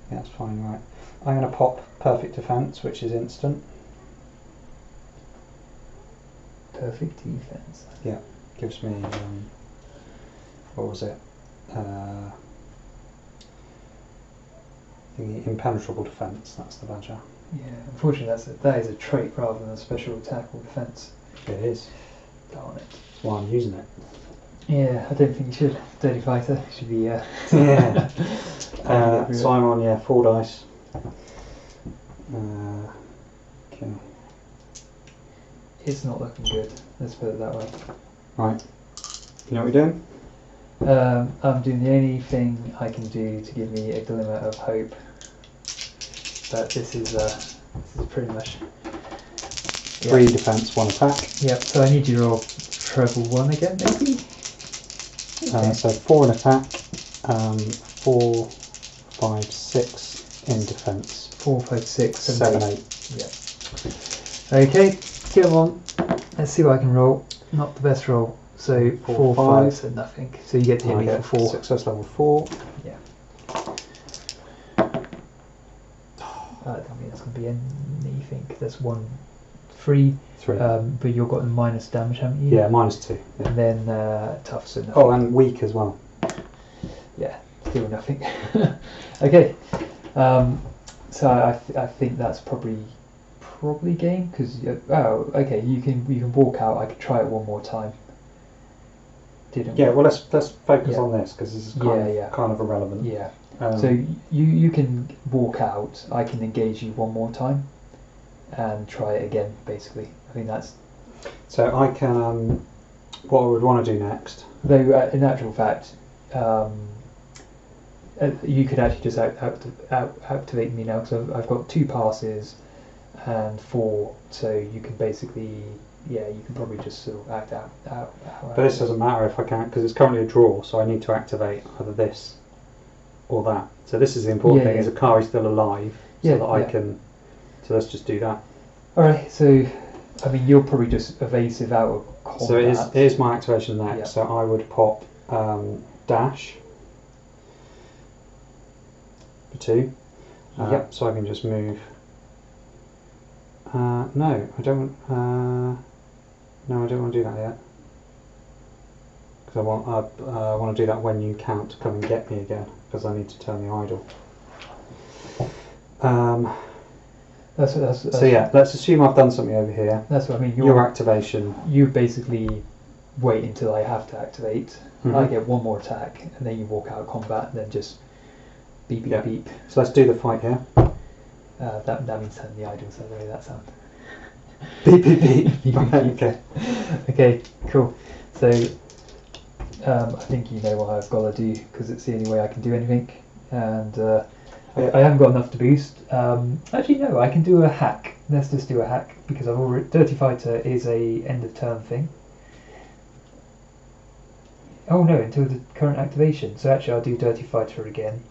Yeah, that's fine, right. I'm going to pop Perfect Defense, which is instant. perfect defense? Yeah, gives me, what was it? The impenetrable defense, that's the badger. Yeah, unfortunately that is a trait rather than a special attack or defense. It is. Darn it. That's why I'm using it. Yeah, I don't think you should. Dirty fighter should be. Yeah. So I'm on 4 dice. Okay. It's not looking good. Let's put it that way. Right. You know what we're doing? I'm doing the only thing I can do to give me a glimmer of hope. But this is pretty much. 3 defense, 1 attack. Yep. So I need you to roll treble 1 again, maybe. Okay. So 4 in attack, 4, 5, 6 in defence. 4, 5, 6, 7, 8. Yeah. Okay, come on. Let's see what I can roll. Not the best roll. So 4, 5, so nothing. So you get to hit me for 4. Success level 4. Yeah. I don't think that's going to be anything. That's 1, 3. 3. But you've got the minus damage, haven't you? Yeah, -2. Yeah. And then tough, so nothing. Oh, and weak as well. Yeah, still nothing. Okay. So I think that's probably game, because okay, you can walk out. I could try it one more time. Yeah, well, let's focus Yeah. on this, because this is kind of irrelevant. Yeah. So you can walk out. I can engage you one more time, and try it again. Basically, I think that's. So I can. What I would want to do next. Though in actual fact, you could actually just activate me now, because I've got 2 passes and 4, so you can basically. Yeah, you can probably just sort of act out. But this doesn't matter if I can't, because it's currently a draw, so I need to activate either this or that. So this is the important thing: is Akari's still alive, so that I can. So let's just do that. All right. So, I mean, you're probably just evasive out of combat. So it is my activation next. Yeah. So I would pop dash for 2. Yep. So I can just move. No, I don't. No, I don't want to do that yet. Because I want to do that when you count to come and get me again, because I need to turn the idle. So yeah, let's assume I've done something over here. That's what I mean. Your activation. You basically wait until I have to activate. Mm-hmm. I get one more attack, and then you walk out of combat, and then just beep beep beep. So let's do the fight here. That means turn the idle. So there, that sound. Beep beep beep. Okay. Okay. Cool. So I think you know what I've got to do, because it's the only way I can do anything, and I haven't got enough to boost. Actually, no, I can do a hack. Let's just do a hack, because I've already. Dirty Fighter is a end of turn thing. Oh no, until the current activation. So actually, I'll do Dirty Fighter again.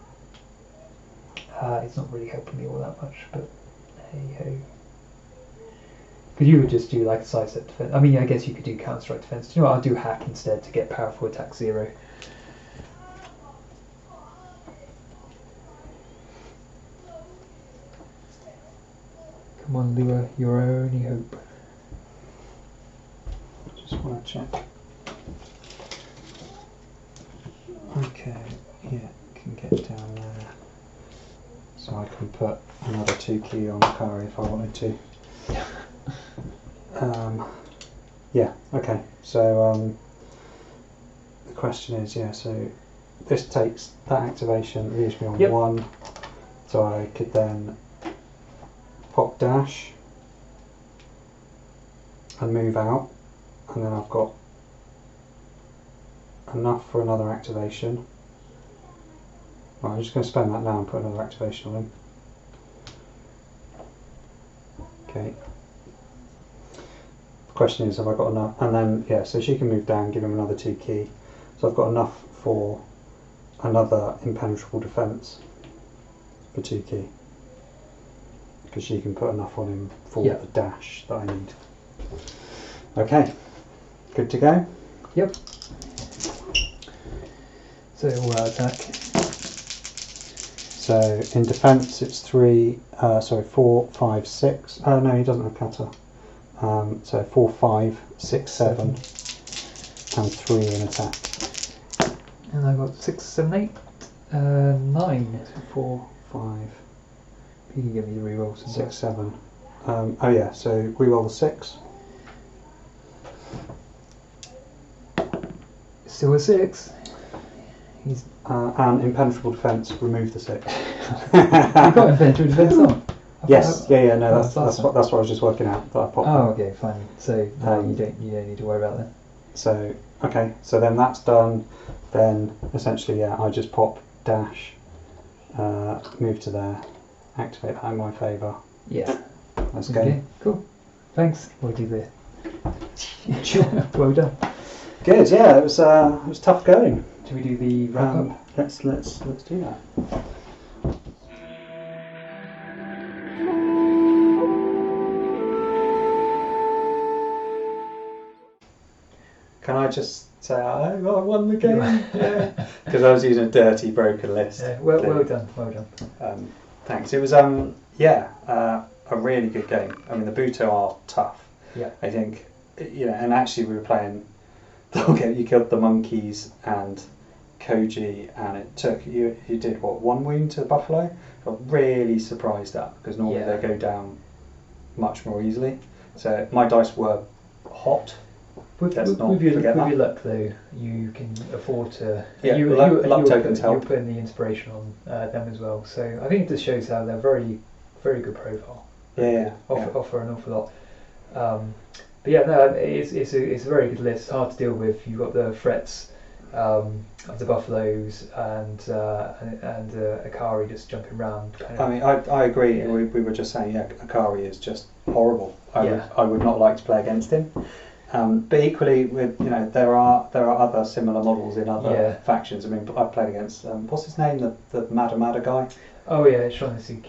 It's not really helping me all that much, but hey ho. Because you would just do like a sidestep defense. I mean, I guess you could do counter strike defense. You know what? I'll do hack instead to get powerful attack 0. Come on, Lua, your only hope. Just want to check. Okay, yeah, can get down there. So I can put another 2 key on Akari if I wanted to. Yeah, okay. So the question is, so this takes that activation, leaves me on 1. So I could then pop dash and move out, and then I've got enough for another activation. Right, I'm just going to spend that now and put another activation on him. Okay. The question is, have I got enough? And then, so she can move down, give him another 2 key. So I've got enough for another impenetrable defence for 2 key. Because she can put enough on him for the dash that I need. Okay, good to go? Yep. So attack. So in defence it's 4, 5, 6. Oh no, he doesn't have kata. So 4, 5, 6, 7, and 3 in attack. And I got 6, 7, 8, 9. So 4, 5. You can give me the rerolls. 6, 7. So reroll the 6. Still a 6. He's and impenetrable defence, remove the 6. you got impenetrable defence on? Yes, no, that's what I was just working out, that I popped. Oh, okay, fine. So you don't need to worry about that. So okay, so then that's done. Then essentially, I just pop dash, move to there, activate that in my favour. Yeah. Let's go. Okay, cool. Thanks. We'll do the. Well done. Good. Yeah, it was tough going. do we do the wrap up? Let's do that. Can I just say I won the game? Because I was using a dirty, broken list. Yeah, well done. Thanks. It was a really good game. I mean, the Buto are tough. Yeah. I think, and actually we were playing. You killed the monkeys and Koji, and it took you did what, 1 wound to the buffalo. I was really surprised at, because normally they go down much more easily. So my dice were hot. With your luck, though, you can afford to. Luck tokens help. You're putting the inspiration on them as well. So I think it just shows how they're very, very good profile. Offer an awful lot. But yeah, no, it's a very good list. Hard to deal with. You've got the threats of the buffaloes and Akari just jumping around. I mean, I agree. Yeah. We were just saying, Akari is just horrible. I would not like to play against him. But equally, with there are other similar models in other factions. I mean, I've played against what's his name, the Mada guy. Oh yeah, Shonasuke.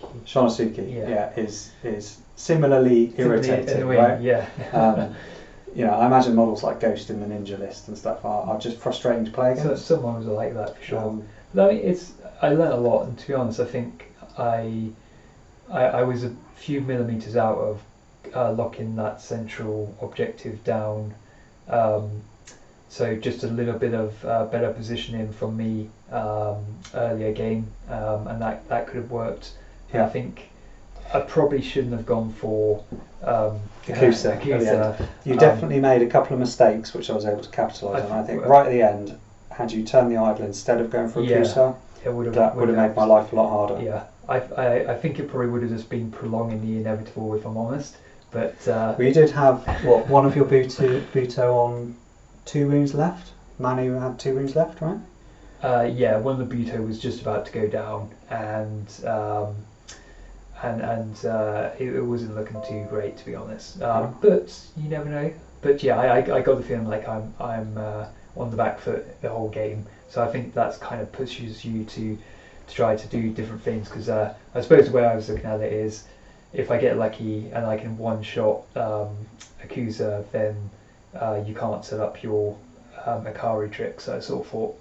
Is similarly irritating, right? Yeah. I imagine models like Ghost in the Ninja List and stuff are just frustrating to play against. Some models are like that for sure. But I mean, I learned a lot, and to be honest, I think I was a few millimeters out of locking that central objective down. So just a little bit of better positioning from me earlier game, and that could have worked. Yeah. I think I probably shouldn't have gone for Ekusa. You definitely made a couple of mistakes, which I was able to capitalise on. I think right at the end, had you turned the idol instead of going for Ekusa, that would have made my life a lot harder. Yeah, I think it probably would have just been prolonging the inevitable, if I'm honest. But you did have one of your Buto on 2 wounds left. Manu had 2 wounds left, right? One of the Buto was just about to go down, and it wasn't looking too great, to be honest. But you never know. But yeah, I got the feeling like I'm on the back foot the whole game. So I think that's kind of pushes you to try to do different things, because I suppose the way I was looking at it is, if I get lucky and I can one-shot Ekusa, then you can't set up your Akari trick. So I sort of thought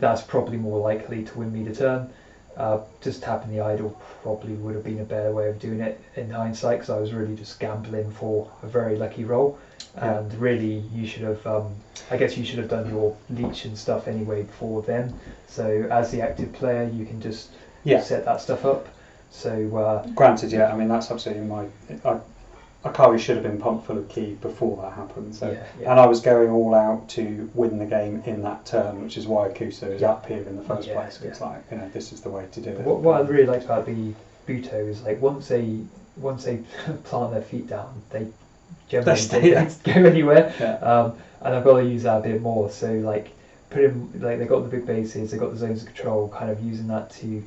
that's probably more likely to win me the turn. Just tapping the idol probably would have been a better way of doing it in hindsight, because I was really just gambling for a very lucky roll. And really, you should have. I guess you should have done your leech and stuff anyway before then. So as the active player, you can just set that stuff up. So granted, I mean, that's absolutely Akari should have been pumped full of ki before that happened. So and I was going all out to win the game in that turn, which is why Ekusa is up here in the first place. It's like, this is the way to do it. What I really liked about the Buto is, like, once they plant their feet down, they generally don't go anywhere. And I've got to use that a bit more. So like they got the big bases, they got the zones of control. Kind of using that to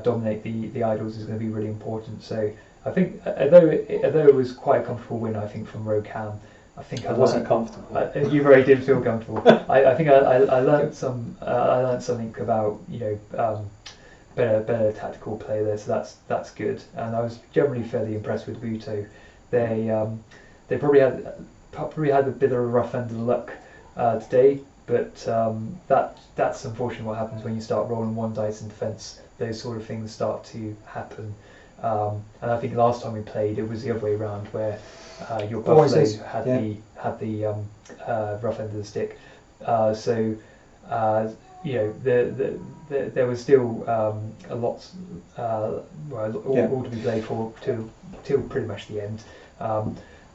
dominate the idols is going to be really important. So I think, although it was quite a comfortable win, I think, from Rokan, I think I wasn't comfortable. You really didn't feel comfortable. I think I learned something about better tactical play there. So that's good. And I was generally fairly impressed with Buto. They probably had a bit of a rough end of the luck today, but that's unfortunately what happens when you start rolling one dice in defence. Those sort of things start to happen. And I think last time we played, it was the other way around, where your buffalo had the rough end of the stick. There was still a lot all to be played for till pretty much the end.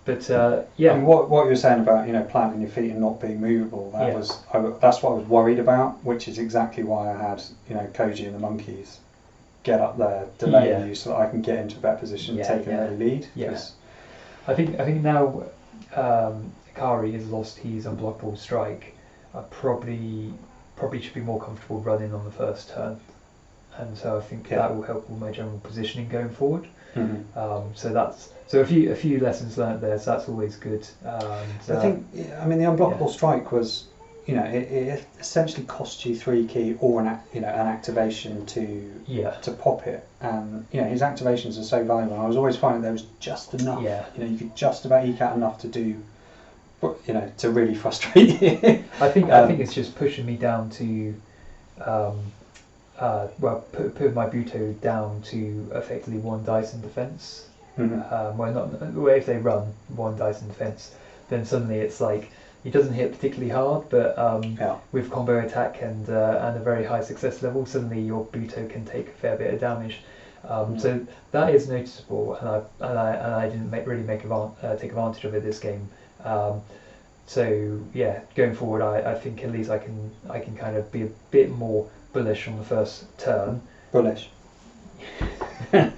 And what you were saying about planting your feet and not being movable, that's what I was worried about, which is exactly why I had Koji and the monkeys get up there, delay you, so that I can get into a better position and take an early lead. Yes, I think now Akari has lost his unblockable strike. I probably should be more comfortable running on the first turn, and so I think that will help with my general positioning going forward. So a few lessons learned there. So that's always good. I think the unblockable strike was it essentially costs you 3 key or an activation to pop it, and his activations are so valuable. I was always finding there was just enough. You could just about eke out enough to do, to really frustrate you. I think it's just pushing me down to, put my Buto down to effectively 1 dice in defense. Well, if they run 1 dice in defense, then suddenly it's like he doesn't hit particularly hard, but with combo attack and a very high success level, suddenly your Buto can take a fair bit of damage. So that is noticeable, and I didn't really take advantage of it this game. So yeah, going forward, I think at least I can kind of be a bit more bullish on the first turn. Bullish. But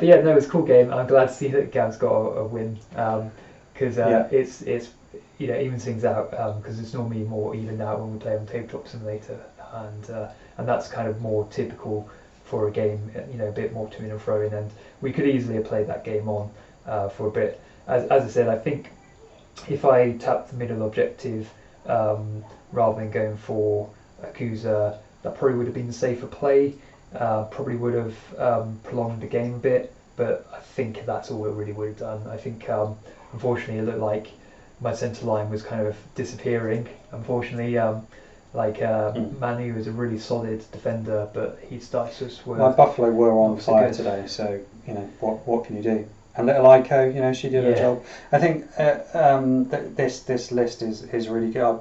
yeah, no, it's a cool game. I'm glad to see that Gav's got a win, because it's evens things out, because it's normally more even out when we play on Tabletop Simulator, and that's kind of more typical for a game, a bit more to and fro, and we could easily have played that game on for a bit. As I said, I think if I tapped the middle objective rather than going for Ekusa, that probably would have been the safer play. Probably would have prolonged the game a bit, but I think that's all it really would have done. I think unfortunately it looked like my centre line was kind of disappearing. Unfortunately, Manu is a really solid defender, but he starts to swerve. My Buffalo were on fire today, so what can you do? And little Aiko, she did her job. I think this list is really good. I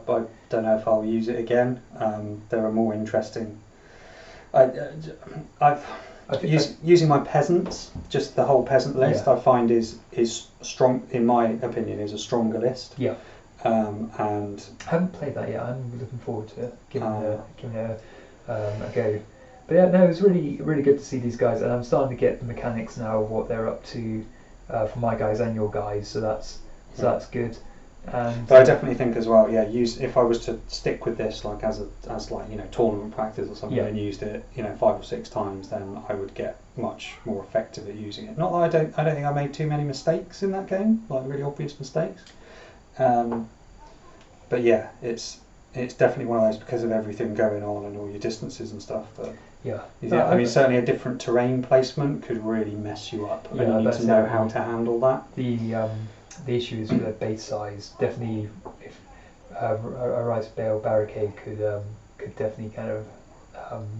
don't know if I'll use it again. There are more interesting. Using my peasants, just the whole peasant list, I find is strong. In my opinion, is a stronger list. Yeah. And I haven't played that yet. I'm looking forward to it, giving it a go. But yeah, no, it's really really good to see these guys, and I'm starting to get the mechanics now of what they're up to for my guys and your guys. So that's good. But I definitely think as well, if I was to stick with this as tournament practice or something, and used it 5 or 6 times, then I would get much more effective at using it. Not that I don't think I made too many mistakes in that game, like really obvious mistakes. But yeah, it's definitely one of those, because of everything going on and all your distances and stuff. But I mean, certainly a different terrain placement could really mess you up, and you need to know how to handle that. The issue is with the base size. Definitely, if a rice bale barricade could definitely kind of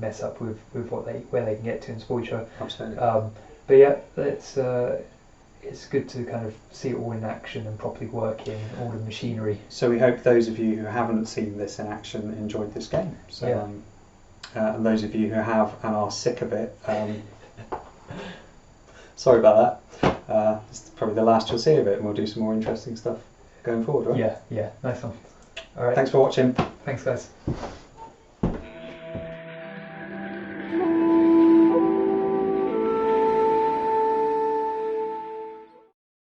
mess up with where they can get to and spoil each other. Absolutely. But yeah, it's good to kind of see it all in action and properly working, all the machinery. So we hope those of you who haven't seen this in action enjoyed this game. So and those of you who have and are sick of it, sorry about that. It's probably the last you'll see of it, and we'll do some more interesting stuff going forward, right? Yeah, nice one. All right. Thanks for watching. Thanks, guys.